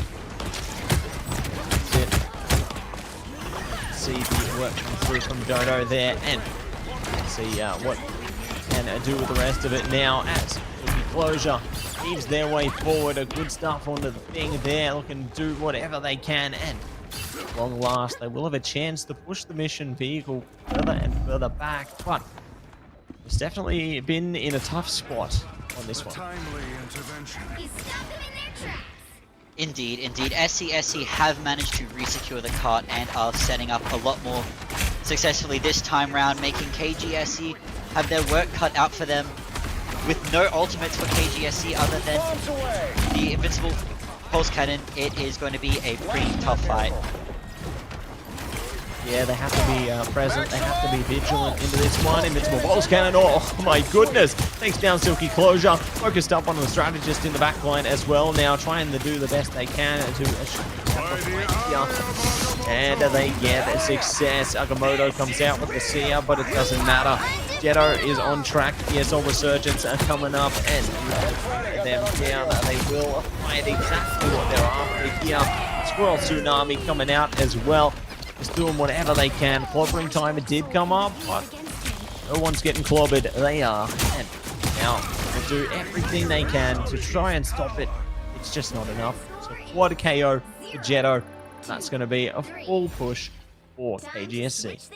See the work come through from Dodo there, and see what can do with the rest of it now as Closure leads their way forward. A good stuff onto the thing there, looking to do whatever they can, and at long last they will have a chance to push the mission vehicle further and further back, but it's definitely been in a tough spot on this one. Indeed. SCSC have managed to re-secure the cart and are setting up a lot more successfully this time round, making KGSC have their work cut out for them. With no ultimates for KGSC other than the invincible pulse cannon, it is going to be a pretty tough fight. Yeah, they have to be present, they have to be vigilant into this one. Invincible pulse cannon, oh my goodness! Takes down Silky Closure, focused up on the strategist in the backline as well now, trying to do the best they can to and they get success. Agamotto comes out with the Seer, but it doesn't matter. Jetto is on track. ESL Resurgence are coming up and let them down. They will find exactly what they're after here. Squirrel Tsunami coming out as well. Just doing whatever they can. Clobbering timer did come up, but no one's getting clobbered. They are. And now they'll do everything they can to try and stop it. It's just not enough. So quad KO for Jetto. That's going to be a full push for KGSC.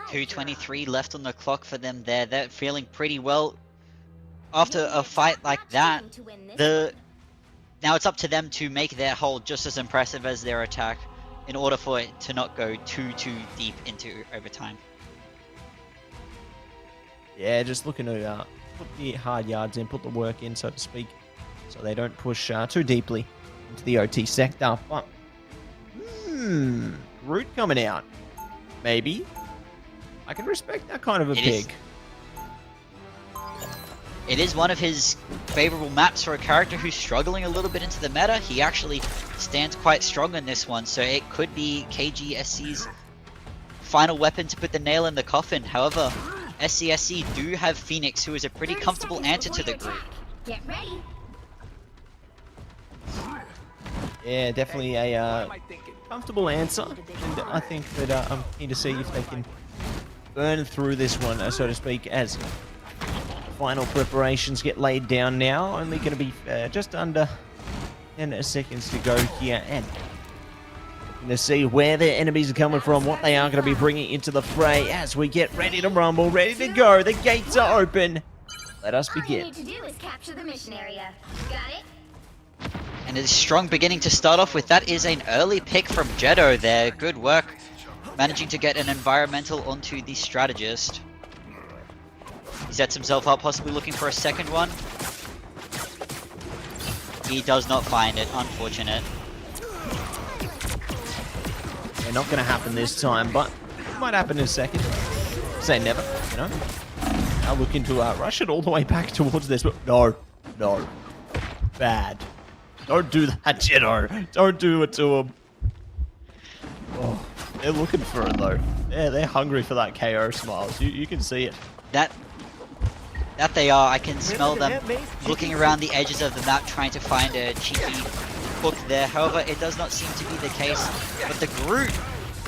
2:23 left on the clock for them there. They're feeling pretty well after a fight like that. Now it's up to them to make their hold just as impressive as their attack in order for it to not go too deep into overtime. Yeah, just looking to put the hard yards in, put the work in, so to speak, so they don't push too deeply into the OT sector. But, Root coming out. Maybe. I can respect that kind of a pick. It is one of his favorable maps for a character who's struggling a little bit into the meta. He actually stands quite strong in this one, so it could be KGSC's final weapon to put the nail in the coffin. However, SCSC do have Phoenix, who is a pretty comfortable answer to the group. Get ready. Yeah, definitely a comfortable answer, and I think that I'm keen to see if they can burn through this one, so to speak, as final preparations get laid down now. Only going to be just under 10 seconds to go here, and to see where their enemies are coming from, what they are going to be bringing into the fray as we get ready to rumble, ready to go. The gates are open. Let us begin. All you need to do is capture the mission area. Got it? And a strong beginning to start off with. That is an early pick from Jetto there. Good work managing to get an environmental onto the strategist. He sets himself up, possibly looking for a second one. He does not find it, unfortunate. Yeah, not going to happen this time, but it might happen in a second. Say never, you know. Now looking to rush it all the way back towards this, but no. Bad. Don't do that, Jetto. Don't do it to him. Oh, they're looking for it, though. Yeah, they're hungry for that KO, Smiles. You can see it. That they are. I can smell them looking around the edges of the map, trying to find a cheeky hook there. However, it does not seem to be the case. But the Groot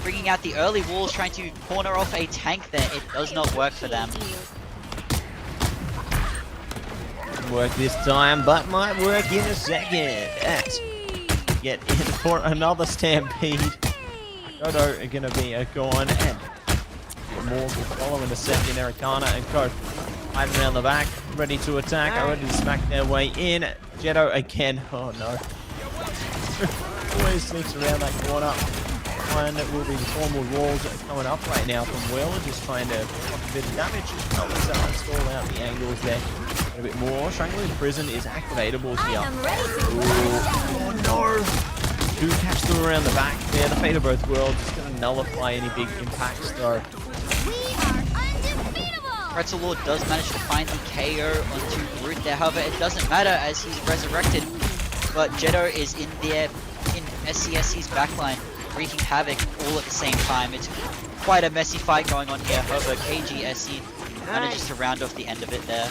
bringing out the early walls, trying to corner off a tank there. It does not work for them. Work this time, but might work in a second. As get in for another stampede. Dodo are going to be gone, and more will follow in a second. Ericana and Co hiding around the back, ready to attack, are ready to smack their way in. Jetto again. Oh no. Always sneaks around that corner. And it will be the formal walls coming up right now from Will, just trying to pop a bit of damage. Stall out the angles there a bit more. Strangling Prison is activatable here. Oh no! Do catch them around the back there. The fate of both worlds is going to nullify any big impacts though. Pretzel Lord does manage to find the KO onto Groot there. However, it doesn't matter as he's resurrected. But Jetto is in there in SCSC's backline, wreaking havoc all at the same time. It's quite a messy fight going on here. However, KGSC manages to round off the end of it there.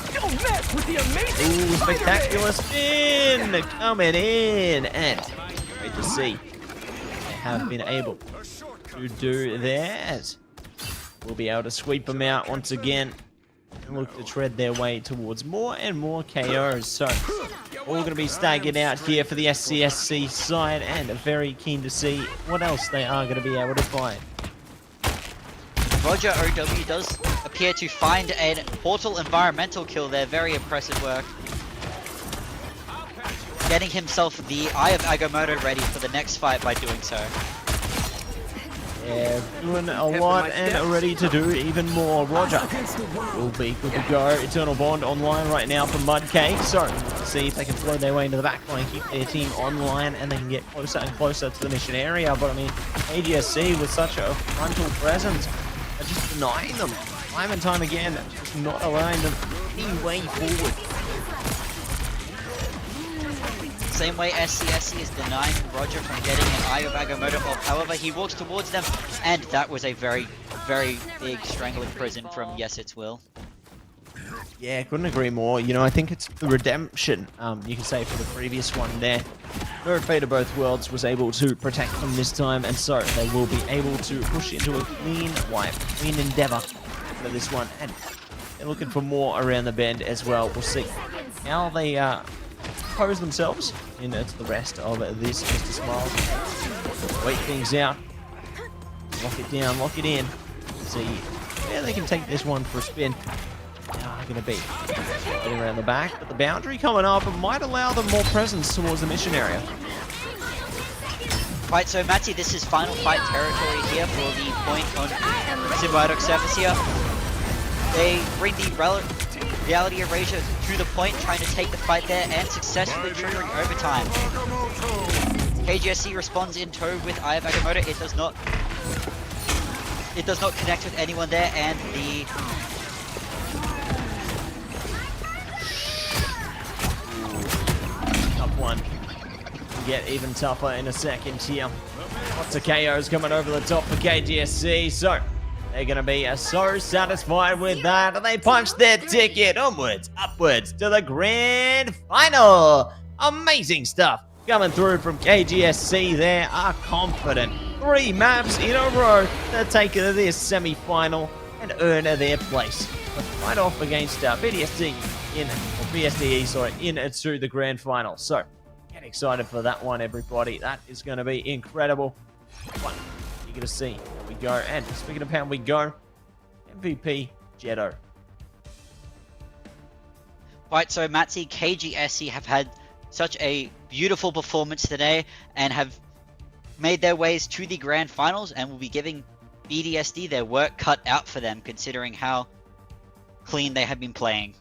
Ooh, spectacular spin coming in, and great to see they have been able to do that. We'll be able to sweep them out once again and look to tread their way towards more and more KOs. So all going to be staggered out here for the SCSC side, and very keen to see what else they are going to be able to find. Roger OW does appear to find a portal environmental kill there. Very impressive work. Getting himself the Eye of Agamotto ready for the next fight by doing so. Yeah, doing a lot and ready to do even more. Roger will be good to go. Eternal Bond online right now from Mudcake. So, see if they can flow their way into the backline, keep their team online, and they can get closer and closer to the mission area. But I mean, AGSC with such a frontal presence are just denying them time and time again, just not allowing them any way forward. Same way SCSC is denying Roger from getting an Eye of Agamotto off. However, he walks towards them, and that was a very, very big strangling prison from Yes It's Will. Yeah, couldn't agree more. You know, I think it's the redemption, you can say, for the previous one there. No Fate of Both Worlds was able to protect them this time, and so they will be able to push into a clean wipe, clean endeavor for this one. And they're looking for more around the bend as well. We'll see how they pose themselves into the rest of this. Mr. Smiles, wait things out, lock it down, lock it in. See where they can take this one for a spin. Now going to be getting around the back, but the boundary coming up might allow them more presence towards the mission area. Right, so Matty, this is final fight territory here for the point on Symbiotic surface here. They bring the reality erasure to the point, trying to take the fight there and successfully triggering overtime. KGSC responds in tow with Eye of Agamotto. It does not connect with anyone there, and the one. Get even tougher in a second here. Lots of KOs coming over the top for KGSC, so they're going to be so satisfied with that. They punch their ticket onwards, upwards to the grand final. Amazing stuff coming through from KGSC. They are confident. 3 maps in a row to take this semi-final and earn their place. But fight off against BSD into the grand final. So get excited for that one, everybody. That is going to be incredible. What you're going to see. Here we go. And speaking of how we go, MVP Jetto. Right, so Matsy, KGSC have had such a beautiful performance today and have made their ways to the grand finals, and will be giving BDSD their work cut out for them, considering how clean they have been playing.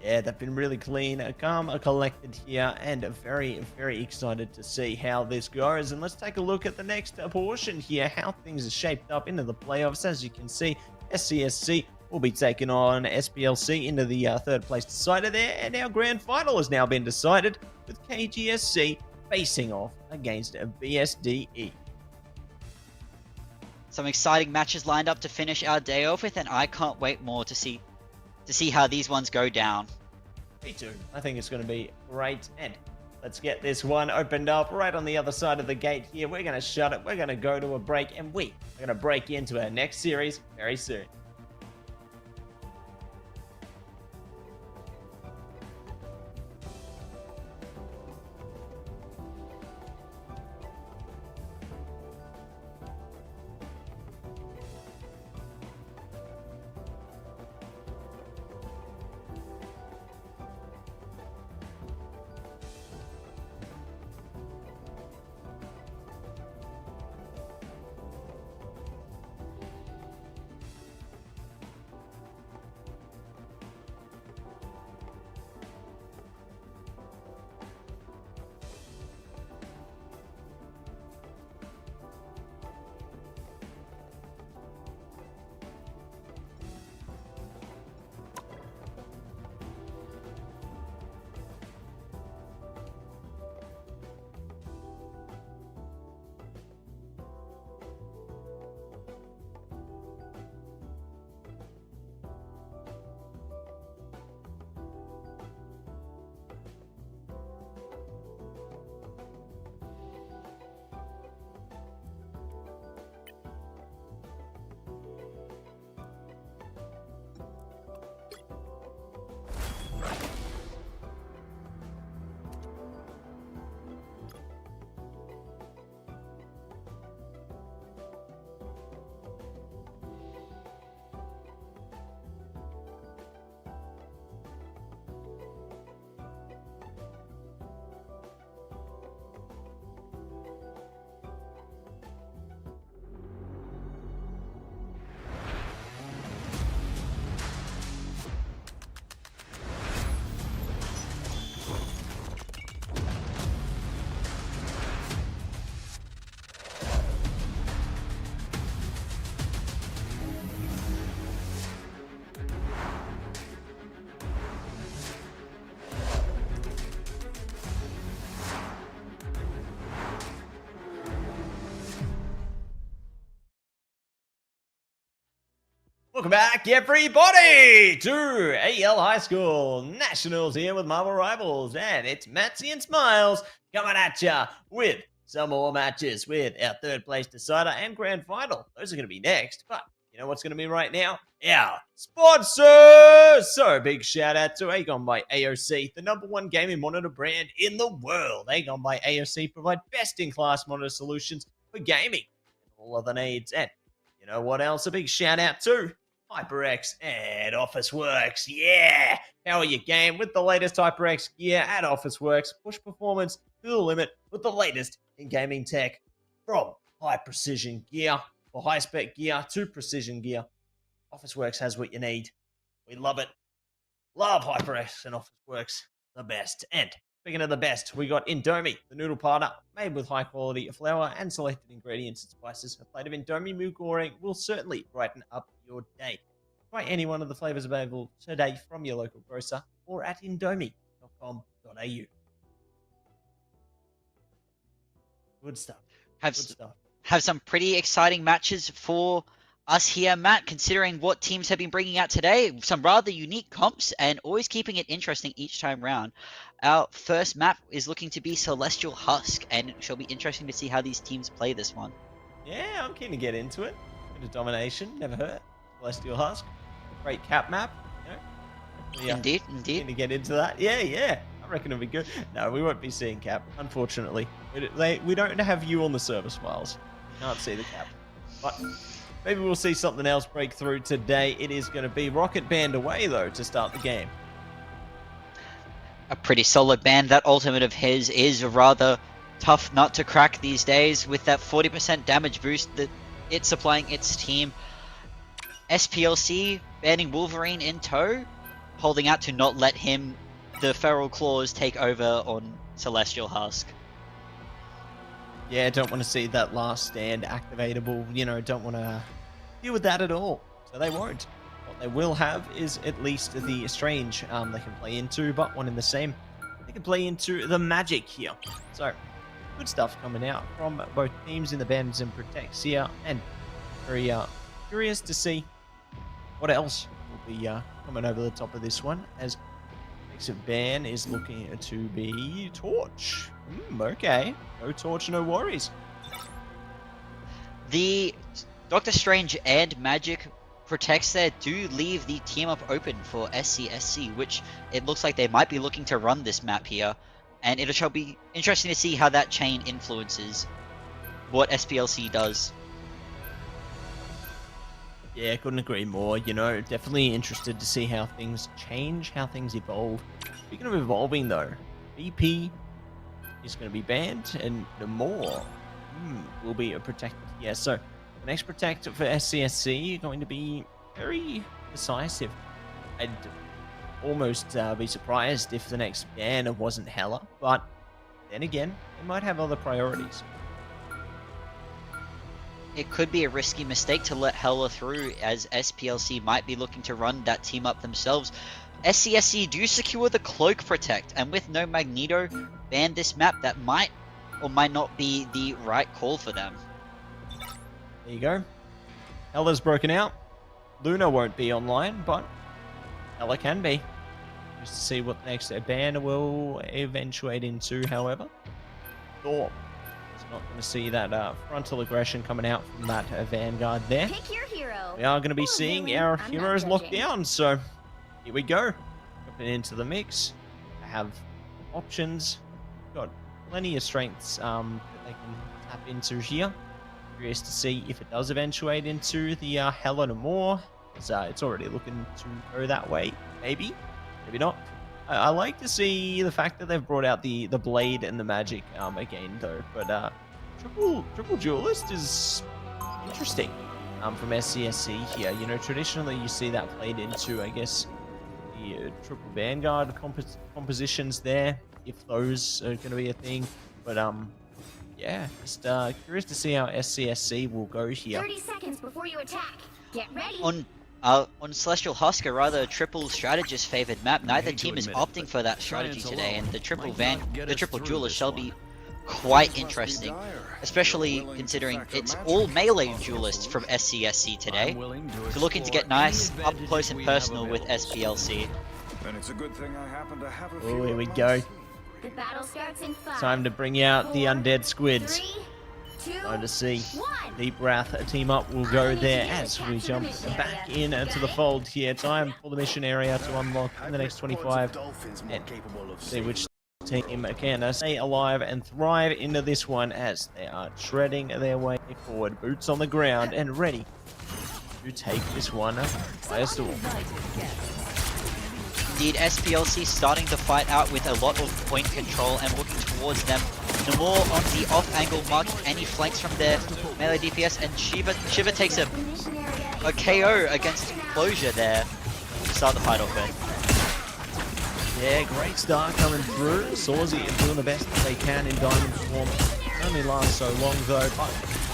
Yeah, they've been really clean, calm, collected here, and very, very excited to see how this goes. And let's take a look at the next portion here, how things are shaped up into the playoffs. As you can see, SCSC will be taking on SPLC into the third place decider there, and our grand final has now been decided with KGSC facing off against BSDE. Some exciting matches lined up to finish our day off with, and I can't wait more to see how these ones go down. Me too. I think it's going to be great. And let's get this one opened up right on the other side of the gate here. We're going to shut it. We're going to go to a break, and we are going to break into our next series very soon. Welcome back, everybody, to AEL High School Nationals here with Marvel Rivals. And it's Matsy and Smiles coming at ya with some more matches with our third place decider and grand final. Those are going to be next, but you know what's going to be right now? Our sponsors! So big shout out to AGON by AOC, the #1 gaming monitor brand in the world. AGON by AOC provide best-in-class monitor solutions for gaming and all other needs. And you know what else? A big shout out to HyperX and Officeworks. Yeah! Power your game with the latest HyperX gear at Officeworks. Push performance to the limit with the latest in gaming tech. From high precision gear or high spec gear to precision gear, Officeworks has what you need. We love it. Love HyperX and Officeworks. The best. And speaking of the best, we got Indomie, the noodle powder, made with high quality flour and selected ingredients and spices. A plate of Indomie meal goreng will certainly brighten up your day. Try any one of the flavors available today from your local grocer or at indomie.com.au. Good stuff. Good stuff. Have some pretty exciting matches for us here, Matt, considering what teams have been bringing out today. Some rather unique comps and always keeping it interesting each time round. Our first map is looking to be Celestial Husk, and it shall be interesting to see how these teams play this one. Yeah, I'm keen to get into it. Bit of domination, never hurt. Celestial Husk, great cap map. You know? Indeed. Keen to get into that. Yeah. I reckon it'll be good. No, we won't be seeing cap, unfortunately. We don't have you on the service files. You can't see the cap. But maybe we'll see something else break through today. It is going to be Rocket Band away, though, to start the game. A pretty solid band. That ultimate of his is a rather tough nut to crack these days with that 40% damage boost that it's supplying its team. SPLC banning Wolverine in tow, holding out to not let him, the Feral Claws, take over on Celestial Husk. Yeah, don't want to see that last stand activatable. You know, don't want to deal with that at all. So they won't. What they will have is at least the Strange they can play into, but one in the same. They can play into the Magic here. So, good stuff coming out from both teams in the Bans and Protects here. And very curious to see what else will be coming over the top of this one, as next ban is looking to be Torch. Okay, no Torch, no worries. The Doctor Strange and Magic Protects there do leave the team up open for SCSC, which it looks like they might be looking to run this map here, and it shall be interesting to see how that chain influences what SPLC does. Yeah, couldn't agree more. You know, definitely interested to see how things change, how things evolve. Speaking of evolving, though, BP is going to be banned, and the more will be protected. Yeah, so the next protect for SCSC going to be very decisive. I'd almost be surprised if the next ban wasn't Hella, but then again, they might have other priorities. It could be a risky mistake to let Hella through, as SPLC might be looking to run that team up themselves. SCSC do secure the Cloak Protect, and with no Magneto, ban this map. That might or might not be the right call for them. There you go. Hella's broken out. Luna won't be online, but Hella can be. Just to see what the next ban will eventuate into, however. Thor is not going to see that frontal aggression coming out from that Vanguard there. Pick your hero. We are going to be seeing our I'm heroes not locked judging. down, so here we go. Jumping into the mix. I have options. Got plenty of strengths that they can tap into here. Curious to see if it does eventuate into the Hella no more. It's already looking to go that way. Maybe, maybe not. I like to see the fact that they've brought out the blade and the magic again, though. But triple duelist is interesting from SCSC here. You know, traditionally you see that played into, I guess, the triple vanguard compositions there, if those are going to be a thing. But yeah, just curious to see how SCSC will go here. 30 seconds before you attack. Get ready. On Celestial Husk, a rather triple strategist favored map, neither team is opting for that strategy today, and the triple duelist shall be quite interesting, especially considering it's all melee duelists from SCSC today. So looking to get nice up close and personal with SPLC. And it's a good thing I happen to have a Oh, here we go. The battle starts in 5. Time to bring out the undead squids. 3, 2, Time to see 1. Deep Wrath team up will go there as we jump back into the fold here. Time for the mission area to unlock in the next 25 and see which team can stay alive and thrive into this one as they are shredding their way forward. Boots on the ground and ready to take this one by storm. Indeed, SPLC starting to fight out with a lot of point control and looking towards them. Namor on the off angle, marking any flanks from their melee DPS, and Shiva takes a KO against Closure there to start the fight off with. Yeah, great start coming through. Sawsy doing the best that they can in diamond form. It only lasts so long though, but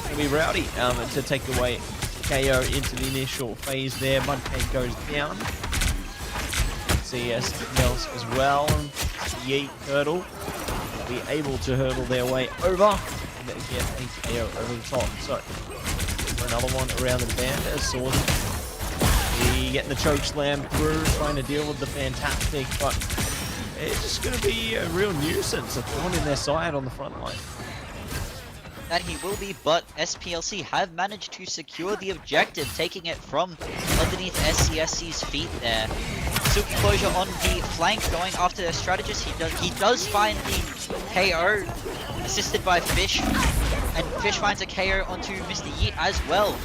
it'll be Rowdy to take away KO into the initial phase there. Mudcake goes down. See something else as well. Yeet Hurdle will be able to hurdle their way over and then get a KO over the top. So for another one around the band as Sawsy. He getting the choke slam through, trying to deal with the Fantastic, but it's just going to be a real nuisance, a thorn in their side on the front line. That he will be, but SPLC have managed to secure the objective, taking it from underneath SCSC's feet there. Silky Closure on the flank, going after their strategist. He does find the KO, assisted by Fish, and Fish finds a KO onto Mr. Yeet as well,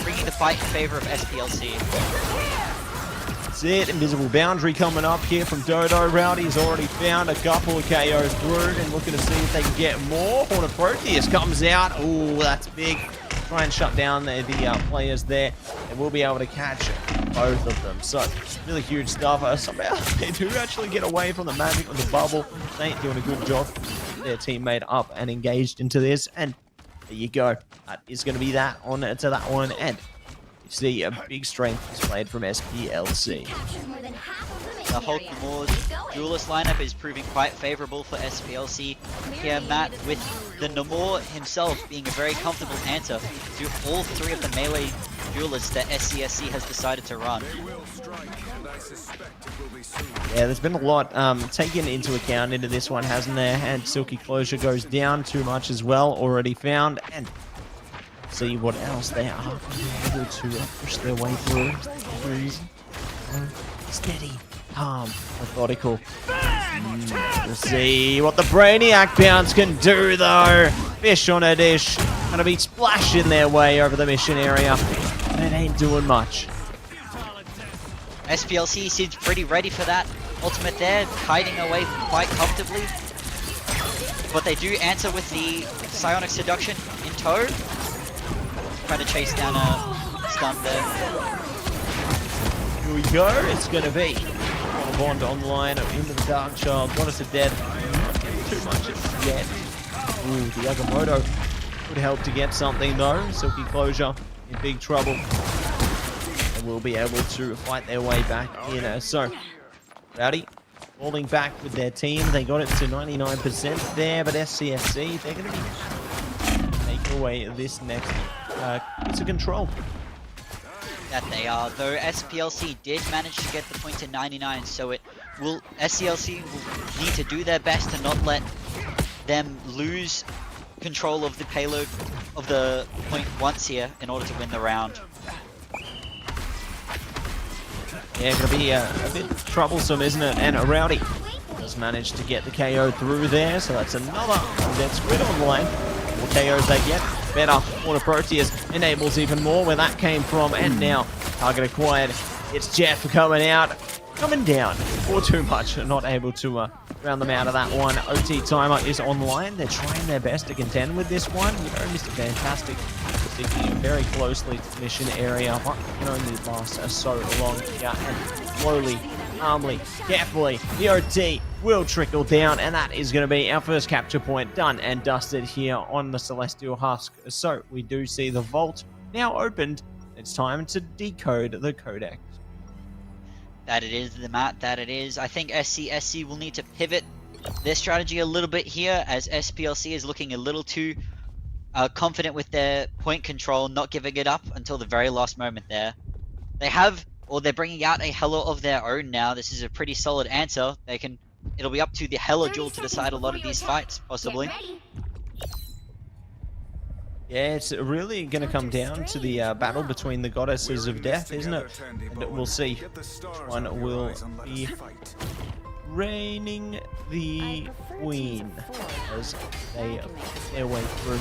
bringing the fight in favor of SPLC. That's it. Invisible Boundary coming up here from Dodo. Rowdy's already found a couple of KOs through and looking to see if they can get more. Horn of Proteus comes out. Oh, that's big. Try and shut down the players there, and we'll be able to catch both of them. So, really huge stuff. Somehow, they do actually get away from the magic of the bubble. They ain't doing a good job. Their teammate up and engaged into this, and there you go. That is going to be that on to that one, and you see a big strength displayed from SPLC. The Hulk Namor duelist lineup is proving quite favorable for SPLC here, Matt, with the Namor himself being a very comfortable answer to all three of the melee duelists that SCSC has decided to run. Yeah, there's been a lot taken into account into this one, hasn't there? And Silky Closure goes down too much as well, already found, and see what else they are able to push their way through. Steady, calm, methodical. We'll see what the Brainiac Bounce can do though. Fish on a dish, gonna be splashing their way over the mission area, and it ain't doing much. SPLC seems pretty ready for that ultimate there, hiding away quite comfortably. But they do answer with the Psionic Seduction in tow. Trying to chase down a stun there. Here we go. It's going to be Bond online into the Dark Child. Goddess of Death. Not getting too much yet. Ooh, the Agamotto would help to get something though. Silky Closure in big trouble. They will be able to fight their way back in. So, Rowdy falling back with their team. They got it to 99% there, but SCSC, they're going to be taking away this next piece of control. That they are, though SPLC did manage to get the point to 99, so SCLC will need to do their best to not let them lose control of the payload of the point once here in order to win the round. Yeah, gonna be a bit troublesome, isn't it? And Rowdy does manage to get the KO through there, so that's another dead squid online. The more KOs they get, better. Horn of Proteus enables even more where that came from, and now target acquired. It's Jeff coming down for too much, not able to round them out of that one. OT timer is online. They're trying their best to contend with this one. You know, Mr. Fantastic sticking very closely to the mission area, but it can only last so long here. And slowly, calmly, carefully, the OT will trickle down, and that is going to be our first capture point done and dusted here on the Celestial Husk. So we do see the vault now opened. It's time to decode the codex. That it is, the Matt, that it is. I think SCSC will need to pivot their strategy a little bit here, as SPLC is looking a little too confident with their point control, not giving it up until the very last moment there. They have, or they're bringing out a Hella of their own now. This is a pretty solid answer. It'll be up to the Hella 30 duel to seconds decide a lot before of you these attack. fights, Get possibly. ready. Yeah, it's really going to come down to the battle between the goddesses We're of in this death, isn't it? together, Tandy And Bowen. we'll see Get the stars which out one of your will eyes and let be us fight. reigning the queen as they make their way through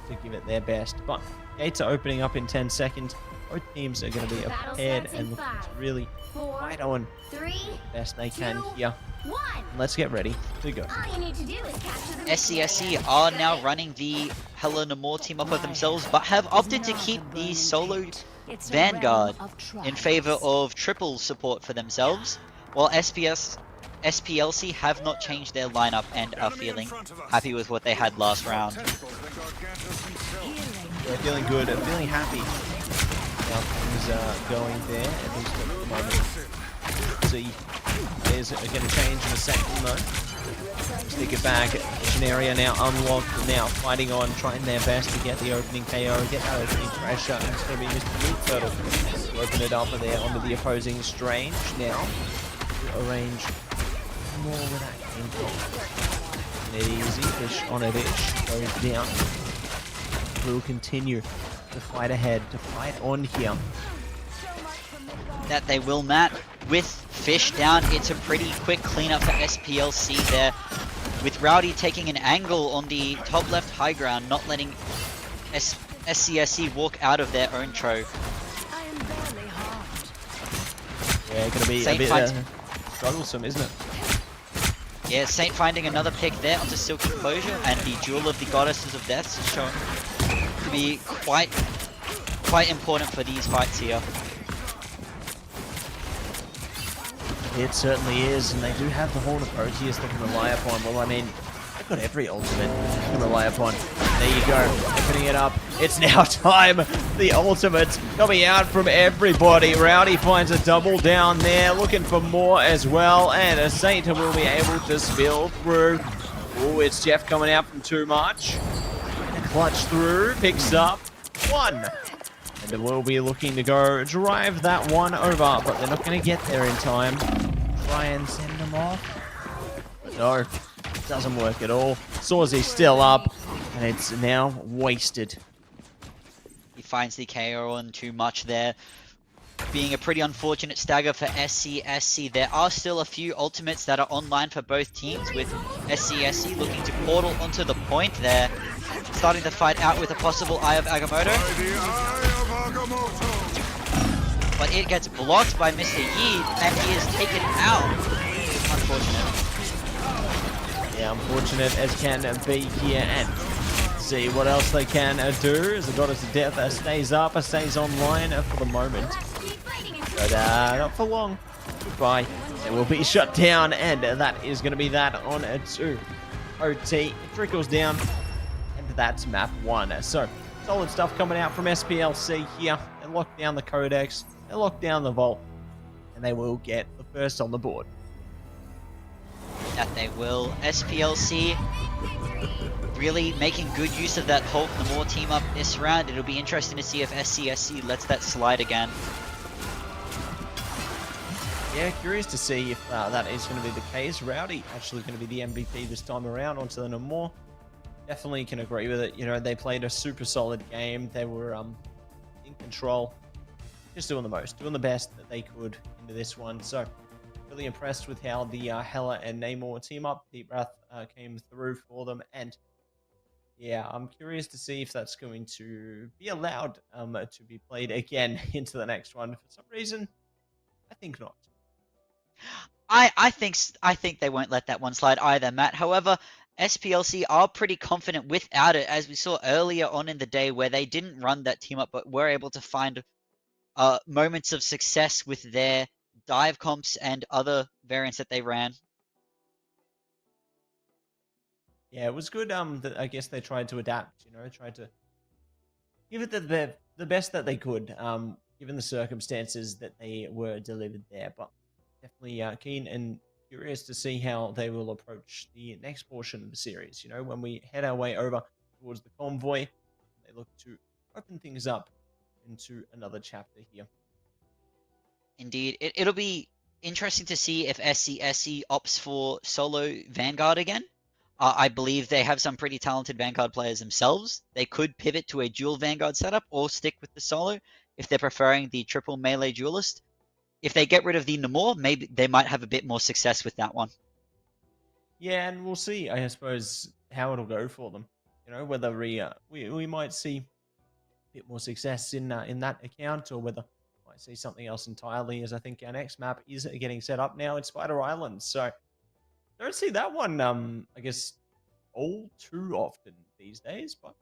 to give it their best. But gates are opening up in 10 seconds. Both teams are going to be prepared and looking to really fight on 3, the best they can 2, here. 1. Let's get ready to go. All you need to do is capture the SCSC are now running the Hella Namor team up of themselves, but have opted to keep the solo Vanguard in favor of triple support for themselves, while SPLC have not changed their lineup and are feeling happy with what they had last round. They're feeling good, feeling happy. How things are going there, at least at the moment. See, is going to change in a second though. Stick it back. Mission area now unlocked. Now fighting on, trying their best to get the opening KO, get that opening pressure. And it's going to be Mr. Meat Turtle to open it up there onto the opposing Strange now. To arrange more with that game from. And it easy. Fish on a dish goes down. We'll continue to fight ahead, to fight on here. That they will, Matt. With Fish down, it's a pretty quick cleanup for SPLC there, with Rowdy taking an angle on the top left high ground, not letting SCSC walk out of their own trove. Yeah, gonna be Saint a bit finds- strugglesome, isn't it? Yeah, Saint finding another pick there onto Silky Closure, and the Jewel of the Goddesses of Death is shown to be quite important for these fights here. It certainly is, and they do have the Horn of Proteus they can rely upon. Well, I mean, they've got every ultimate they can rely upon. There you go, opening it up. It's now time. The ultimates coming out from everybody. Rowdy finds a double down there, looking for more as well, and a Saint will be able to spill through. Oh, it's Jeff coming out from too much. And a clutch through, picks up one. And we'll be looking to go drive that one over, but they're not going to get there in time. Try and send them off. But no, it doesn't work at all. Sawsy's still up, and it's now wasted. He finds the KO on too much there, being a pretty unfortunate stagger for SCSC. There are still a few ultimates that are online for both teams, with SCSC looking to portal onto the point there, starting the fight out with a possible Eye of Agamotto. But it gets blocked by Mr. Yi, and he is taken out. Unfortunate. Yeah, unfortunate as can be here, and see what else they can do as the Goddess of Death stays up, stays online for the moment. But not for long. Goodbye. It will be shut down, and that is going to be that on a 2. OT. It trickles down, and that's map 1. So, solid stuff coming out from SPLC here. They lock down the Codex, they lock down the Vault, and they will get the first on the board. That they will. SPLC really making good use of that Hulk Namor team up this round. It'll be interesting to see if SCSC lets that slide again. Yeah, curious to see if that is going to be the case. Rowdy actually going to be the MVP this time around onto the Namor. Definitely can agree with it. You know, they played a super solid game. They were in control. Just doing the most, doing the best that they could into this one. So, really impressed with how the Hella and Namor team up. Deep Breath came through for them. And yeah, I'm curious to see if that's going to be allowed to be played again into the next one. For some reason, I think not. I think they won't let that one slide either, Matt. However, SPLC are pretty confident without it, as we saw earlier on in the day where they didn't run that team up, but were able to find moments of success with their dive comps and other variants that they ran. Yeah, it was good. That I guess they tried to adapt. You know, tried to give it the best that they could. Given the circumstances that they were delivered there, but definitely keen and curious to see how they will approach the next portion of the series. You know, when we head our way over towards the convoy, they look to open things up into another chapter here. Indeed. It'll be interesting to see if SCSC opts for solo Vanguard again. I believe they have some pretty talented Vanguard players themselves. They could pivot to a dual Vanguard setup or stick with the solo if they're preferring the triple melee duelist. If they get rid of the Namor, maybe they might have a bit more success with that one. Yeah, and we'll see, I suppose, how it'll go for them. You know, whether we might see a bit more success in that account, or whether we might see something else entirely, as I think our next map is getting set up now in Spider Island. So don't see that one, I guess, all too often these days, but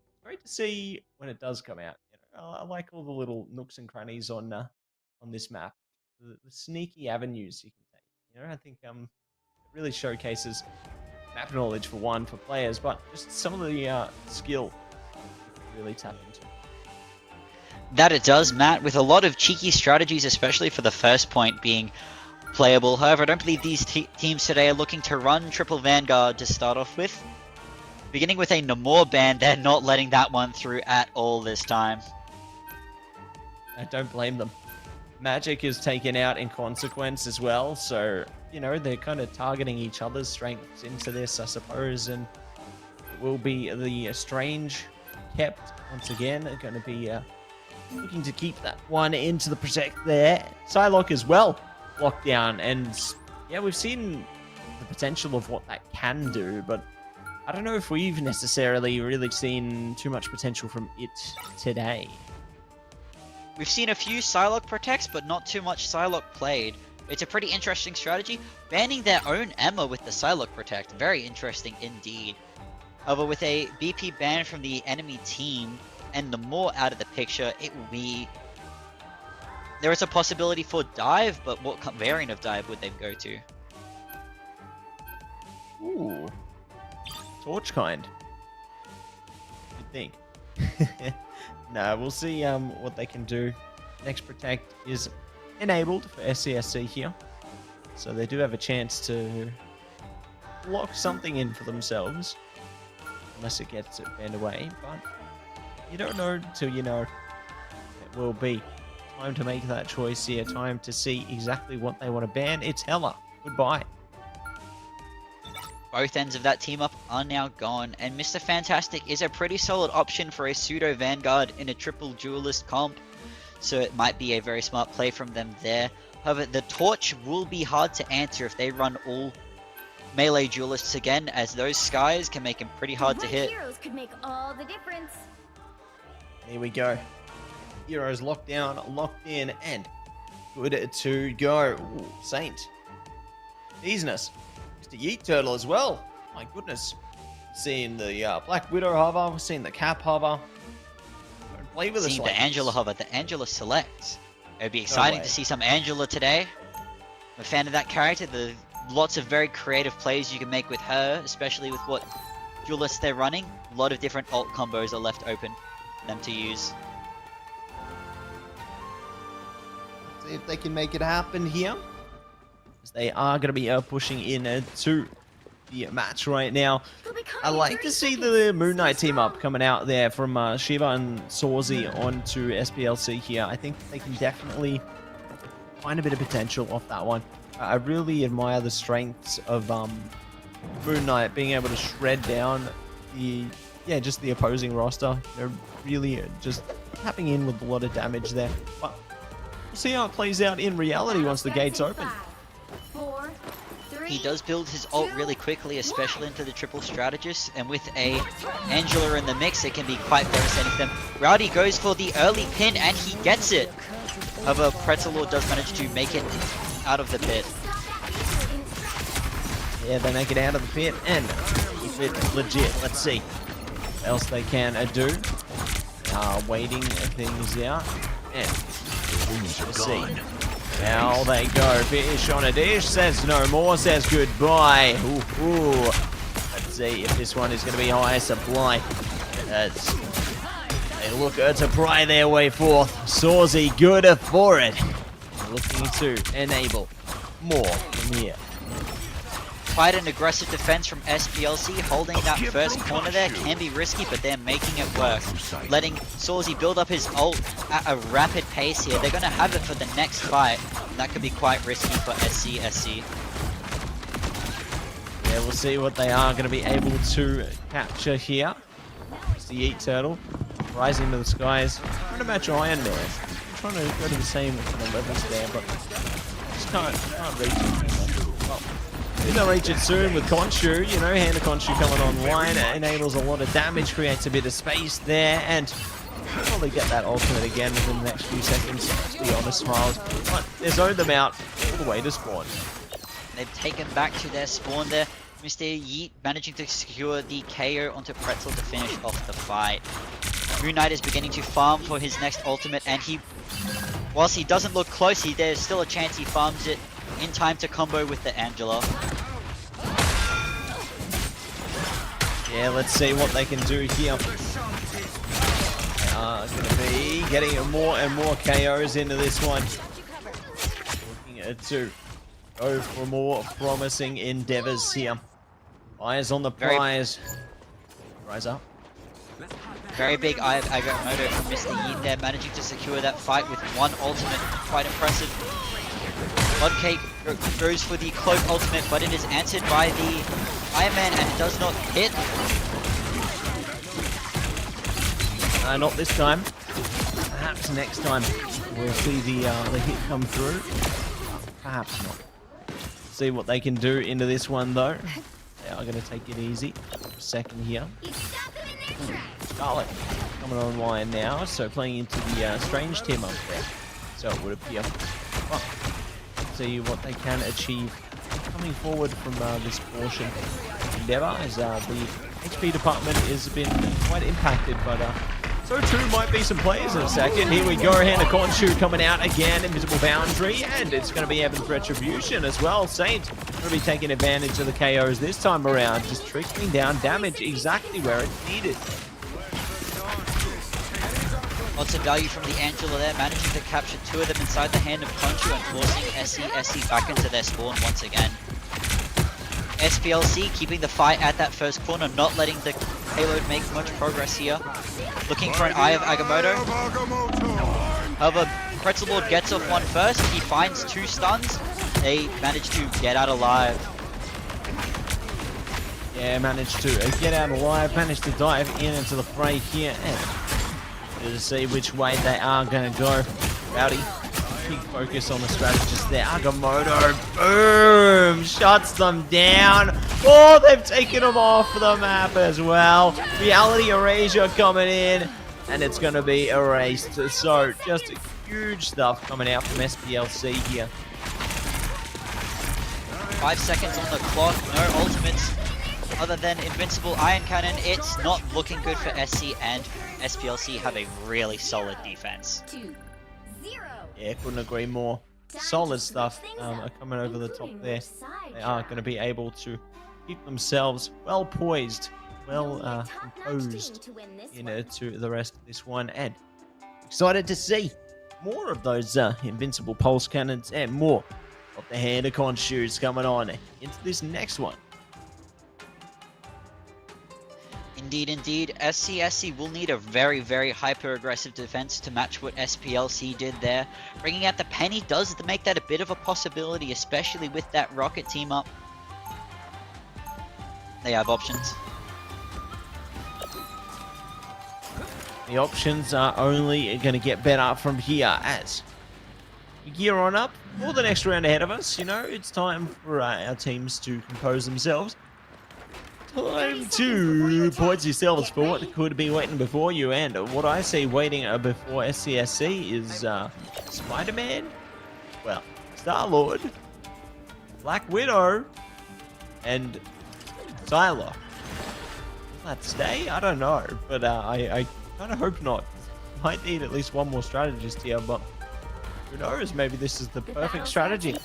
it's great to see when it does come out. You know, I like all the little nooks and crannies on this map, the sneaky avenues you can take. You know, I think it really showcases map knowledge for one for players, but just some of the skill you can really tap into. That it does, Matt, with a lot of cheeky strategies, especially for the first point being playable. However, I don't believe these teams today are looking to run triple Vanguard to start off with. Beginning with a Namor ban, they're not letting that one through at all this time. I don't blame them. Magic is taken out in consequence as well, so, you know, they're kind of targeting each other's strengths into this, I suppose, and it will be the Strange kept once again. They're going to be looking to keep that one into the protect there. Psylocke as well locked down, and yeah, we've seen the potential of what that can do, but I don't know if we've necessarily really seen too much potential from it today. We've seen a few Psylocke protects, but not too much Psylocke played. It's a pretty interesting strategy. Banning their own Emma with the Psylocke protect, very interesting indeed. However, with a BP ban from the enemy team and Namor out of the picture, it will be... There is a possibility for dive, but what variant of dive would they go to? Ooh. Torch kind. You'd think. No, we'll see what they can do. Next Protect is enabled for SCSC here. So they do have a chance to lock something in for themselves. Unless it gets it banned away. But you don't know until you know it will be. Time to make that choice here. Time to see exactly what they want to ban. It's Hela. Goodbye. Both ends of that team up are now gone, and Mr. Fantastic is a pretty solid option for a pseudo Vanguard in a triple duelist comp, so it might be a very smart play from them there. However, the Torch will be hard to answer if they run all melee duelists again, as those skies can make him pretty hard to hit. Heroes could make all the difference. Here we go. Heroes locked down, locked in, and good to go. Ooh, Saint. Business. Mr. Yeet Turtle as well. My goodness. Seeing the Black Widow hover, seeing the Cap hover. Don't play with us Seeing like the Angela this. hover, the Angela selects. It would be exciting to see some Angela today. I'm a fan of that character. There's lots of very creative plays you can make with her, especially with what duelists they're running. A lot of different ult combos are left open for them to use. See if they can make it happen here. They are going to be pushing in to the match right now. I like to see the Moon Knight team up coming out there from Shiva and Swordsy onto SPLC here. I think they can definitely find a bit of potential off that one. I really admire the strengths of Moon Knight being able to shred down just the opposing roster. They're really just tapping in with a lot of damage there. But we'll see how it plays out in reality once the gates open. He does build his ult really quickly, especially into the triple strategist, and with a Angela in the mix, it can be quite devastating for them. Rowdy goes for the early pin, and he gets it. However, Pretzelor does manage to make it out of the pit. Yeah, they make it out of the pit, and keep it legit. Let's see what else they can do. Waiting things out, and let's see. Now they go. Fish on a dish. Says no more. Says goodbye. Ooh. Let's see if this one is going to be high supply. They look to pry their way forth. Swordsy good for it. Looking to enable more from here. quite an aggressive defense from SPLC. Holding that first corner there can be risky, but they're making it work. Letting Sawsy build up his ult at a rapid pace here. They're going to have it for the next fight. That could be quite risky for SCSC. Yeah, we'll see what they are going to be able to capture here. It's the Yeet Turtle rising to the skies. Trying to match Iron Man. Trying to go to the same kind of levels there, but just can't reach it. Well, they're going to reach it soon with Khonshu. You know, Hand of Khonshu coming online. It enables a lot of damage, creates a bit of space there, and probably get that ultimate again within the next few seconds. To be honest, Smiles. But they zoned them out all the way to spawn. They've taken back to their spawn there. Mr. Yeet managing to secure the KO onto Pretzel to finish off the fight. Moon Knight is beginning to farm for his next ultimate, and whilst he doesn't look close, there's still a chance he farms it in time to combo with the Angela. Yeah, let's see what they can do here. They are going to be getting more and more KOs into this one. Looking to go for more promising endeavors here. Eyes on the prize. Rise up. Very big eye of Agamotto from Mr. Yeet there, managing to secure that fight with one ultimate. Quite impressive. Mudcake goes for the cloak ultimate, but it is answered by the Iron Man and it does not hit. Not this time. Perhaps next time we'll see the hit come through. Perhaps not. See what they can do into this one though. They are going to take it easy for a second here. Scarlet coming online now, so playing into the Strange team up there. So it would appear. Well, see what they can achieve coming forward from this portion of Endeavor, as the HP department has been quite impacted, but so too might be some players in a second. Here we go, Hand of Khonshu coming out again, Invisible Boundary, and it's going to be Evan's Retribution as well. Saint going to be taking advantage of the KOs this time around, just trickling down damage exactly where it's needed. Lots of value from the Angela there, managing to capture two of them inside the Hand of Khonshu and forcing SCSC back into their spawn once again. SPLC keeping the fight at that first corner, not letting the payload make much progress here. Looking for an Eye of Agamotto. However, Pretzel Lord gets off one first, he finds two stuns. They manage to get out alive. Yeah, managed to get out alive, managed to dive into the fray here, and to see which way they are going to go. Rowdy, big focus on the strategist there. Agamotto, boom, shuts them down. Oh, they've taken them off the map as well. Reality Erasure coming in, and it's going to be erased. So just huge stuff coming out from SPLC here. 5 seconds on the clock, no ultimates other than Invincible Iron Cannon. It's not looking good for SC, and SPLC have a really solid defense. 2-0. Yeah, couldn't agree more. Solid stuff are coming over the top there. They are going to be able to keep themselves well poised, well composed into the rest of this one, and excited to see more of those invincible pulse cannons and more of the Hand of Khonshu coming on into this next one. Indeed, indeed. SCSC will need a very, very hyper-aggressive defense to match what SPLC did there. Bringing out the Penny does make that a bit of a possibility, especially with that Rocket team up. They have options. The options are only going to get better from here as we gear on up for the next round ahead of us. You know, it's time for our teams to compose themselves. Time to point yourselves for what could be waiting before you, and what I see waiting before SCSC is Spider-Man, well, Star-Lord, Black Widow, and Psylocke. Will that stay? I don't know, but I kind of hope not. Might need at least one more strategist here, but who knows? Maybe this is the perfect strategy.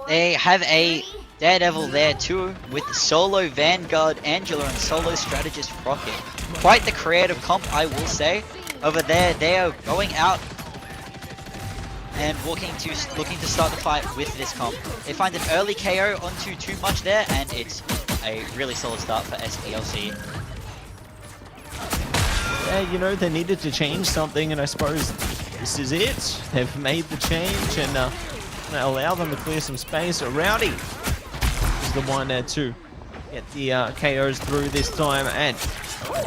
They have a Daredevil there too, with solo Vanguard Angela and solo strategist Rocket. Quite the creative comp, I will say. Over there, they are going out and looking to start the fight with this comp. They find an early KO onto Too Much there, and it's a really solid start for SPLC. Yeah, you know, they needed to change something, and I suppose this is it. They've made the change, and gonna allow them to clear some space. Rowdy is the one to get the KOs through this time, and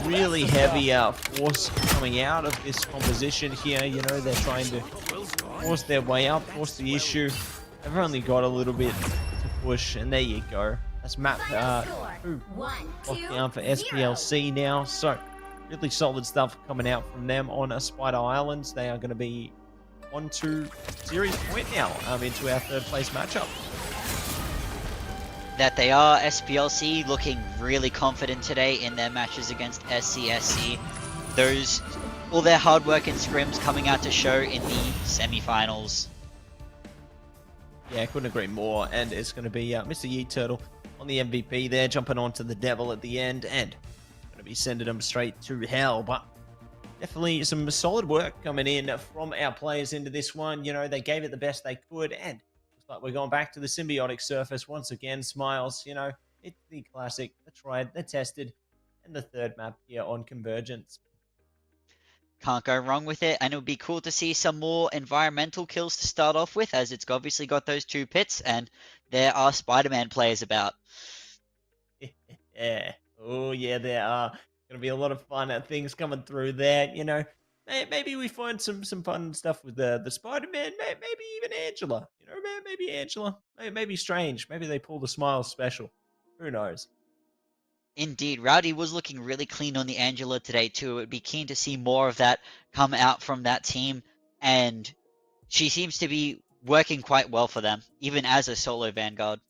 really heavy force coming out of this composition here. You know, they're trying to force their way up, force the issue. They've only got a little bit to push, and there you go. That's map 2 locked down for SPLC now. So really solid stuff coming out from them on Spider Islands. They are going to be on to series point now into our third place matchup. That they are. SPLC looking really confident today in their matches against SCSC. All their hard work and scrims coming out to show in the semi-finals. Yeah, I couldn't agree more. And it's going to be Mr. Yeet Turtle on the MVP there, jumping onto the Devil at the end, and going to be sending them straight to hell. But definitely some solid work coming in from our players into this one. You know, they gave it the best they could, and looks like we're going back to the symbiotic surface once again. Smiles, you know, it's the classic, the tried, the tested, and the third map here on Convergence. Can't go wrong with it, and it would be cool to see some more environmental kills to start off with, as it's obviously got those 2 pits, and there are Spider-Man players about. Yeah. Oh, yeah, there are going to be a lot of fun things coming through there. You know, maybe we find some fun stuff with the Spider-Man, maybe even Angela. You know, maybe Angela, maybe Strange. Maybe they pull the Smile special. Who knows? Indeed, Rowdy was looking really clean on the Angela today too. Would be keen to see more of that come out from that team, and she seems to be working quite well for them, even as a solo Vanguard.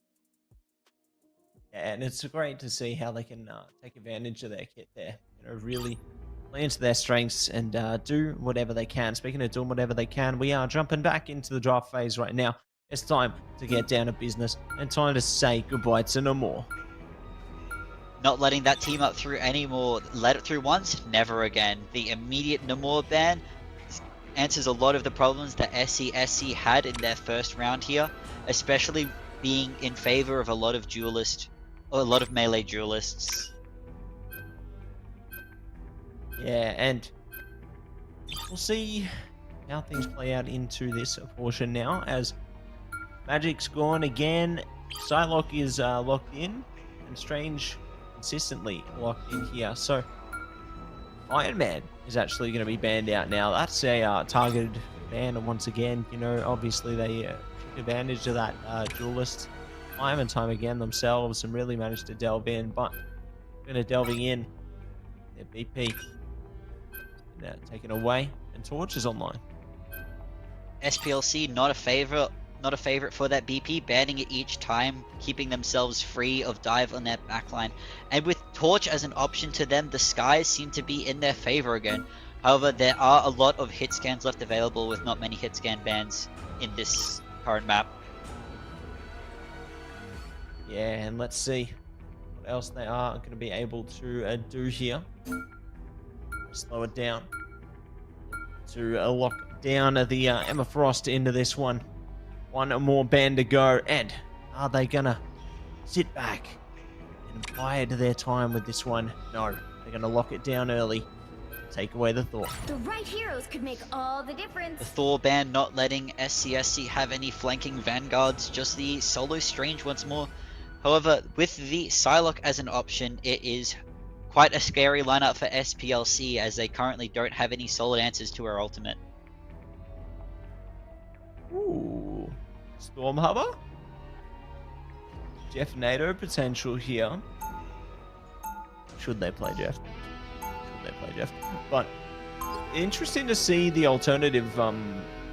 Yeah, and it's great to see how they can take advantage of their kit there. You know, really play into their strengths and do whatever they can. Speaking of doing whatever they can, we are jumping back into the draft phase right now. It's time to get down to business and time to say goodbye to Namor. Not letting that team up through anymore. Let it through once, never again. The immediate Namor ban answers a lot of the problems that SCSC had in their first round here, especially being in favor of a lot of melee duelists. Yeah, and we'll see how things play out into this portion now, as Magic's gone again, Psylocke is locked in, and Strange consistently locked in here. So Iron Man is actually going to be banned out now. That's a targeted ban once again. You know, obviously they took advantage of that duelist time and time again themselves and really managed to delve in, but delving in, their BP taken away, and Torch is online. SPLC not a favorite for that BP, banning it each time, keeping themselves free of dive on their backline. And with Torch as an option to them, the skies seem to be in their favor again. However, there are a lot of hit scans left available, with not many hit scan bans in this current map. Yeah, and let's see what else they are going to be able to do here. Slow it down to lock down the Emma Frost into this one. One more ban to go, and are they gonna sit back and bide their time with this one? No, they're gonna lock it down early. Take away the Thor. The right heroes could make all the difference. The Thor ban not letting SCSC have any flanking vanguards, just the solo Strange once more. However, with the Psylocke as an option, it is quite a scary lineup for SPLC, as they currently don't have any solid answers to her ultimate. Ooh, Storm Hover. Jeff NATO potential here. Should they play Jeff? But interesting to see the alternative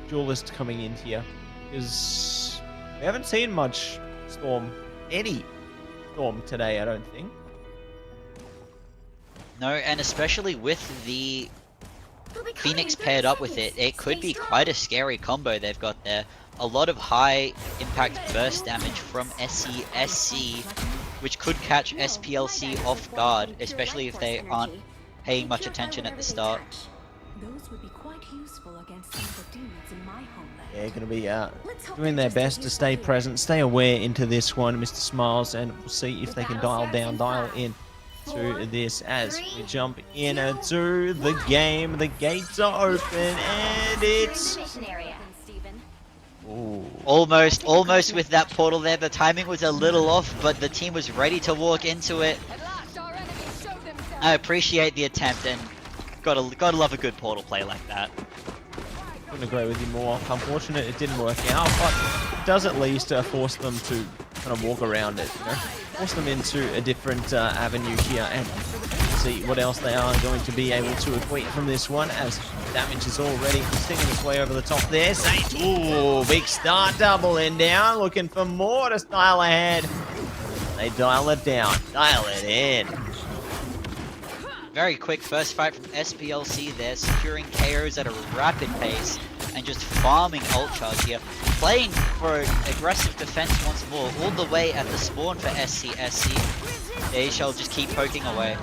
duelist coming in here, because we haven't seen much any Storm today, I don't think. No, and especially with the Phoenix paired up with it, it could be quite a scary combo they've got there. A lot of high impact burst damage from SCSC, which could catch SPLC off guard, especially if they aren't paying much attention at the start. Those would be quite useful against some of the demons in my homeland. Yeah, going to be doing their best to stay present, stay aware into this one, Mr. Smiles, and we'll see if they can dial in to this as we jump into the game. The gates are open, and it's... Ooh. Almost with that portal there. The timing was a little off, but the team was ready to walk into it. I appreciate the attempt, and gotta love a good portal play like that. Couldn't agree with you more. Unfortunate it didn't work out, but it does at least force them to kind of walk around it, you know? Force them into a different avenue here and see what else they are going to be able to equate from this one, as damage is already stinging its way over the top there. Sage, ooh, big start, doubling down, looking for more to style ahead. They dial it down, dial it in. Very quick first fight from SPLC there, securing KOs at a rapid pace and just farming ult charge here. Playing for aggressive defense once more, all the way at the spawn for SCSC. They shall just keep poking away.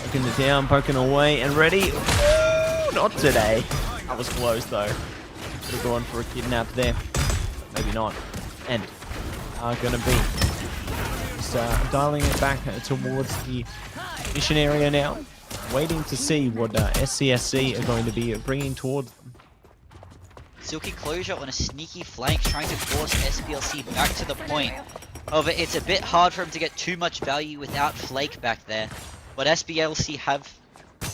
Poking it down, poking away, and ready. Ooh, not today. That was close though. Could have gone for a kidnap there. Maybe not. And are going to be dialing it back towards the mission area now, waiting to see what SCSC are going to be bringing towards them. Silky Closure on a sneaky flank, trying to force SPLC back to the point. However, it's a bit hard for him to get too much value without Flake back there. But SPLC have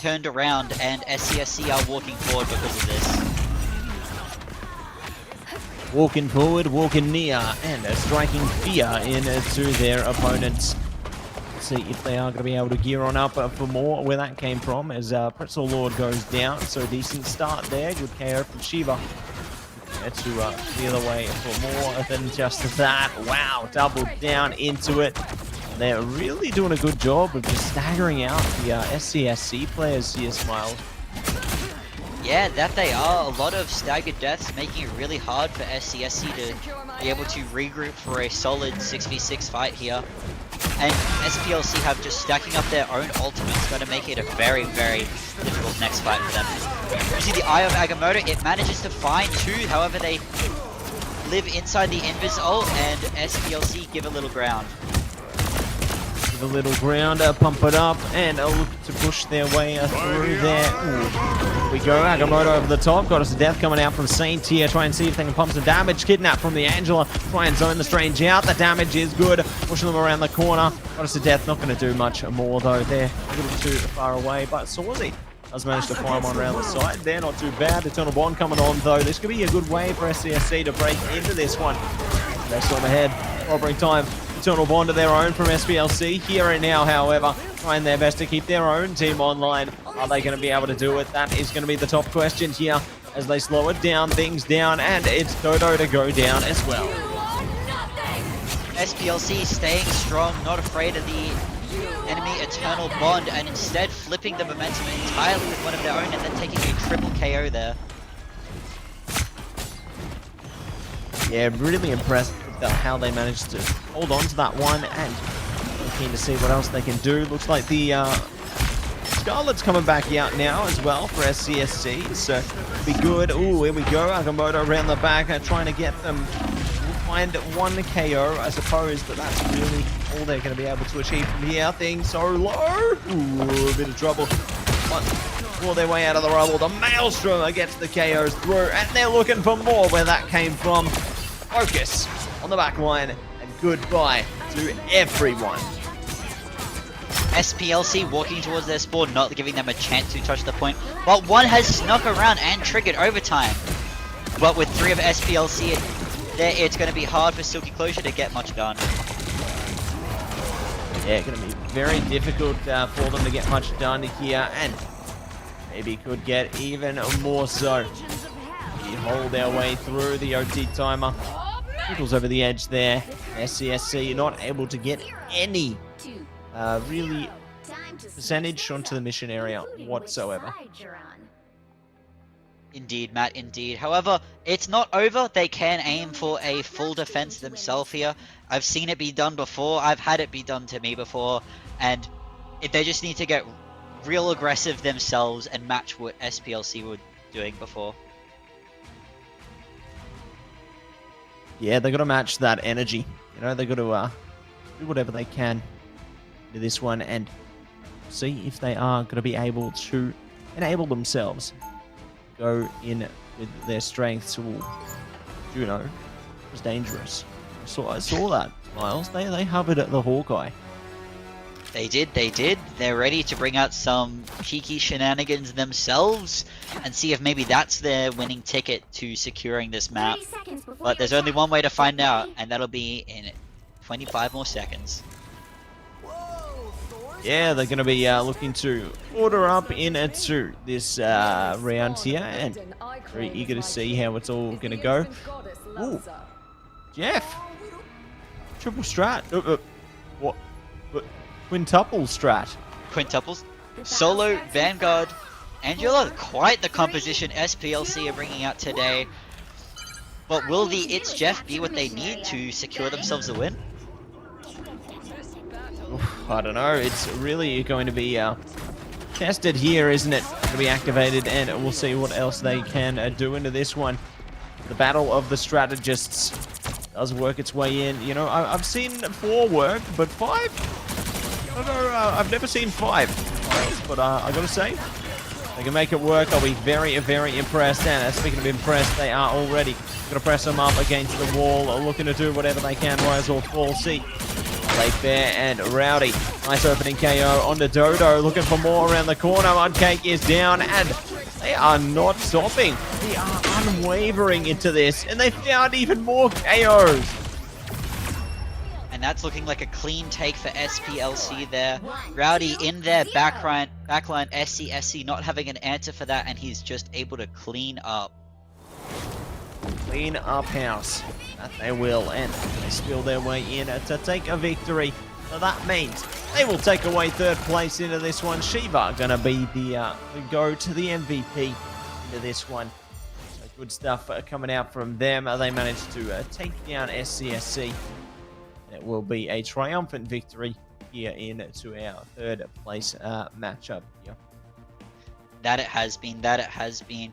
turned around, and SCSC are walking forward because of this. Walking forward, walking near, and striking fear into their opponents. Let's see if they are going to be able to gear on up for more where that came from, as Pretzel Lord goes down. So decent start there. Good KO from Shiva. To the other way for more than just that. Wow, doubled down into it. They're really doing a good job of just staggering out the SCSC players here, Smiles. Yeah, that they are. A lot of staggered deaths, making it really hard for SCSC to be able to regroup for a solid 6v6 fight here. And SPLC have just stacking up their own ultimates, going to make it a very, very difficult next fight for them. Using the Eye of Agamotto, it manages to find two, however they live inside the Invis ult, and SPLC give a little ground. Give a little ground, pump it up, and look to push their way through there. Ooh. Here we go, Agamotto over the top, got us a death coming out from Saint here, try and see if they can pump some damage. Kidnap from the Angela, try and zone the Strange out. The damage is good, pushing them around the corner. Got us a death, not going to do much more though. They're a little too far away, but Swarzy does manage to find one around the side. They're not too bad. Eternal Bond coming on though. This could be a good way for SCSC to break into this one. They storm ahead, robbery time. Eternal Bond of their own from SPLC here and now, however, trying their best to keep their own team online. Are they going to be able to do it? That is going to be the top question here as they slow it down, things down, and it's Dodo to go down as well. SPLC staying strong, not afraid of the enemy Eternal Bond, and instead flipping the momentum entirely with one of their own and then taking a triple KO there. Yeah, really impressed with how they managed to hold on to that one, and keen to see what else they can do. Looks like the Scarlet's coming back out now as well for SCSC, so be good. Ooh, here we go. Agamotto around the back, trying to get them. Find one KO, I suppose, but that's really all they're going to be able to achieve from here. Things so low. Ooh, a bit of trouble. But for their way out of the rubble, the Maelstrom gets the KOs through, and they're looking for more where that came from. Focus on the back line, and goodbye to everyone. SPLC walking towards their spawn, not giving them a chance to touch the point, but one has snuck around and triggered overtime. But with three of SPLC there, it's going to be hard for Silky Closure to get much done. Yeah, going to be very difficult for them to get much done here, and maybe could get even more so. They hold their way through the OT timer. Trickles over the edge there. SCSC not able to get any really percentage onto the mission area whatsoever. Indeed, Matt, indeed. However, it's not over. They can aim for a full defense themselves here. I've seen it be done before. I've had it be done to me before. And if they just need to get real aggressive themselves and match what SPLC were doing before. Yeah, they got to match that energy. You know, they got to do whatever they can to this one and see if they are going to be able to enable themselves go in with their strengths. Ooh, Juno was dangerous. I saw that, Miles. They hovered at the Hawkeye. They did. They're ready to bring out some cheeky shenanigans themselves and see if maybe that's their winning ticket to securing this map. 30 seconds before But there's your only attack. one way to find Get out, ready. and that'll be in 25 more seconds. Yeah, they're going to be looking to order up into this round here, and very eager to see how it's all going to go. Ooh, Jeff, triple strat. What? Quintuple strat. Quintuples. Solo, Vanguard, Angela, quite the composition SPLC are bringing out today. But will the It's Jeff be what they need to secure themselves a win? Oof, I don't know. It's really going to be tested here, isn't it? Going to be activated, and we'll see what else they can do into this one. The battle of the strategists does work its way in. You know, I've seen 4 work, but 5? I don't know. I've never seen 5. But I gotta say, they can make it work. I'll be very, very impressed. And speaking of impressed, they are already gonna press them up against the wall, looking to do whatever they can. Rise or fall. See. Late Bear and Rowdy. Nice opening KO onto Dodo. Looking for more around the corner. Mudcake is down, and they are not stopping. They are unwavering into this, and they found even more KOs. And that's looking like a clean take for SPLC there. Rowdy in their backline SC not having an answer for that, and he's just able to clean up. Clean up house. That they will, and they spill their way in to take a victory. So that means they will take away 3rd place into this one. Shiva gonna be the go to the MVP into this one. So good stuff coming out from them. They managed to take down SCSC. And it will be a triumphant victory here into our 3rd place matchup here. That it has been.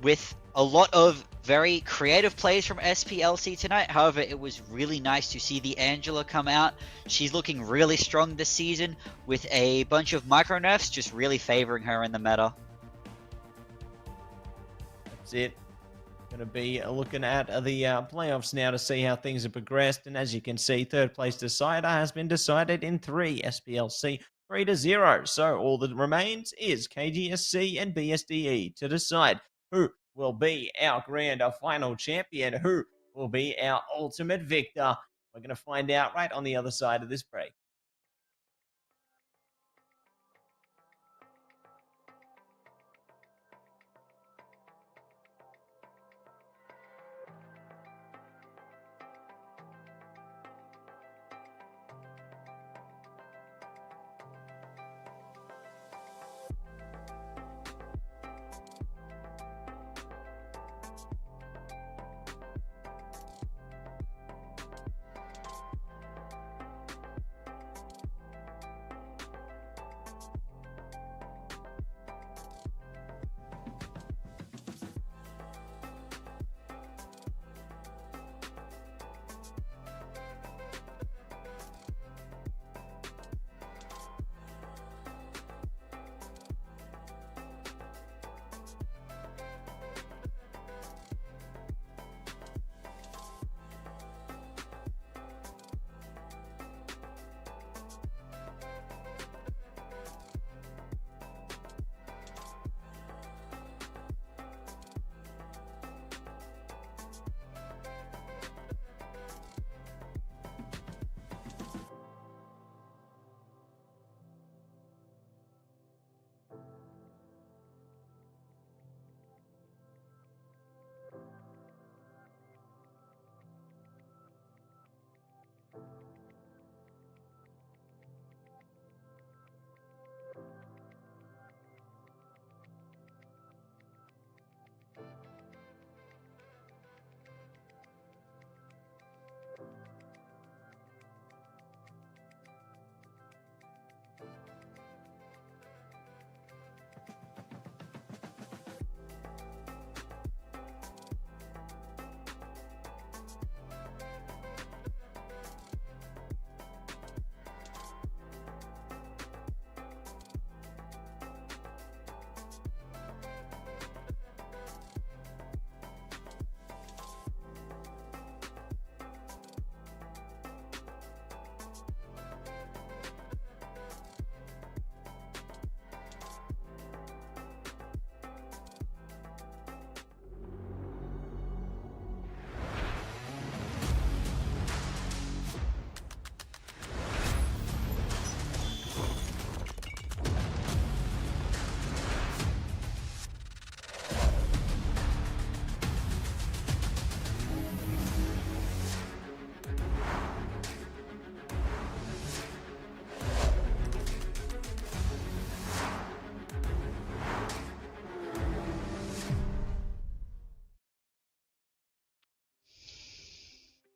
With a lot of very creative plays from SPLC tonight. However, it was really nice to see the Angela come out. She's looking really strong this season with a bunch of micro nerfs just really favoring her in the meta. That's it. Going to be looking at the playoffs now to see how things have progressed. And as you can see, 3rd place decider has been decided in 3. SPLC 3-0. So all that remains is KGSC and BSDE to decide who will be our grand final champion, who will be our ultimate victor. We're going to find out right on the other side of this break.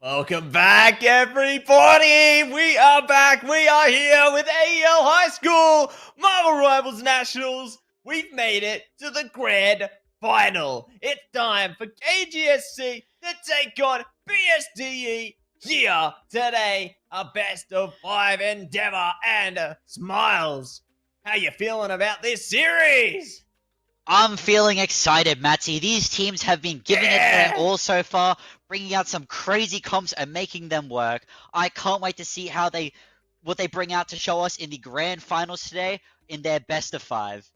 Welcome back, everybody! We are back! We are here with AEL High School Marvel Rivals Nationals! We've made it to the grand final! It's time for KGSC to take on BSDE here today! A best of 5 endeavor and smiles! How you feeling about this series? I'm feeling excited, Matty. These teams have been giving it their all so far, bringing out some crazy comps and making them work. I can't wait to see what they bring out to show us in the grand finals today in their best of 5.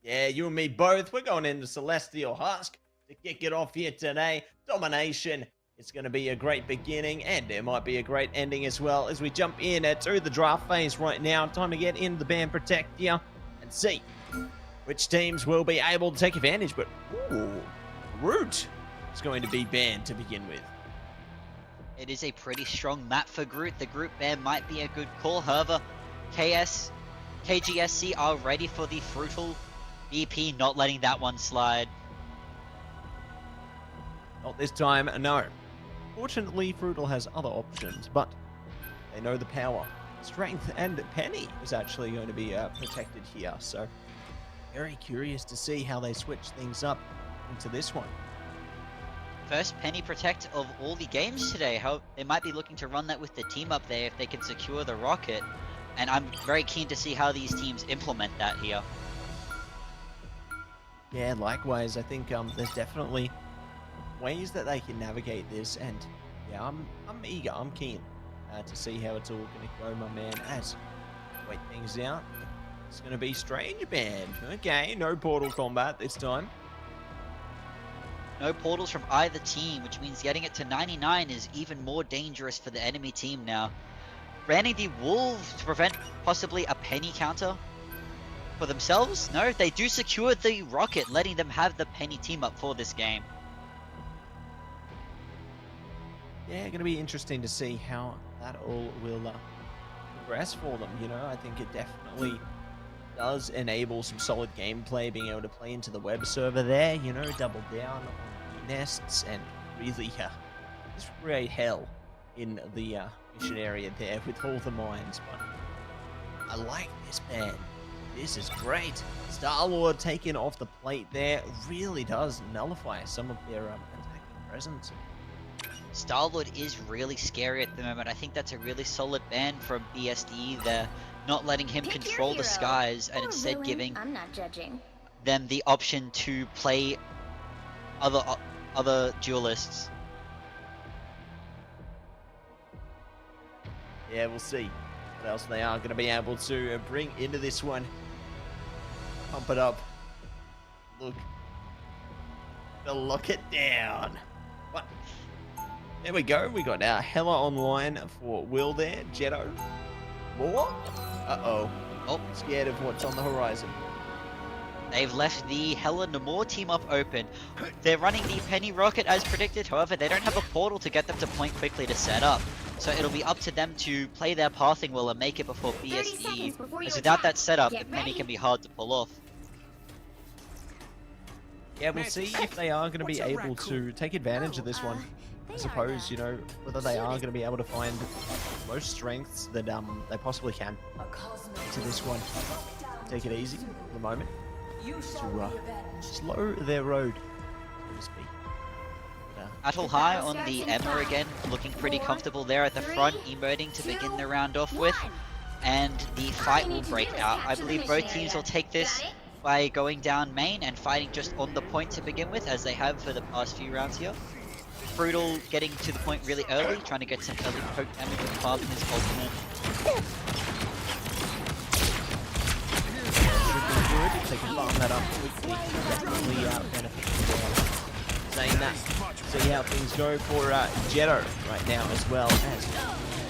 Yeah, you and me both. We're going into Celestial Husk to kick it off here today. Domination. It's going to be a great beginning, and it might be a great ending as well as we jump in to the draft phase right now. Time to get into the band protect here and see which teams will be able to take advantage. But, ooh, Groot is going to be banned to begin with. It is a pretty strong map for Groot. The Groot ban might be a good call. However, KGSC are ready for the Fruital BP, not letting that one slide. Not this time, no. Fortunately, Fruital has other options, but they know the power. Strength and Penny is actually going to be protected here, so very curious to see how they switch things up into this one. First Penny Protect of all the games today. How they might be looking to run that with the team up there if they can secure the rocket. And I'm very keen to see how these teams implement that here. Yeah, likewise. I think there's definitely ways that they can navigate this, and yeah, I'm eager. I'm keen to see how it's all going to go, my man. As wait things out. It's going to be Strange Band. Okay, no portal combat this time. No portals from either team, which means getting it to 99 is even more dangerous for the enemy team now. Banning the Wolves to prevent possibly a Penny counter for themselves? No, they do secure the rocket, letting them have the Penny team up for this game. Yeah, going to be interesting to see how that all will progress for them. You know, I think it definitely does enable some solid gameplay, being able to play into the web server there, you know, double down on the nests and really just create hell in the mission area there with all the mines. But I like this ban. This is great. Star-Lord taken off the plate there really does nullify some of their attacking presence. Star-Lord is really scary at the moment. I think that's a really solid ban from BSDE there. Not letting him control the skies and instead giving I'm not judging. them the option to play other duelists. Yeah, we'll see what else they are going to be able to bring into this one. Pump it up. Lock it down. What? There we go. We got our Hella online for Will there. Jetto. More? Uh-oh. Oh, scared of what's on the horizon. They've left the Hella Namor team up open. They're running the Penny Rocket as predicted, however they don't have a portal to get them to point quickly to set up. So it'll be up to them to play their pathing will and make it before BSE. As without that setup, the Penny can be hard to pull off. Yeah, we'll see if they are going to be able to take advantage of this one. I suppose, you know, whether they are going to be able to find most strengths that they possibly can to this one. Take it easy for the moment to slow their road, so to speak. Attle High on the Emma again, looking pretty comfortable there at the front, emoting to begin the round off with. And the fight will break out. I believe both teams will take this by going down main and fighting just on the point to begin with, as they have for the past few rounds here. Brutal getting to the point really early, trying to get some early poke damage with farming his ultimate. Should be good if they can farm that up quickly. Definitely benefit. Saying that, see how things go for Jetto right now as well, as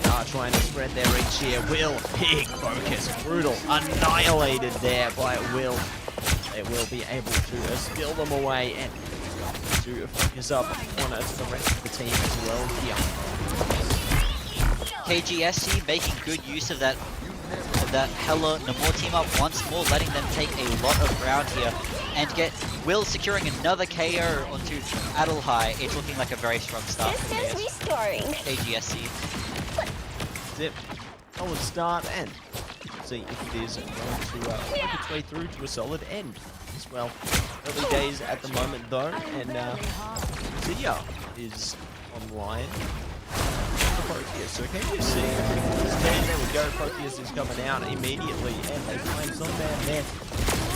they are trying to spread their reach here. Will, big focus, Brutal, annihilated there by Will. They will be able to steal them away and to focus up on it to the rest of the team as well here. KGSC making good use of that that Hella Namor team up once more, letting them take a lot of ground here and get Will securing another KO onto Adelhai. It's looking like a very strong start for KGSC. Zip. Solid start and see if it is going to work its way through to a solid end as well. Early days at the moment though, and Zia is online. Proteus, so can you see? There we go, Proteus is coming out immediately, and they find some man there.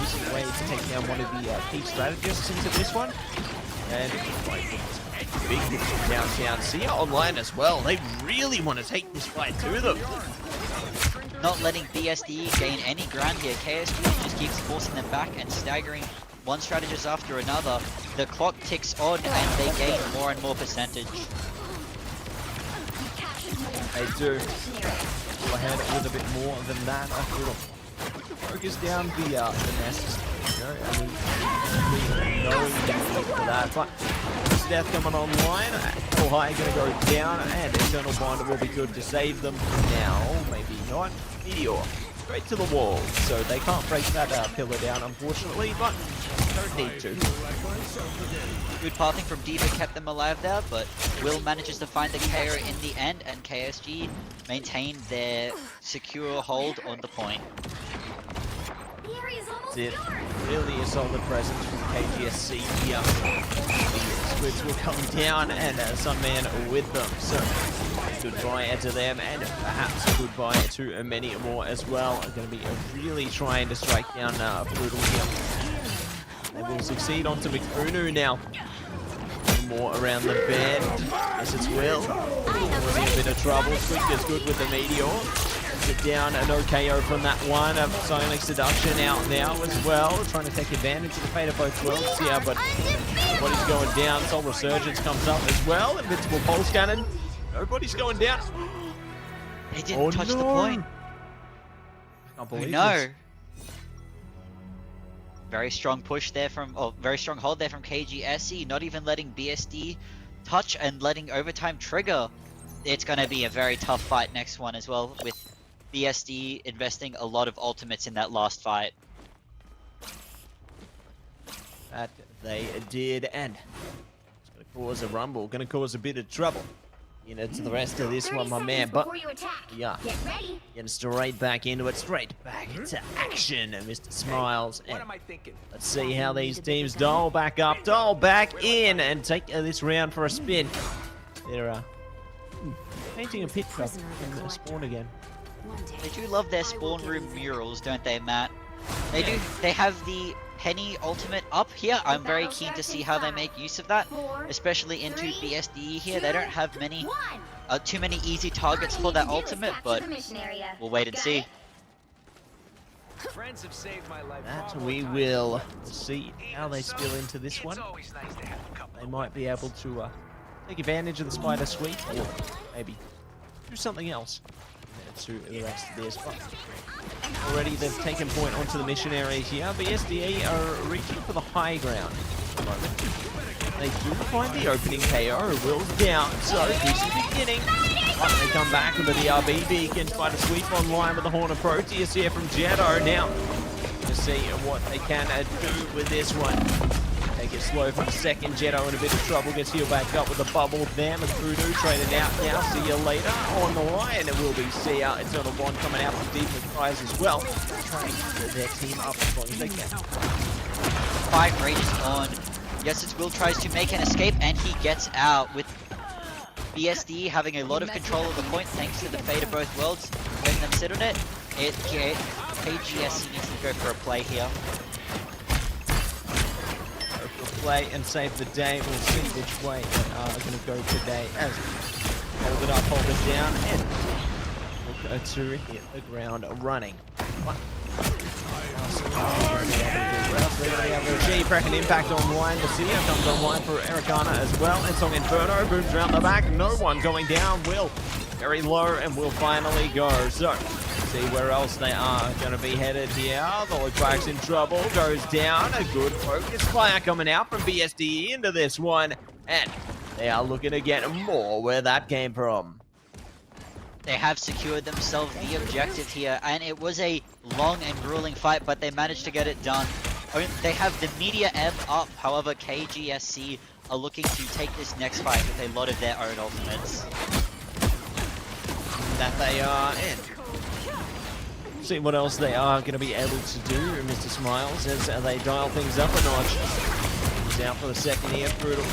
Decent way to take down one of the key strategists into this one. And big hit from downtown. Sia online as well. They really want to take this fight to them. Not letting BSD gain any ground here. KSG just keeps forcing them back and staggering one strategist after another. The clock ticks on and they gain more and more percentage. They do. Go ahead with a bit more than that. I feel focus down the nest. You know, I mean, no damage for that. But Death coming online. Oh, high going to go down, and Eternal Bond will be good to save them. Now, maybe not. Meteor straight to the wall, so they can't break that pillar down, unfortunately. But don't need to. Good pathing from Diva kept them alive there, but Will manages to find the KO in the end, and KSG maintain their secure hold on the point. It really a solid presence from KGSC here. The Squids will come down, and Sunman with them. So goodbye to them, and perhaps goodbye to many more as well. Are going to be really trying to strike down Brutal here. They will succeed onto McBruno now. More around the bend. Yes, it's Will. Causing a bit of trouble. Squick is good with the Meteor. Get down, no KO from that one. Psionic Seduction out now as well. Trying to take advantage of the fate of both worlds here, but nobody's going down. Soul Resurgence comes up as well. Invincible Pulse Cannon. Nobody's going down. They didn't touch the point. I can't believe no. this. Very strong push there from, very strong hold there from KGSC, not even letting BSD touch and letting overtime trigger. It's going to be a very tough fight next one as well, with BSD investing a lot of ultimates in that last fight. That they did, and it's going to cause a rumble, going to cause a bit of trouble. You know, to the rest of this one, my man, but yeah, getting straight back into it, straight back into action, Mr. Smiles. And let's see how these teams dial back up, dial back in, and take this round for a spin. They're painting a picture in the spawn again. They do love their spawn room murals, don't they, Matt? They do. They have the Penny ultimate up here. I'm very keen to see how they make use of that, especially into BSD here. They don't have many, too many easy targets for that ultimate, but we'll wait and see. That we will see how they spill into this one. They might be able to take advantage of the spider sweep, or maybe do something else to the rest of this. But already they've taken point onto the missionaries here. BSDA are reaching for the high ground at the moment. They do find the opening KO. Will's down, so decent beginning. But they come back with the DRB beacon, spider sweep online with the Horn of Proteus here from Jetto. Now to see what they can do with this one. Take it slow for a second. Jetto in a bit of trouble. Gets healed back up with the bubble there. Voodoo trading out now. See you later. On the line, it will be Sia. Eternal Bond coming out with deep with tries as well. Trying to get their team up as long as they can. Fight rages on. Yes, it's Will tries to make an escape, and he gets out with BSD having a lot of control of the point thanks to the fate of both worlds. Letting them sit on it. KGSC needs to go for a play here. Play and save the day. We'll see which way they are going to go today as hold it up, hold it down, and we'll go to hit the ground running. Cracking impact online. The Sia comes online for Ericana as well. And Song Inferno booms around the back. No one going down. Will very low and will finally go. So see where else they are going to be headed here. The Lookback's in trouble, goes down. A good focus fire coming out from BSD into this one. And they are looking to get more where that came from. They have secured themselves the objective here, and it was a long and grueling fight, but they managed to get it done. They have the media M up, however KGSC are looking to take this next fight with a lot of their own ultimates. That they are in. See what else they are going to be able to do, Mr. Smiles, as they dial things up a notch. He's out for the second here, Brutal.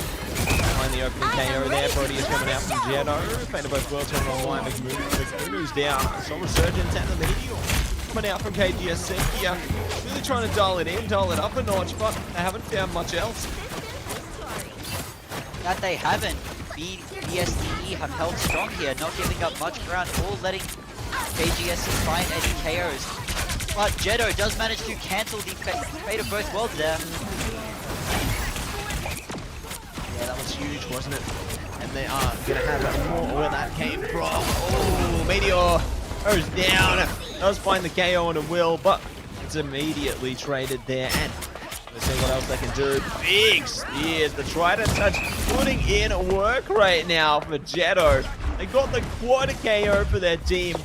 Behind the opening KO there, Brody is coming out from Jetto. Fate of both worlds coming online, McMoonoo's down. Some Resurgence and the Meteor coming out from KGSC here. Really trying to dial it in, dial it up a notch, but they haven't found much else. That they haven't. BSDE have held strong here, not giving up much ground, or letting KGSC find any KOs. But Jetto does manage to cancel the fate of both worlds there. Yeah, that was huge, wasn't it? And they are going to have more where that came from. Oh, Meteor goes down. Does find the KO on a will, but it's immediately traded there. And let's see what else they can do. Big spears. The Trident touch putting in work right now for Jetto. They got the quad KO for their team.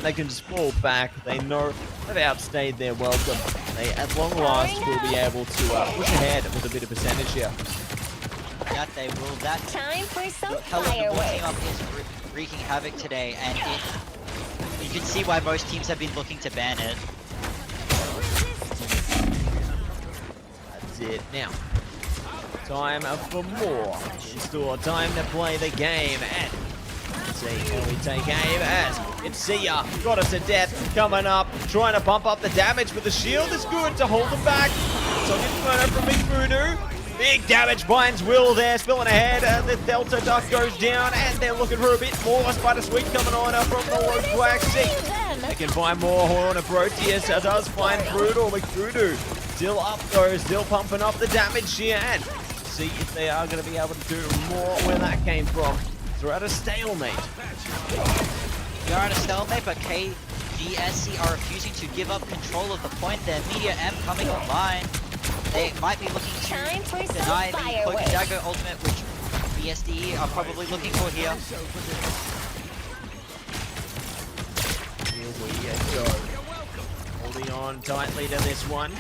They can just fall back. They know they've outstayed their welcome. They, at long last, will be able to push ahead with a bit of percentage here. That they will. That Time for some hell of the team fireworks. up is wreaking havoc today, and you can see why most teams have been looking to ban it. That's it. Now, time for more. In store, time to play the game. And let's see, can we take aim as it's Sia. Got us to death coming up. Trying to pump up the damage, but the shield is good to hold them back. So Inferno from Big Voodoo. Big damage binds Will there, spilling ahead. The Delta Duck goes down, and they're looking for a bit more. Spider Sweet coming on from the low black sea. They can find more Horn of Proteus. Does find Brutal. McVoodoo still up though, still pumping up the damage here. And see if they are going to be able to do more where that came from. They're at a stalemate. They're at a stalemate, but KGSC are refusing to give up control of the point. Their Media M coming online. They might be looking to deny the Cloak and Dagger ultimate, which BSDE are probably looking for here. Here we go. Holding on tightly to this one.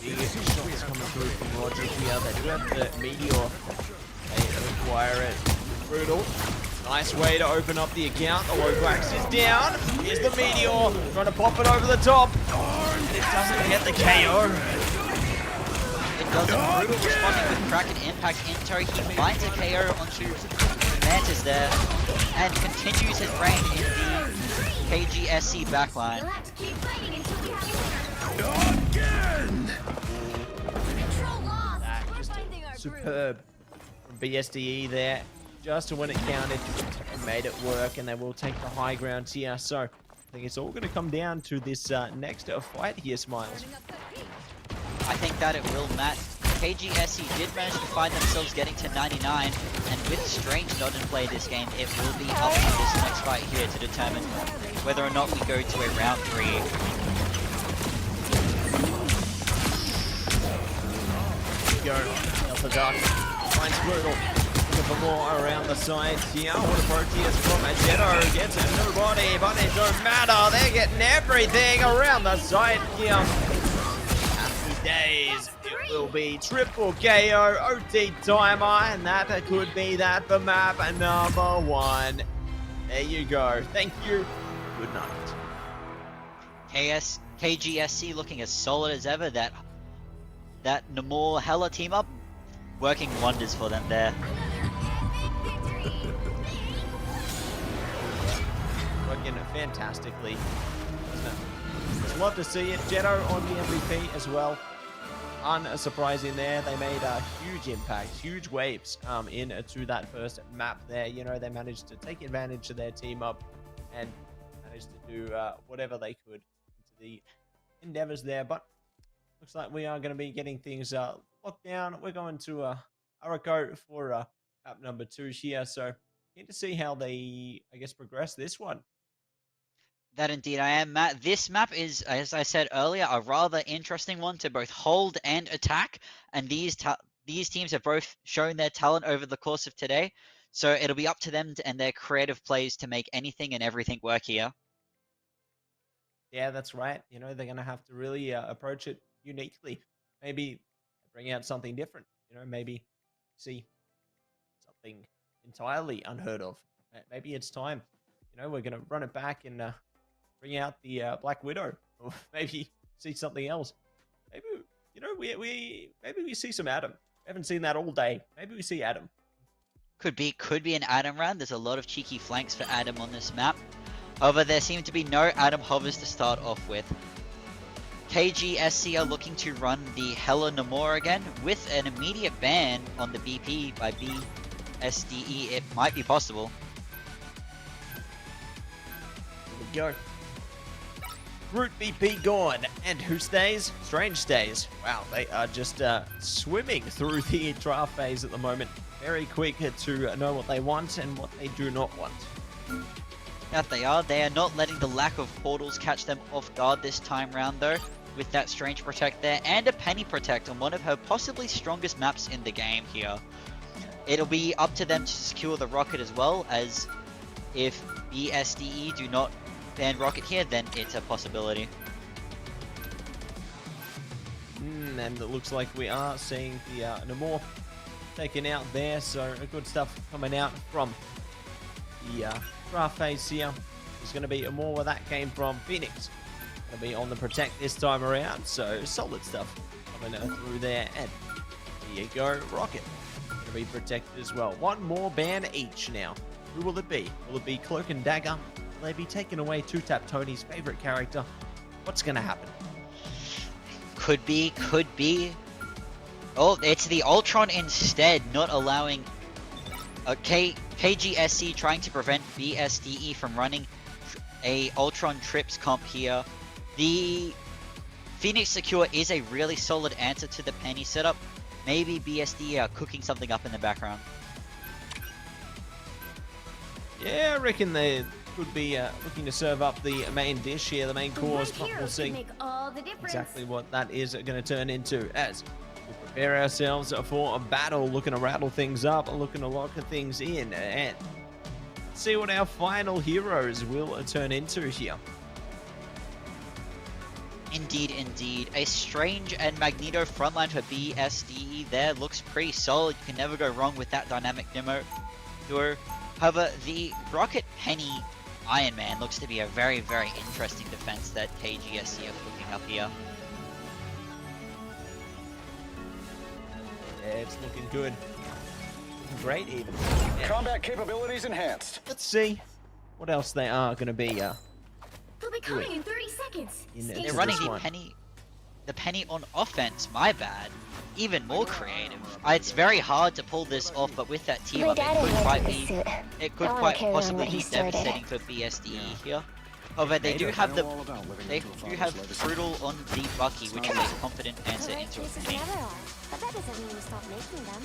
Big shots coming through from Roger here. They do have the Meteor. They require it. Brutal. Nice way to open up the account. The Loquax is down. Here's the Meteor. Trying to pop it over the top. And it doesn't get the KO. It doesn't. Brutal responding with crack and impact in tow. He finds a KO onto Mantis there and continues his reign in the KGSC backline. You'll have to keep fighting until we have control lost. That just superb from BSDE there. Just when it counted, made it work, and they will take the high ground here. So I think it's all going to come down to this next fight here, Smiles. I think that it will, Matt. KGSC did manage to find themselves getting to 99, and with Strange not in play this game, it will be up to this next fight here to determine whether or not we go to a round 3. Go, Delta Duck finds Brutal. Looking for more around the side here. What a Proteus from a Jetto gets a nobody, but it don't matter. They're getting everything around the side here. Days. It will be triple KO, OT timer, and that could be that for map number 1. There you go. Thank you. Good night. KGSC looking as solid as ever. That Namor Hella team up working wonders for them there. Working fantastically. Just love to see it. Jetto on the MVP as well. Unsurprising there. They made a huge impact, huge waves into that first map there. You know, they managed to take advantage of their team up and managed to do whatever they could into the endeavors there. But looks like we are going to be getting things locked down. We're going to Arako for map number 2 here. So need to see how they, I guess, progress this one. That indeed I am, Matt. This map is, as I said earlier, a rather interesting one to both hold and attack, and these teams have both shown their talent over the course of today. So it'll be up to them and their creative plays to make anything and everything work here. Yeah, that's right. You know, they're going to have to really approach it uniquely. Maybe bring out something different. You know, maybe see something entirely unheard of. Maybe it's time. You know, we're going to run it back and bring out the Black Widow, or maybe see something else. Maybe you know maybe we see some Adam. We haven't seen that all day. Maybe we see Adam. Could be an Adam round. There's a lot of cheeky flanks for Adam on this map. However, there seem to be no Adam hovers to start off with. KGSC are looking to run the Hella Namor again with an immediate ban on the BP by BSDE. It might be possible. Here we go. Root BP gone. And who stays? Strange stays. Wow, they are just swimming through the draft phase at the moment. Very quick to know what they want and what they do not want. That they are. They are not letting the lack of portals catch them off guard this time round though, with that Strange Protect there and a Penny Protect on one of her possibly strongest maps in the game here. It'll be up to them to secure the Rocket as well, as if BSDE do not ban Rocket here, then it's a possibility. And it looks like we are seeing the Namor taken out there, so good stuff coming out from the draft phase here. There's going to be more where that came from. Phoenix going to be on the Protect this time around, so solid stuff coming through there. And here you go, Rocket going to be protected as well. One more ban each now. Who will it be? Will it be Cloak and Dagger? Will they be taking away 2-Tap Tony's favorite character? What's going to happen? Could be. Oh, it's the Ultron instead, not allowing KGSC trying to prevent BSDE from running a Ultron Trips comp here. The Phoenix Secure is a really solid answer to the Penny setup. Maybe BSDE are cooking something up in the background. Yeah, I reckon they could be looking to serve up the main dish here, the main course, but we'll see Make all the difference. exactly what that is going to turn into as we prepare ourselves for a battle, looking to rattle things up, looking to lock things in, and see what our final heroes will turn into here. Indeed. A Strange and Magneto frontline for BSDE there looks pretty solid. You can never go wrong with that dynamic duo. However, the Rocket Penny Iron Man looks to be a very, very interesting defense that KGSC are cooking up here. Yeah, it's looking good. Looking great even. Yeah. Combat capabilities enhanced. Let's see what else they are going to be They'll be coming in 30 seconds. In Stay there. They're This running one. the penny on offense, my bad. Even more creative. It's very hard to pull this off, but with that team up, it could quite possibly be devastating for BSDE here. However, they do have Frutal on the Bucky, which is a confident answer into a penny. But that doesn't mean we stop making them.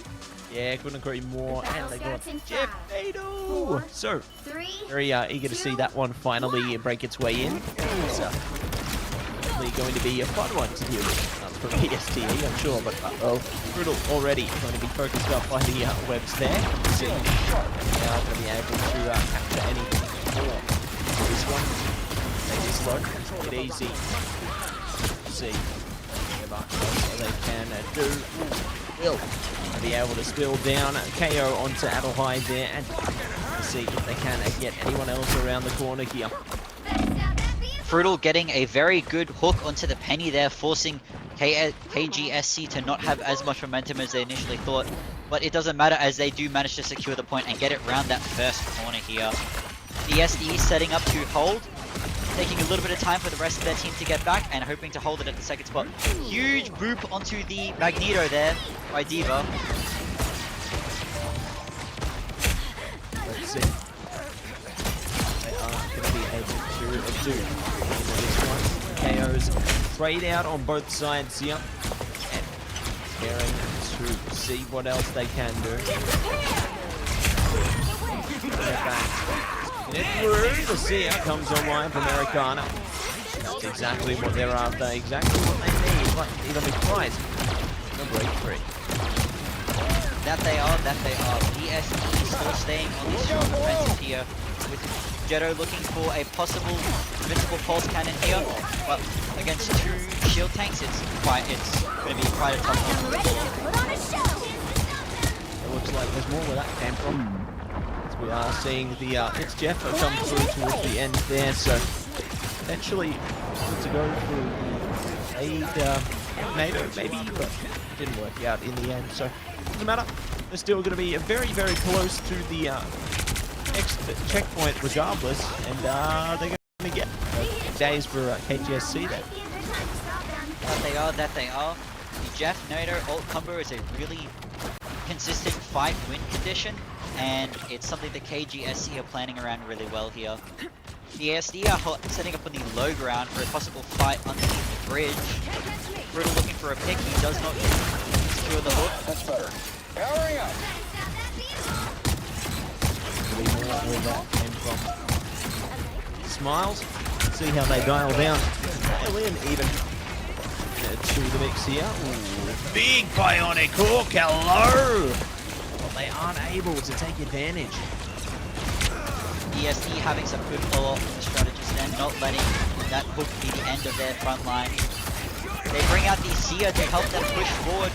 Yeah, couldn't agree more. And they got starts in Jeff 5, Nadeau. 4, So 3, very eager to see that one finally break its way in. It's definitely going to be a fun one to deal with for BSDE, I'm sure. But Brutal already going to be focused up by the webs there. See, now going to be able to capture anything more. This one, take it slow, take it easy. See what they can do. Will be able to spill down KO onto Adelhide there, and see if they can get anyone else around the corner here. Frutal getting a very good hook onto the penny there, forcing KGSC to not have as much momentum as they initially thought. But it doesn't matter, as they do manage to secure the point and get it round that first corner here. The SDE setting up to hold, taking a little bit of time for the rest of their team to get back and hoping to hold it at the second spot. Huge boop onto the Magneto there by Diva. Let's see. They are going to be able to do this one. KOs trade out on both sides here. And caring to see what else they can do. The Seer comes online from Americana. That's exactly what they're after, exactly what they need. Like, even the prize. The break free. That they are. BSD still staying on the strong defensive here, with Jetto looking for a possible invincible pulse cannon here, but against 2 shield tanks, it's going to be quite a tough one. Put on a show. It looks like there's more where that came from. As we are seeing the it's Jeff come through towards the end there, so potentially to go through the aid NATO maybe, but it didn't work out in the end. So doesn't matter. They're still going to be very, very close to the next checkpoint regardless, and they're going to get days for KGSC there. That they are. The Jeff NATO ult combo is a really consistent fight win condition, and it's something the KGSC are planning around really well here. The ASD are setting up on the low ground for a possible fight underneath the bridge. Brutal looking for a pick, he does not secure the hook. That's better. Powering up. Where that came from. Smiles. See how they dial down. Dial in even to the mix here. Ooh, big bionic hook. Hello. But they aren't able to take advantage. ESD having some good follow-up strategies then, not letting that hook be the end of their front line. They bring out the Seer to help them push forward,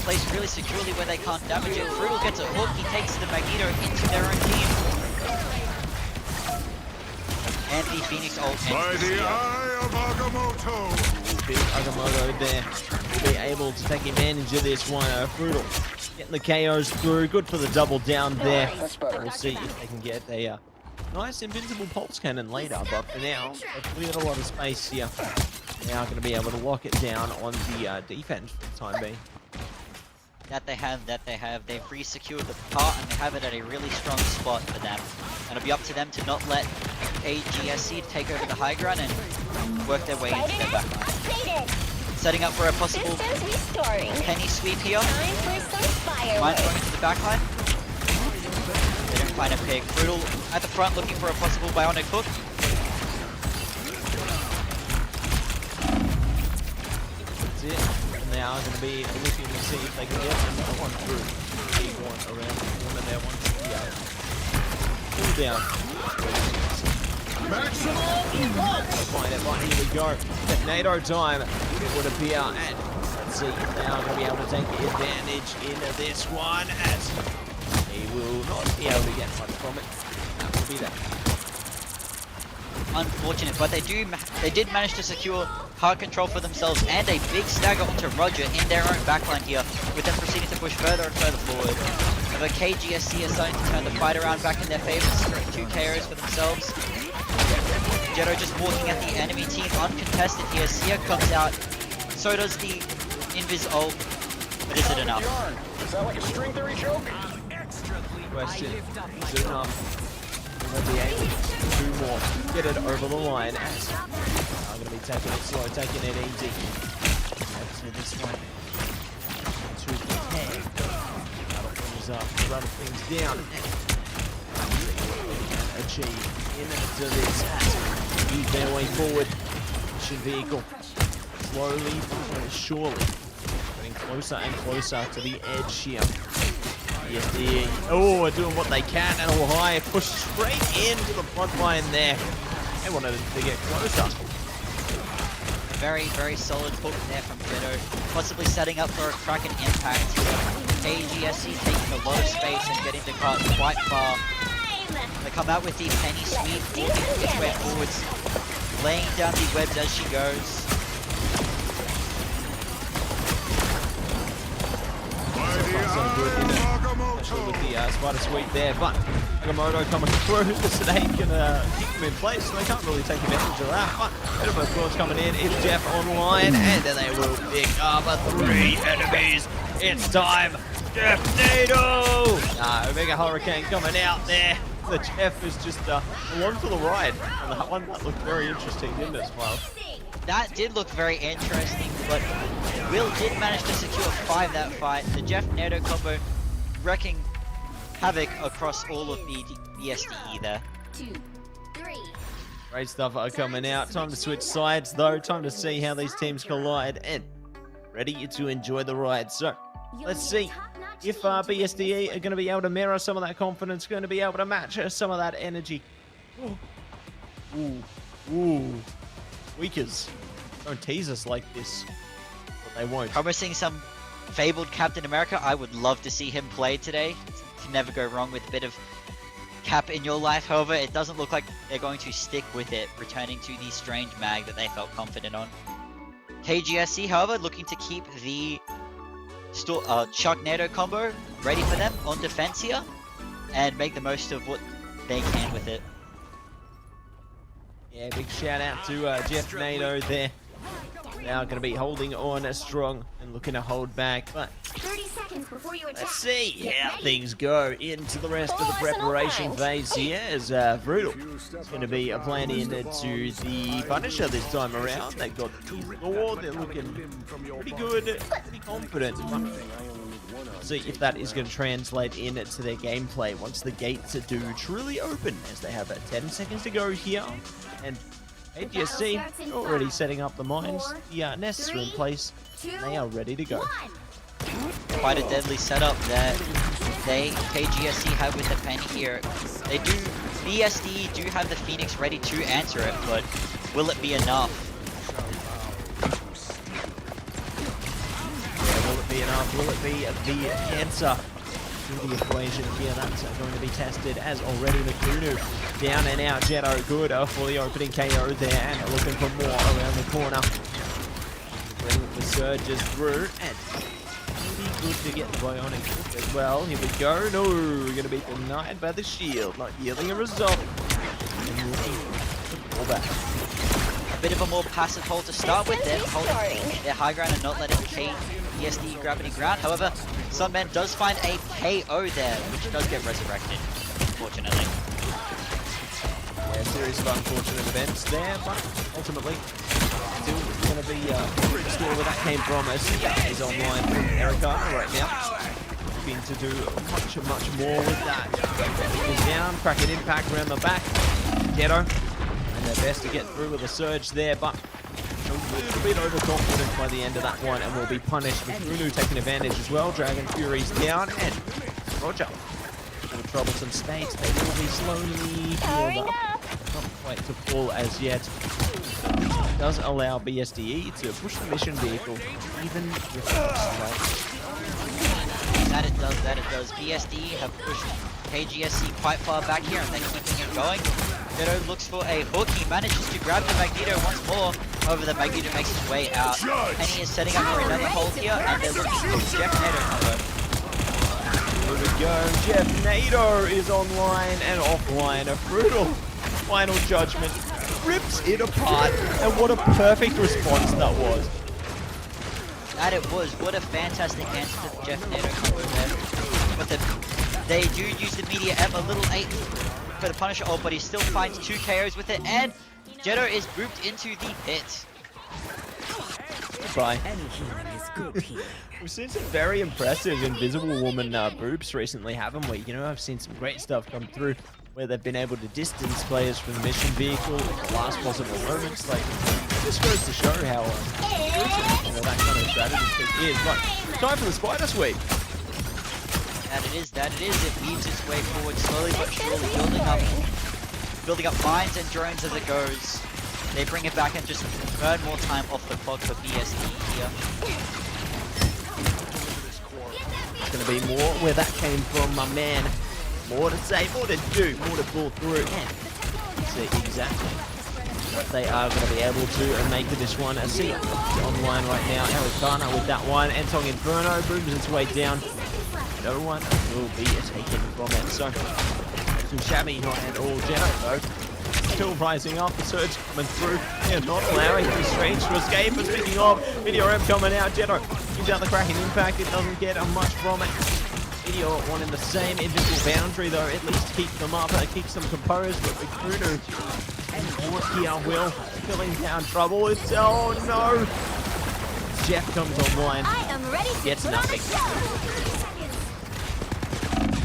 placed really securely where they can't damage it. Frugal gets a hook, he takes the Magneto into their own team. And the Phoenix ult ends the eye of Agamotto. Big Agamotto there will be able to take advantage of this one. Frugal getting the KOs through, good for the double down there. We'll see if they can get a nice invincible pulse cannon later, but for now, they've cleared a lot of space here. They are going to be able to lock it down on the defense for the time being. That they have. They've re-secured the part and they have it at a really strong spot for them. And it'll be up to them to not let AGSC take over the high ground and work their way into their backline. Setting up for a possible penny sweep here. Mind going into the backline. They don't find a pick. Brutal at the front looking for a possible bionic hook. That's it. And they are going to be looking to see if they can get another one through. Big one around one of their ones. Pull down. Find it, but here we go. At NATO time, it would appear, and let's see if they are going to be able to take advantage into this one, as he will not be able to get much from it. That will be that. Unfortunate, but they did manage to secure hard control for themselves and a big stagger onto Roger in their own backline here, with them proceeding to push further and further forward. The KGSC is starting to turn the fight around back in their favor, securing 2 KOs for themselves. Jetto just walking at the enemy team uncontested here. Sia comes out, so does the Invis ult, but is it enough? Is that like a string theory joke? Question, is it enough? Will they be able to do more? Get it over the line, as I'm going to be taking it slow, taking it easy. Actually, this one to the head. That'll things up, run things down. And achieve into this as ease their way forward. Mission vehicle slowly but surely getting closer and closer to the edge here. Oh, we're doing what they can and all high. Push straight into the front line there. They wanted to get closer. Very, very solid hook there from Jetto. Possibly setting up for a Kraken impact here. AGSC taking a lot of space and getting the cart quite far. They come out with the penny sweep, walking its way forwards, laying down the webs as she goes. So good, isn't it? Especially with the spider sweep there, but Agamotto coming through, this ain't gonna keep them in place, so they can't really take advantage of that. But bit of a force coming in, it's Jeff online, and then they will pick up 3 enemies. It's time, Jeff NATO! Omega Hurricane coming out there. The Jeff is just along for the ride on that one. That looked very interesting, didn't it, Smile? That did look very interesting, but Will did manage to secure 5 that fight. The Jeff NATO combo wrecking havoc across all of the BSDE there. 2, 3. Great stuff coming out. Time to switch sides, though. Time to see how these teams collide, and ready to enjoy the ride. So, let's see if BSDE are going to be able to mirror some of that confidence, going to be able to match some of that energy. Ooh. Ooh. Weakers. Don't tease us like this. But they won't. Promising some fabled Captain America. I would love to see him play today. You can never go wrong with a bit of Cap in your life. However, it doesn't look like they're going to stick with it, returning to the strange mag that they felt confident on. KGSC, however, looking to keep the Sharknado combo ready for them on defense here and make the most of what they can with it. Yeah, big shout out to Jeff Nato there. Now going to be holding on strong and looking to hold back, but 30 seconds before you attack. let's see how things go into the rest of the preparation phase here as Brutal is going to be playing into the Punisher this time around. They've got the Thor, they're looking pretty good, pretty confident. See if that is going to translate into their gameplay once the gates do truly open, as they have 10 seconds to go here. And AGSC already setting up the mines, the nests are in place, and they are ready to go. Quite a deadly setup that KGSC have with the Penny here. They do, BSD do have the Phoenix ready to answer it, but will it be enough? Yeah, will it be enough? Will it be the answer to the equation here? That's going to be tested as already Makunu down and out. Jetto good for the opening KO there, and looking for more around the corner. Bring the surges through, and maybe good to get the Bionic hook as well. Here we go. No, we're going to be denied by the shield, not yielding a result. And looking to pull back. A bit of a more passive hold to start with, then holding their high ground and not letting KGSD grab any ground. However, Sunman does find a KO there, which does get resurrected, unfortunately. Yeah, a series of unfortunate events there, but ultimately still going to be still where that came from. As is online from Erica right now, looking to do much more with that. Is down, cracking impact around the back. Ghetto, and their best to get through with a surge there, but a little bit overconfident by the end of that one, and will be punished with Unu taking advantage as well. Dragon Fury's down, and Roger in a troublesome state. They will be slowly healed up. Not quite to full as yet. It does allow BSDE to push the mission vehicle even with That it does. BSD have pushed KGSC quite far back here and then keeping it going. Ghetto looks for a hook. He manages to grab the Magneto once more. However, the Magneto makes his way out. Penny is setting up for another hold here, and they're looking for Jeff Nato combo. Here we go. Jeff Nato is online and offline. A brutal final judgment. Rips it apart. And what a perfect response that was. That it was. What a fantastic answer to the Jeff Nato combo there. But they do use the Media M a little late for the Punisher ult, but he still finds 2 KOs with it, and Jetto is grouped into the pit. Goodbye. We've seen some very impressive Invisible Woman boops recently, haven't we? You know, I've seen some great stuff come through where they've been able to distance players from the mission vehicle at the last possible moments. Like, it just goes to show how crucial, that kind of strategy is. But time for the Spider Sweep. That it is. It weaves its way forward slowly but surely, building up mines and drones as it goes. They bring it back and just burn more time off the clock for BSD here. It's going to be more where that came from, my man. More to say, more to do, more to pull through, and see exactly what they are going to be able to make this one. See, it's online right now. Arikana with that one. Entong Inferno booms its way down. No one will be taken from it. So, some shabby not at all. Jetto, though, still rising up. The surge coming through. They're not allowing the Strange to escape. And speaking of, Video M coming out. Jetto gives out the cracking impact. It doesn't get much from it. Video wanting the same invisible boundary, though, at least keep them up, keeps them composed. But Makunu and what here will filling down trouble. It's, oh no! Jeff comes online. I am ready to gets put on a nothing. show.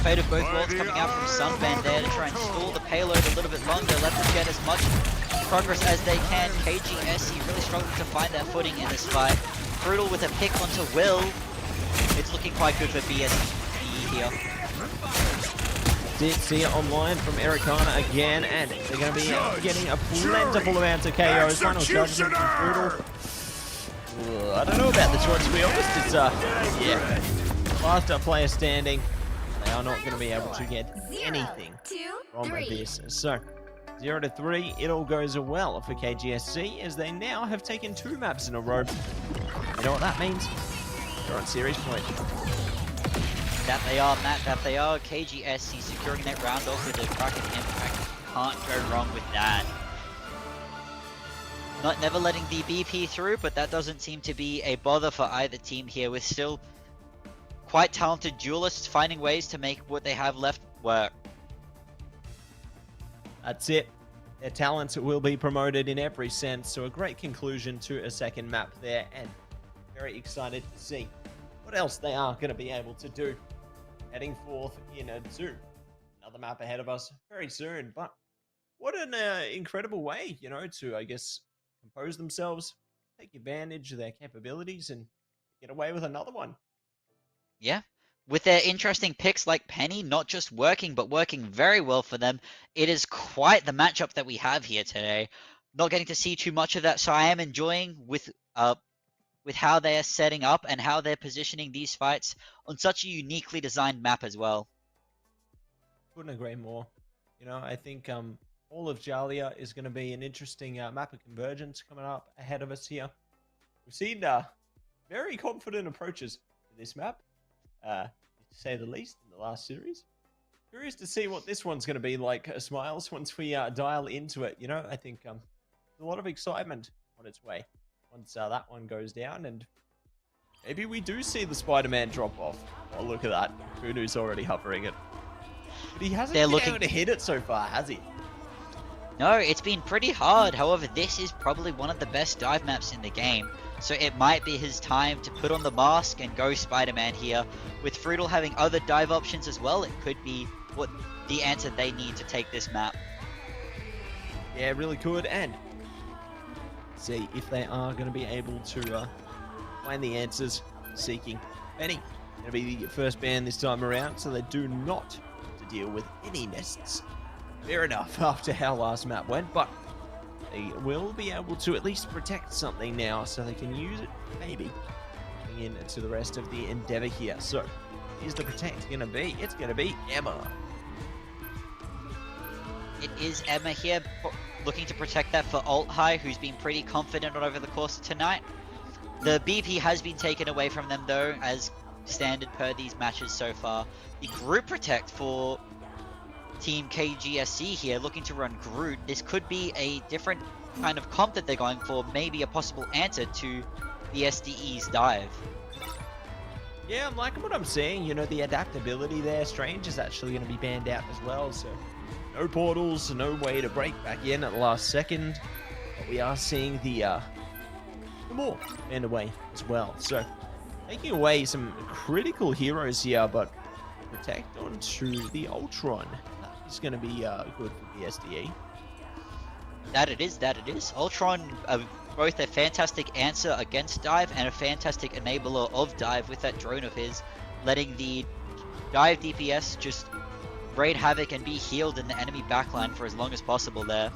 Fate of both worlds coming out from Sunband there to try and stall the payload a little bit longer, let them get as much progress as they can. KGSC really struggling to find their footing in this fight. Brutal with a pick onto Will. It's looking quite good for BSD. SDE here. Did see it online from Ericana again, and they're going to be getting a plentiful amount of KOs. Final judgment from Brutal. I don't know about this one, to be honest. It's, yeah, last player standing. They are not going to be able to get anything from this. So, 0-3, it all goes well for KGSC, as they now have taken 2 maps in a row. You know what that means? They're on series point. That they are, Matt, that they are. KGSC securing that round off with a cracking impact. Can't go wrong with that. Never letting the BP through, but that doesn't seem to be a bother for either team here, with still quite talented duelists finding ways to make what they have left work. That's it. Their talents will be promoted in every sense, so a great conclusion to a second map there, and very excited to see what else they are going to be able to do. Heading forth in a soon. Another map ahead of us very soon, but what an incredible way, you know, to, I guess, compose themselves, take advantage of their capabilities, and get away with another one. Yeah. With their interesting picks like Penny, not just working, but working very well for them, it is quite the matchup that we have here today. Not getting to see too much of that, so I am enjoying with how they are setting up and how they're positioning these fights on such a uniquely designed map as well. Couldn't agree more. You know, I think all of Jalia is going to be an interesting map of convergence coming up ahead of us here. We've seen very confident approaches to this map, to say the least, in the last series. Curious to see what this one's going to be like, Smiles, once we dial into it. You know, I think there's a lot of excitement on its way once that one goes down, and maybe we do see the Spider-Man drop off. Oh, look at that. Kunu's already hovering it. But he hasn't been able to hit it so far, has he? No, it's been pretty hard. However, this is probably one of the best dive maps in the game. So it might be his time to put on the mask and go Spider-Man here. With Fruital having other dive options as well, it could be what the answer they need to take this map. Yeah, really could. And see if they are going to be able to find the answers seeking. Penny going to be the first ban this time around, so they do not have to deal with any nests. Fair enough after how last map went, but they will be able to at least protect something now, so they can use it maybe going into the rest of the endeavor here. So is the protect going to be? It's going to be Emma. It is Emma here, looking to protect that for Alt High, who's been pretty confident over the course of tonight. The BP has been taken away from them though, as standard per these matches so far. The group protect for Team KGSC here, looking to run Groot. This could be a different kind of comp that they're going for, maybe a possible answer to the SDE's dive. Yeah, I'm liking what I'm seeing. You know, the adaptability there. Strange is actually going to be banned out as well, so no portals, no way to break back in at the last second. But we are seeing the more banned away as well. So taking away some critical heroes here, but protect onto the Ultron. That is going to be good for the SDE. That it is. Ultron, both a fantastic answer against dive and a fantastic enabler of dive with that drone of his, letting the dive DPS just raid havoc and be healed in the enemy backline for as long as possible there.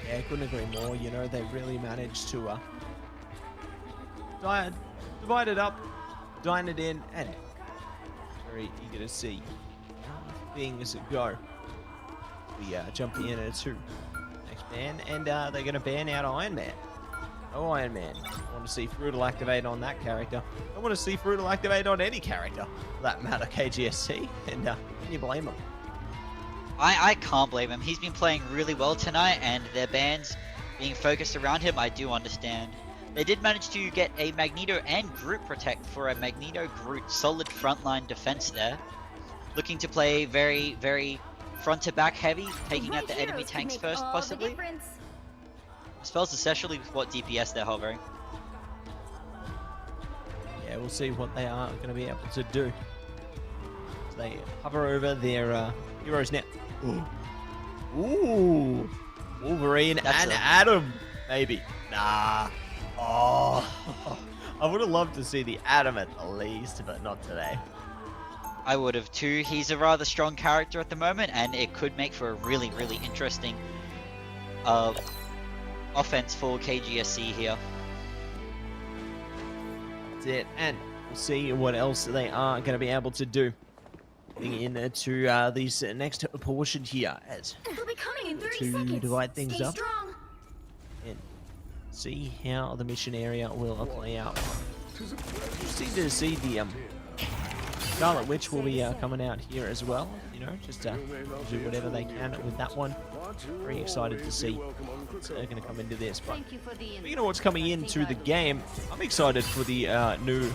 Yeah, couldn't agree more. You know, they really managed to divide it up, dine it in, and very eager to see how things go. We jump in to next ban, and they're going to ban out Iron Man. No Iron Man. I want to see Fruital activate on that character. I want to see Fruital activate on any character, for that matter, KGSC, and can you blame him? I can't blame him. He's been playing really well tonight, and their bans being focused around him, I do understand. They did manage to get a Magneto and Groot protect for a Magneto Groot solid frontline defense there. Looking to play very, very front to back heavy, taking out the enemy tanks first possibly. Spells especially with what DPS they're hovering. Yeah, we'll see what they are going to be able to do. So they hover over their heroes now. Ooh. Wolverine and Adam, maybe. Nah. Oh, I would have loved to see the Adam at the least, but not today. I would have too. He's a rather strong character at the moment, and it could make for a really, really interesting offense for KGSC here. That's it, and we'll see what else they are going to be able to do. Getting into these next portion here as They'll be coming in 30 to seconds. divide things Stay up strong. and see how the mission area will play out. Interesting to see the Scarlet Witch will be coming out here as well. You know, just do whatever they can with that one. Very excited to see what's going to come into this. But Thank you for the speaking of what's coming into the game, I'm excited for the new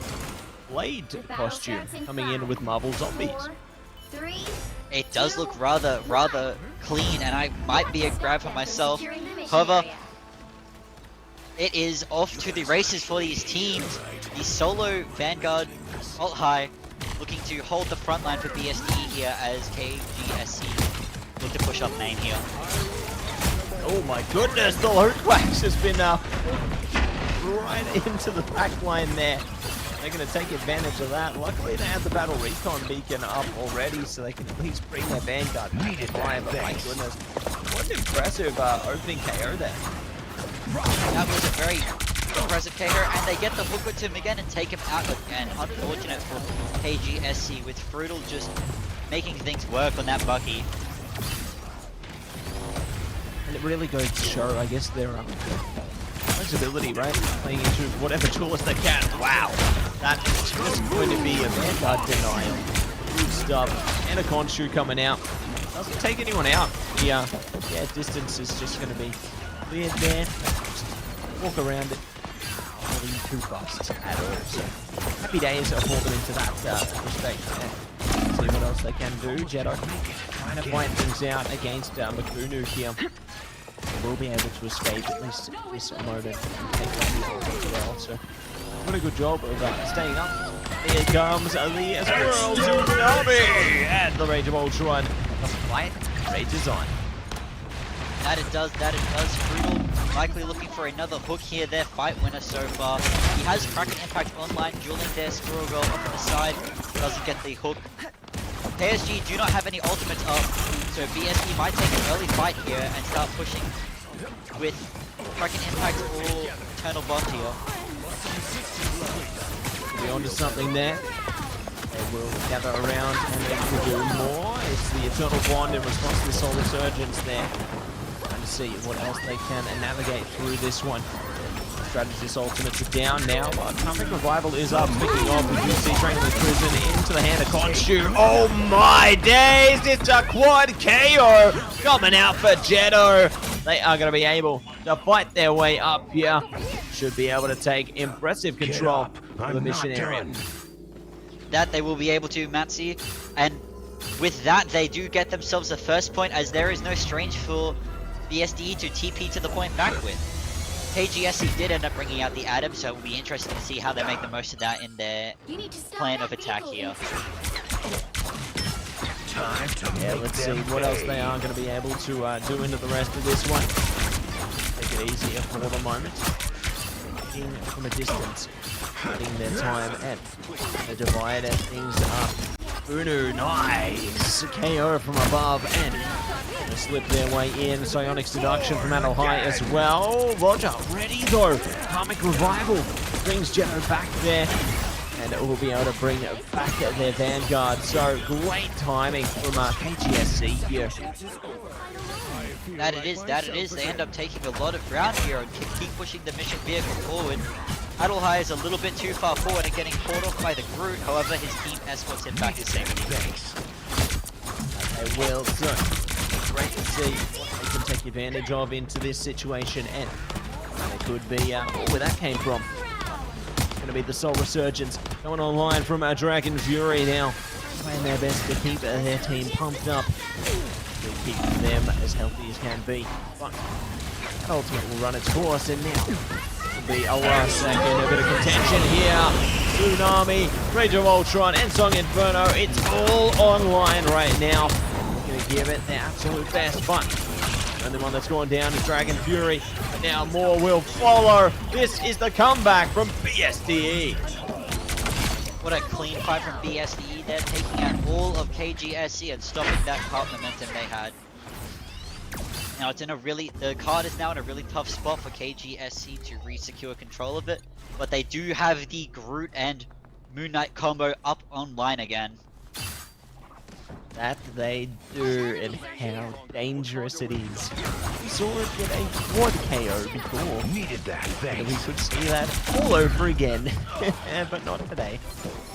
Blade costume coming in with Marvel Zombies. 4, 3. It does look rather clean, and I might be a grab for myself. Securing the mission However, area. it is off to the races for these teams. The solo Vanguard alt high looking to hold the front line for BSD here as KGSC look to push up main here. Oh my goodness, the loot wax has been right into the back line there. They're going to take advantage of that. Luckily, they have the battle recon beacon up already, so they can at least bring their Vanguard back to fire. But my goodness, what an impressive opening KO there. That was a very impressive KO, and they get the hook with him again and take him out again. Unfortunate for KGSC with Frutal just making things work on that Bucky. And it really goes to show, I guess, their flexibility, right? Playing into whatever tools they can. Wow, that is just going to be a Vanguard denial. Good stuff. And a Khonshu coming out. Doesn't take anyone out. Yeah, distance is just going to be cleared there. Just walk around it. Not really too fast at all. So happy days for them into that respect. And see what else they can do. Jetto trying to fight things out against Makunu here. Will be able to escape at least this mode and take that as well. So, what a good job of staying up. Here comes the World Tsunami and the Rage of Ultron. The fight rages on. That it does. Frutal likely looking for another hook here, their fight winner so far. He has Kraken Impact online, dueling their Squirrel Girl off to the side. Doesn't get the hook. PSG do not have any ultimates up, so BSD might take an early fight here and start pushing with Kraken Impact or Eternal Bond here. Be onto something there. They will gather around and they will do more. It's the Eternal Bond in response to the Soul Resurgence there. Trying to see what else they can navigate through this one. Strategist ultimates are down now, but Atomic Revival is up, picking off the UC Training with Prison into the hand of Khonshu. Oh my days! It's a quad KO coming out for Jetto. They are going to be able to fight their way up here. Should be able to take impressive control of the mission area. That they will be able to, Matsi, and with that they do get themselves the first point, as there is no strange for BSD to TP to the point back with. KGSC did end up bringing out the Adam, so it will be interesting to see how they make the most of that in their plan of attack here. Yeah, let's see what else they are going to be able to do into the rest of this one. Take it easier for the moment. Looking from a distance, fighting their time, and the divider things up. Unu, nice! KO from above, and they slip their way in. Psionics deduction from Adel High as well. Roger, ready though. Atomic Revival brings Jetto back there, and it will be able to bring back their Vanguard. So great timing from KGSC here. That it is. They end up taking a lot of ground here and keep pushing the mission vehicle forward. Adelhai is a little bit too far forward and getting caught off by the Groot. However, his team escorts him back to safety. They will. So great to see what they can take advantage of into this situation, and it could be where that came from. It's going to be the Soul Resurgence coming online from Dragon Fury now, trying their best to keep their team pumped up. Still keeping them as healthy as can be, but that ultimate will run its course, and now will be a last second, a bit of contention here. Tsunami, Rage of Ultron, and Song Inferno, it's all online right now. They're going to give it their absolute best, but And the one that's gone down is Dragon Fury. And now more will follow. This is the comeback from BSDE. What a clean fight from BSDE. They're taking out all of KGSC and stopping that card momentum they had. Now it's in a the card is now in a really tough spot for KGSC to re-secure control of it. But they do have the Groot and Moon Knight combo up online again. That they do, and how dangerous it is. We saw it get a quad KO before. Needed that, And we thanks. could see that all over again, but not today.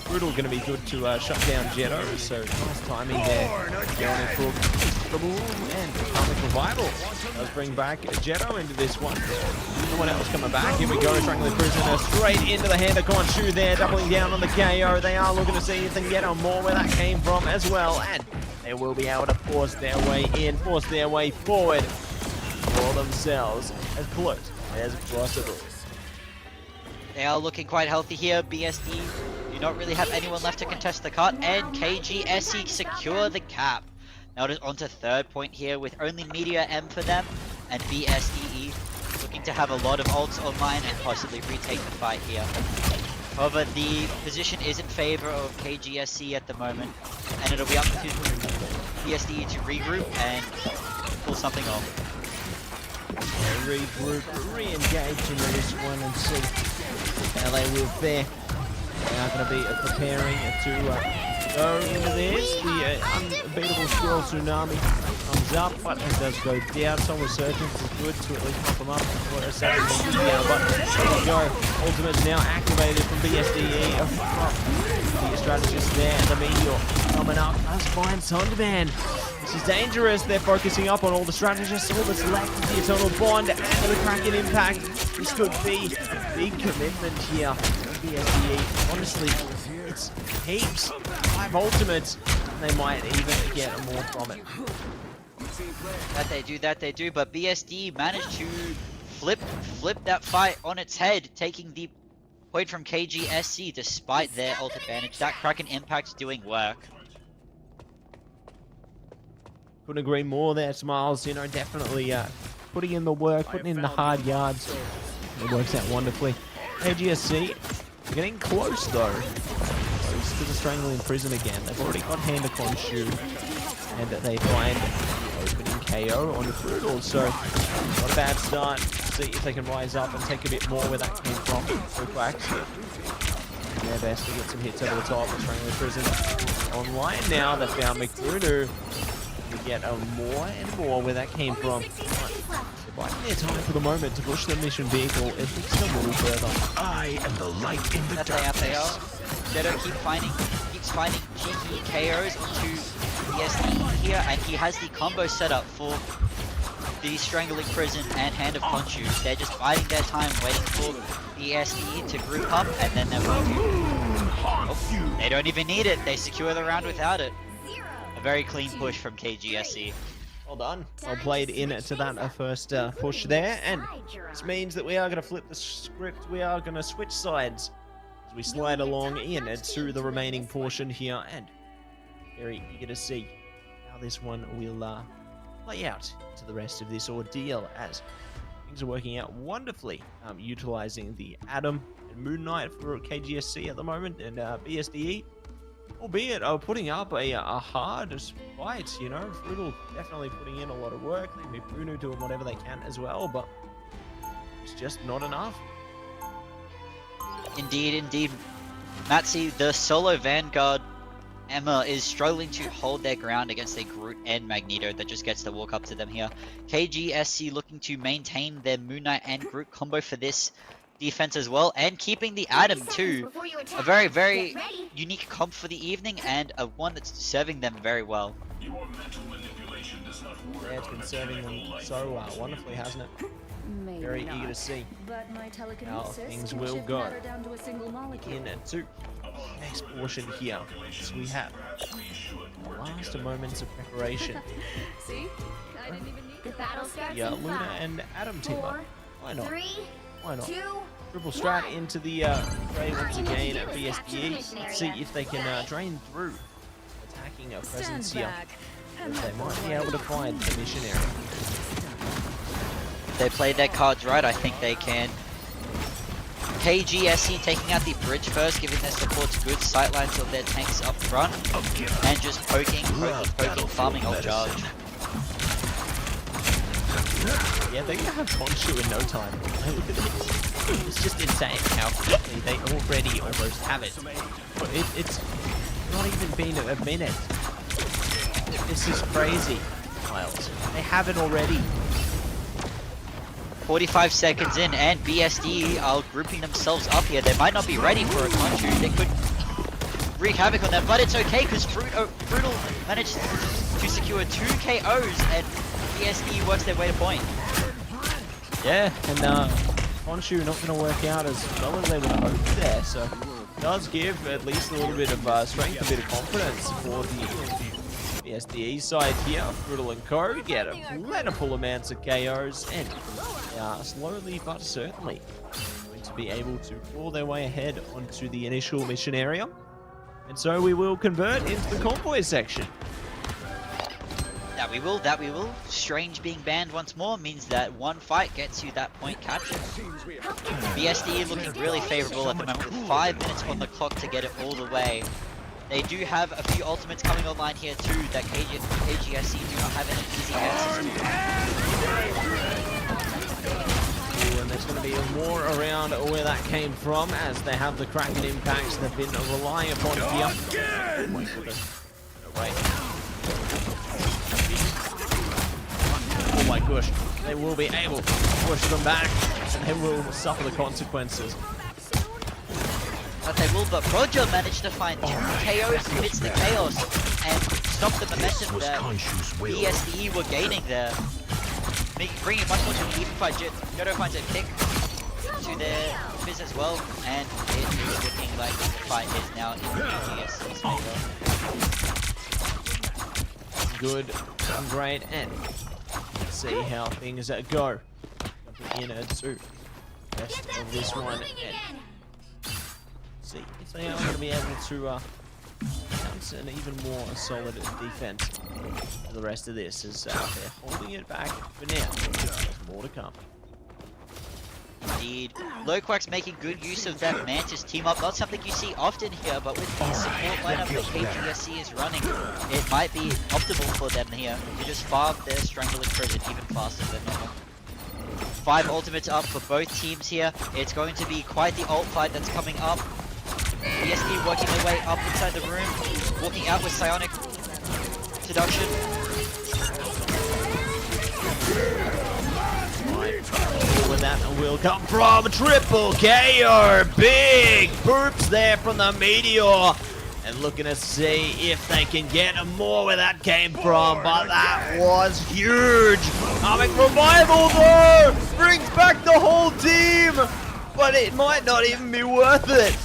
Brutal going to be good to shut down Jetto, so nice timing there. Going in for the move, and Atomic Revival does bring back Jetto into this one. Someone else coming back. Here we go, Strangling Prisoner straight into the hand of Khonshu there, doubling down on the KO. They are looking to see if they can get on more where that came from as well, and they will be able to force their way in, force their way forward for themselves as close as possible. They are looking quite healthy here. BSD do not really have anyone left to contest the cut, and KGSC secure the cap. Now it is onto third point here with only Meteor M for them, and BSDE looking to have a lot of ults online and possibly retake the fight here. However, the position is in favor of KGSC at the moment, and it'll be up to BSDE to regroup and pull something off. Regroup, re-engage into this one and see how they will fare. They are going to be preparing to go into this. The unbeatable Squirrel Tsunami comes up, but it does go down. Some Resurgence is good to at least pump them up for a second. But there we go. Ultimate's now activated from BSDE. The strategist there, and the Meteor coming up. Must find Sonderman. This is dangerous. They're focusing up on all the strategists. All that's left is the Eternal Bond and the Kraken Impact. This could be a big commitment here. BSDE, honestly, it's heaps. 5 ultimates. They might even get more from it. That they do, but BSD managed to flip that fight on its head, taking the point from KGSC despite their ult advantage. That Kraken Impact doing work. Couldn't agree more there, Smiles. You know, definitely putting in the work, putting in the hard yards. It works out wonderfully. AGSC getting close though. Close to the Strangling Prison again. They've already got Hand of Khonshu, and they find the opening KO on the Brutal. So not a bad start. See if they can rise up and take a bit more where that came from. Peripheral doing their best to get some hits over the top. Strangling Prison online now. They found McBruno. To get more and more where that came from. They're biding their time for the moment to push the mission vehicle at least a little further. I am the light in the darkness. They are. Jetto keeps finding cheeky KOs onto BSD here, and he has the combo set up for the Strangling Prison and Hand of Khonshu. They're just biding their time, waiting for BSD to group up, and then they're going to... Oh, they don't even need it. They secure the round without it. Very clean push from KGSC. Well done. Well played into that first push there. And this means that we are going to flip the script. We are going to switch sides as we slide along in and through the remaining portion here. And very eager to see how this one will play out to the rest of this ordeal, as things are working out wonderfully, utilizing the Atom and Moon Knight for KGSC at the moment, and BSDE. Albeit putting up a hard fight, you know. Brutal definitely putting in a lot of work. Maybe Bruno doing whatever they can as well, but it's just not enough. Indeed. Matsi, the solo Vanguard Emma is struggling to hold their ground against a Groot and Magneto that just gets to walk up to them here. KGSC looking to maintain their Moon Knight and Groot combo for this defense as well, and keeping the Atom too. A very, very unique comp for the evening, and a one that's serving them very well. Yeah, it's been serving them so wonderfully, hasn't it? Maybe Very not, eager to see but my how telekinesis things can will shift go matter down to a single molecule. into next portion here. So we have the last moments of preparation. See? I didn't even need The battle starts Yeah, in Luna 5, and Atom team up. 4, Why not? 3, Why not? 2, Triple strat into the fray once again at BSDE. Let's see if they can drain through attacking a presence here. back. As they might be able to find the missionary. They played their cards right, I think they can. KGSC taking out the bridge first, giving their supports good sightlines of their tanks up front, and just poking, farming off charge. Yeah, they're gonna have Khonshu in no time. Like, look at this. It's just insane how quickly they already almost have it. But it's not even been a minute. This is crazy, Miles. They have it already. 45 seconds in, and BSD are grouping themselves up here. They might not be ready for a Khonshu. They could wreak havoc on them, but it's okay because Brutal managed to secure 2 KOs, and BSD works their way to point. Yeah, and Khonshu not going to work out as well as they would have hoped there, so it does give at least a little bit of strength, a bit of confidence for the BSDE side here. Brutal and Co get a plentiful amounts of KOs, and they are slowly but certainly going to be able to claw their way ahead onto the initial mission area. And so we will convert into the convoy section. That we will. Strange being banned once more means that one fight gets you that point capture. BSD looking really favorable at the moment with 5 minutes on the clock to get it all the way. They do have a few ultimates coming online here too that KGSC do not have any easy answers to. And there's going to be more around where that came from as they have the Kraken impacts they've been relying upon here. Oh my goodness. No way. Oh my gosh. They will be able to push them back and they will suffer the consequences. But they will, but Roger managed to find 2 KOs amidst the chaos and stop the momentum that BSDE were gaining there. Bringing it much more to an even fight. Jodo finds a kick to their Fizz as well, and it is looking like the fight is now in BGSC's favor. Good, great, and let's see how things go. Jumping in to rest of this one, and see if they are going to be able to bounce an even more solid defense for the rest of this, as they're holding it back for now. There's more to come. Indeed. Loquax making good use of that Mantis team up. Not something you see often here, but with the support lineup that KGSC is running, it might be optimal for them here to just farm their Strangling Prison even faster than normal. 5 ultimates up for both teams here. It's going to be quite the ult fight that's coming up. BSD working their way up inside the room, walking out with Psionic Seduction. Where that will come from, triple KO, big burps there from the Meteor, and looking to see if they can get more where that came from, but that was huge. Atomic Revival though, brings back the whole team, but it might not even be worth it.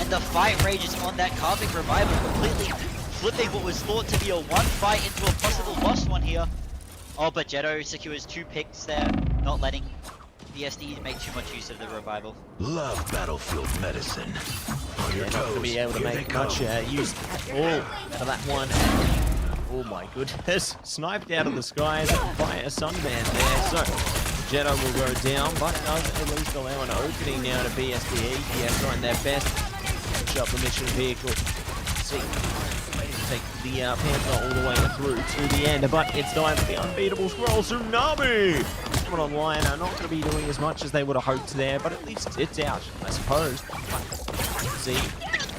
And the fight rages on that Karmic Revival, completely flipping what was thought to be a 1 fight into a possible lost one here. Oh, but Jetto secures 2 picks there, not letting BSD make too much use of the revival. Love battlefield medicine. On your They're not going to toes. be able to Here make they much come. use at all out of that one. Oh my goodness, sniped out of the skies by a Sunband there. So Jetto will go down, but does at least allow an opening now to BSDE. Yeah, trying their best to catch up the mission vehicle. See, take the Panther all the way through to the end, but it's time for the unbeatable Scroll Tsunami coming online. Are not going to be doing as much as they would have hoped there, but at least it's out, I suppose. See,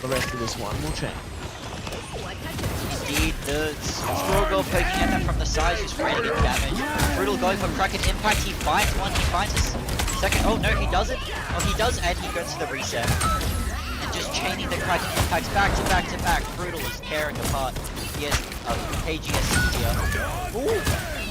the rest of this one will change. Indeed, the Scroll Girl poking at them from the side, just raining in damage. Brutal going for Kraken Impact, he finds one, he finds a second. Oh no, he doesn't. Oh, he does, and he goes to the reset. And just chaining the Kraken Impacts back to back to back. Brutal is tearing apart KGSC here. Ooh,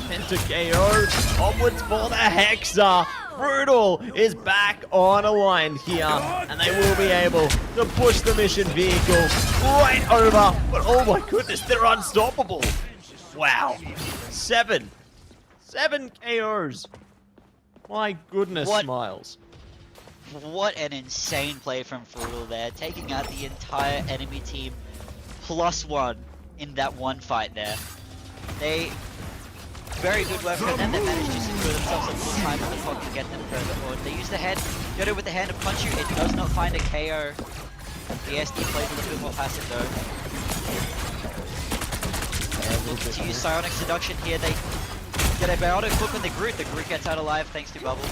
Penta KO, onwards for the Hexa. Brutal is back on a line here, and they will be able to push the mission vehicle right over. But oh my goodness, they're unstoppable. Wow, 7 KOs. My goodness, What? Miles. What an insane play from Frutal there, taking out the entire enemy team +1 in that one fight there. They very good work from them. They managed to secure themselves a little time on the clock to get them further forward. They use the head, Yoda with the hand of punch you. It does not find a KO. BSD plays a little bit more passive though. Looking to use Psionic Seduction here. They get a biotic hook on the Groot. The Groot gets out alive thanks to Bubble.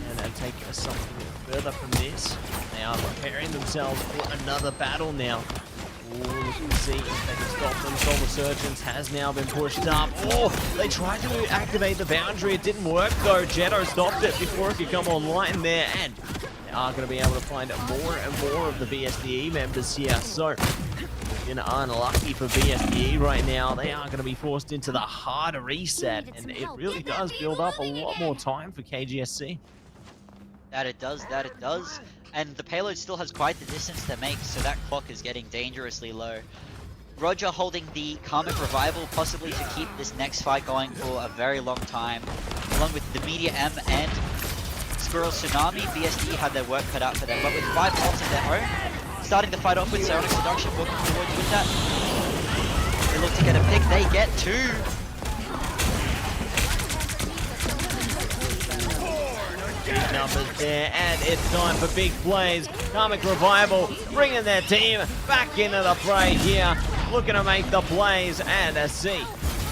And they'll take something further from this. They are preparing themselves for another battle now. Ooh, look and see if they can stop them. Soul Resurgence has now been pushed up. Oh, they tried to activate the boundary. It didn't work though. Jetto stopped it before it could come online there. And they are going to be able to find more and more of the BSDE members here. So, unlucky for BSDE right now. They are going to be forced into the harder reset. And it really does build up a lot more time for KGSC. That it does, that it does. And the payload still has quite the distance to make, so that clock is getting dangerously low. Roger holding the Karmic Revival, possibly to keep this next fight going for a very long time. Along with the Media M and Squirrel Tsunami, BSD had their work cut out for them, but with 5 ults of their own, starting the fight off with Psionic Seduction, walking forward with that. They look to get a pick, they get 2. Numbers there, and it's time for big plays. Karmic Revival bringing their team back into the fray here, looking to make the plays, and see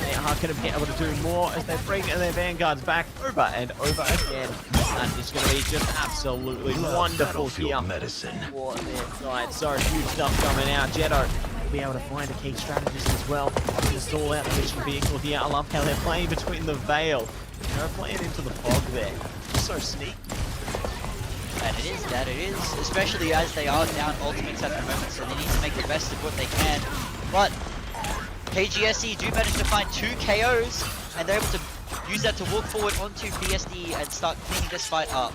they are going to be able to do more as they bring their vanguards back over and over again. And it's going to be just absolutely wonderful here for their side. So huge stuff coming out. Jetto will be able to find a key strategist as well to stall out the mission vehicle here. I love how they're playing between the veil. They're playing into the fog there. So sneaky. And it is that it is, especially as they are down ultimates at the moment, so they need to make the best of what they can. But KGSE do manage to find 2 KOs, and they're able to use that to walk forward onto BSD and start cleaning this fight up.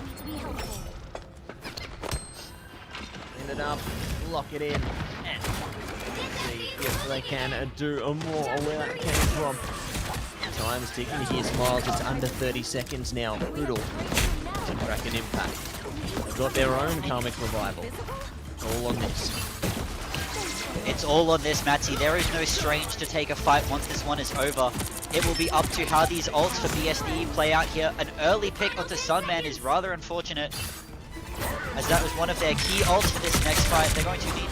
Clean it up, lock it in, and see if they can do more where that came from. Time's ticking here, Smiles. It's under 30 seconds now. Brutal. To crack an impact. They've got their own Karmic Revival. All on this. It's all on this, Matsy. There is no strange to take a fight once this one is over. It will be up to how these ults for BSD play out here. An early pick onto Sunman is rather unfortunate, as that was one of their key ults for this next fight. They're going to need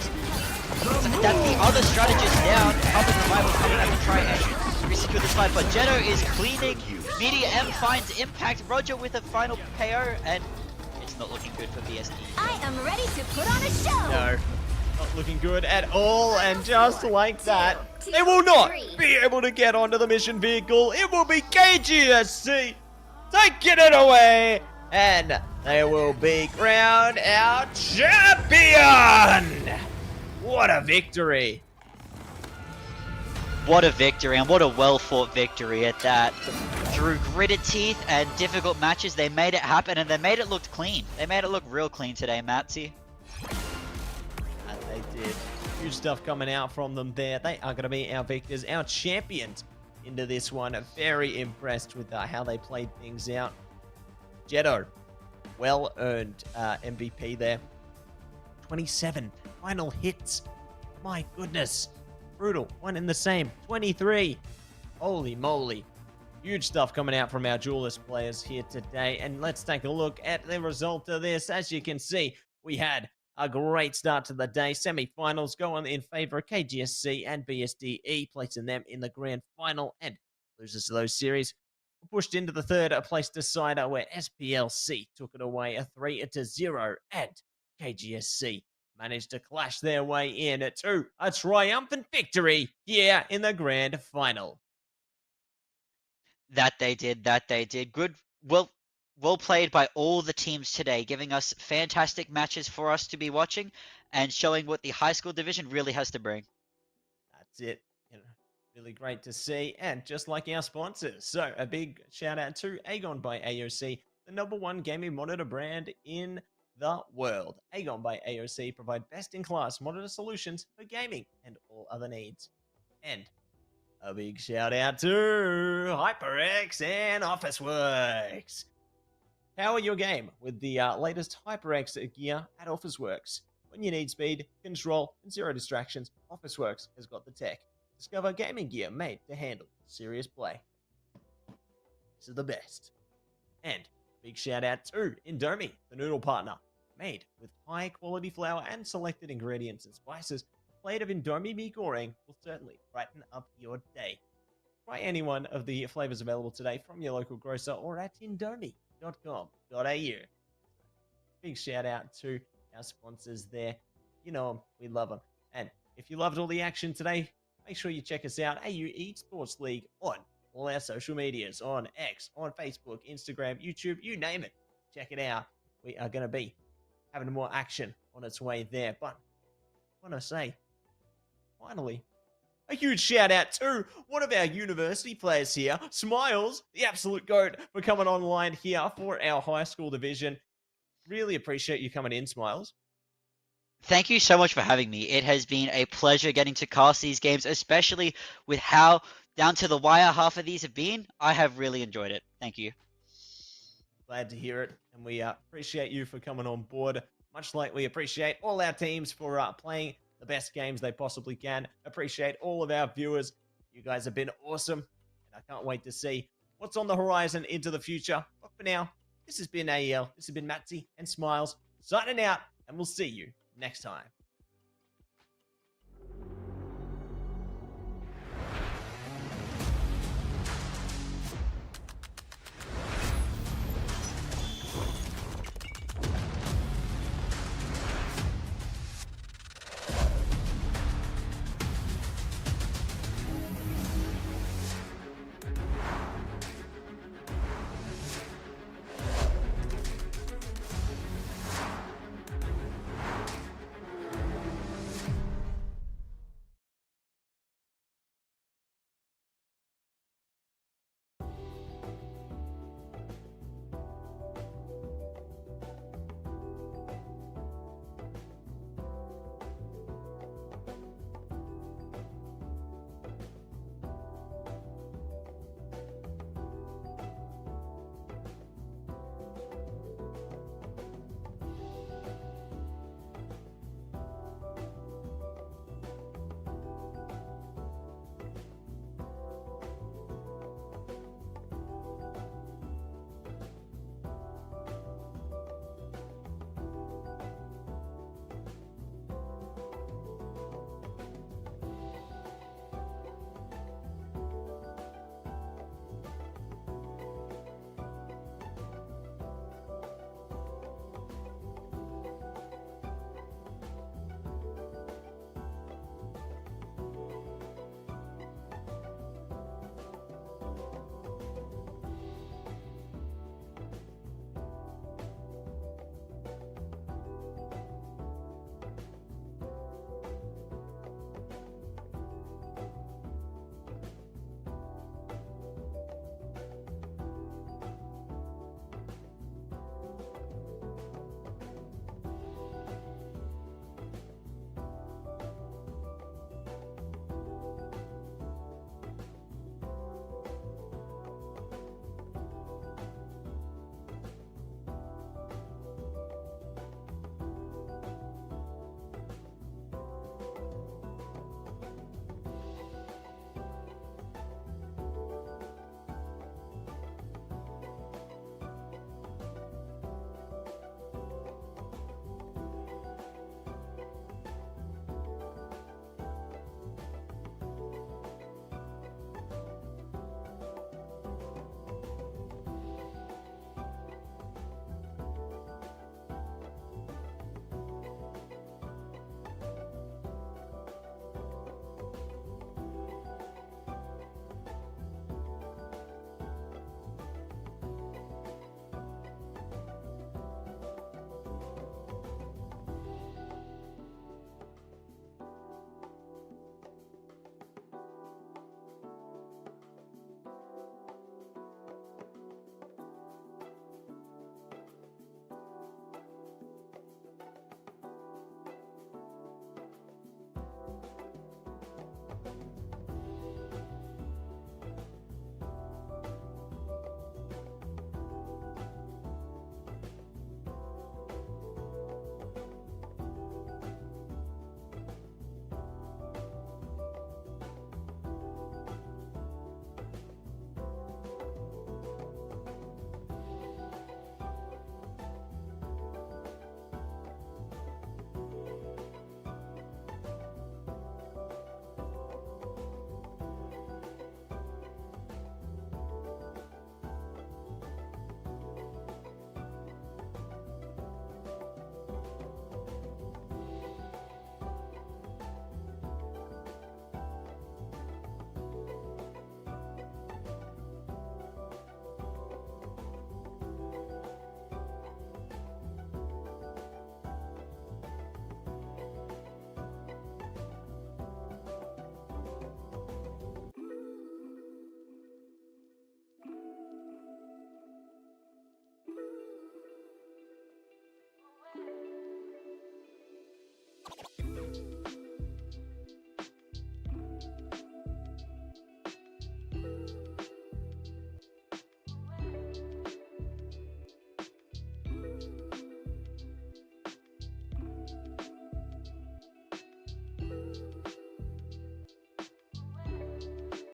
that the other strategist down. Karmic Revival coming up to try and resecure this fight, but Jetto is cleaning. Media M finds impact. Roger with a final KO, and it's not looking good for BSD. I am ready to put on a show. No, not looking good at all, and just like that, they will not be able to get onto the mission vehicle. It will be KGSC taking it away, and they will be crowned our champion. What a victory. What a victory, and what a well-fought victory at that. Through gritted teeth and difficult matches, they made it happen, and they made it look clean. They made it look real clean today, Matsy. And they did. Huge stuff coming out from them there. They are going to be our victors, our champions into this one. Very impressed with how they played things out. Jetto, well-earned MVP there. 27 final hits. My goodness. Brutal. One in the same. 23. Holy moly. Huge stuff coming out from our duelist players here today. And let's take a look at the result of this. As you can see, we had a great start to the day. Semi-finals go on in favor of KGSC and BSDE, placing them in the grand final. And losers of those series were pushed into the third place decider, where SPLC took it away a 3-0. And KGSC managed to clash their way in to a triumphant victory here in the grand final. That they did, that they did. Good, well played by all the teams today, giving us fantastic matches for us to be watching and showing what the high school division really has to bring. That's it. Really great to see, and just like our sponsors. So a big shout out to AGON by AOC, the #1 gaming monitor brand in the world. AGON by AOC provide best-in-class monitor solutions for gaming and all other needs. And a big shout out to HyperX and Officeworks. Power your game with the latest HyperX gear at Officeworks. When you need speed, control, and zero distractions, Officeworks has got the tech. Discover gaming gear made to handle serious play. This is the best. And big shout out to Indomie, the noodle partner. Made with high quality flour and selected ingredients and spices, a plate of Indomie mee goreng will certainly brighten up your day. Try any one of the flavors available today from your local grocer or at indomie.com.au. Big shout out to our sponsors there. You know them, we love them. And if you loved all the action today, make sure you check us out, AU Esports League, on all our social medias, on X, on Facebook, Instagram, YouTube, you name it. Check it out. We are going to be having more action on its way there. But I want to say, finally, a huge shout out to one of our university players here, Smiles, the absolute GOAT, for coming online here for our high school division. Really appreciate you coming in, Smiles. Thank you so much for having me. It has been a pleasure getting to cast these games, especially with how down to the wire half of these have been. I have really enjoyed it. Thank you. Glad to hear it, and we appreciate you for coming on board, much like we appreciate all our teams for playing the best games they possibly can. Appreciate all of our viewers. You guys have been awesome, and I can't wait to see what's on the horizon into the future. But for now, this has been AEL, this has been Matsy and Smiles, signing out, and we'll see you next time.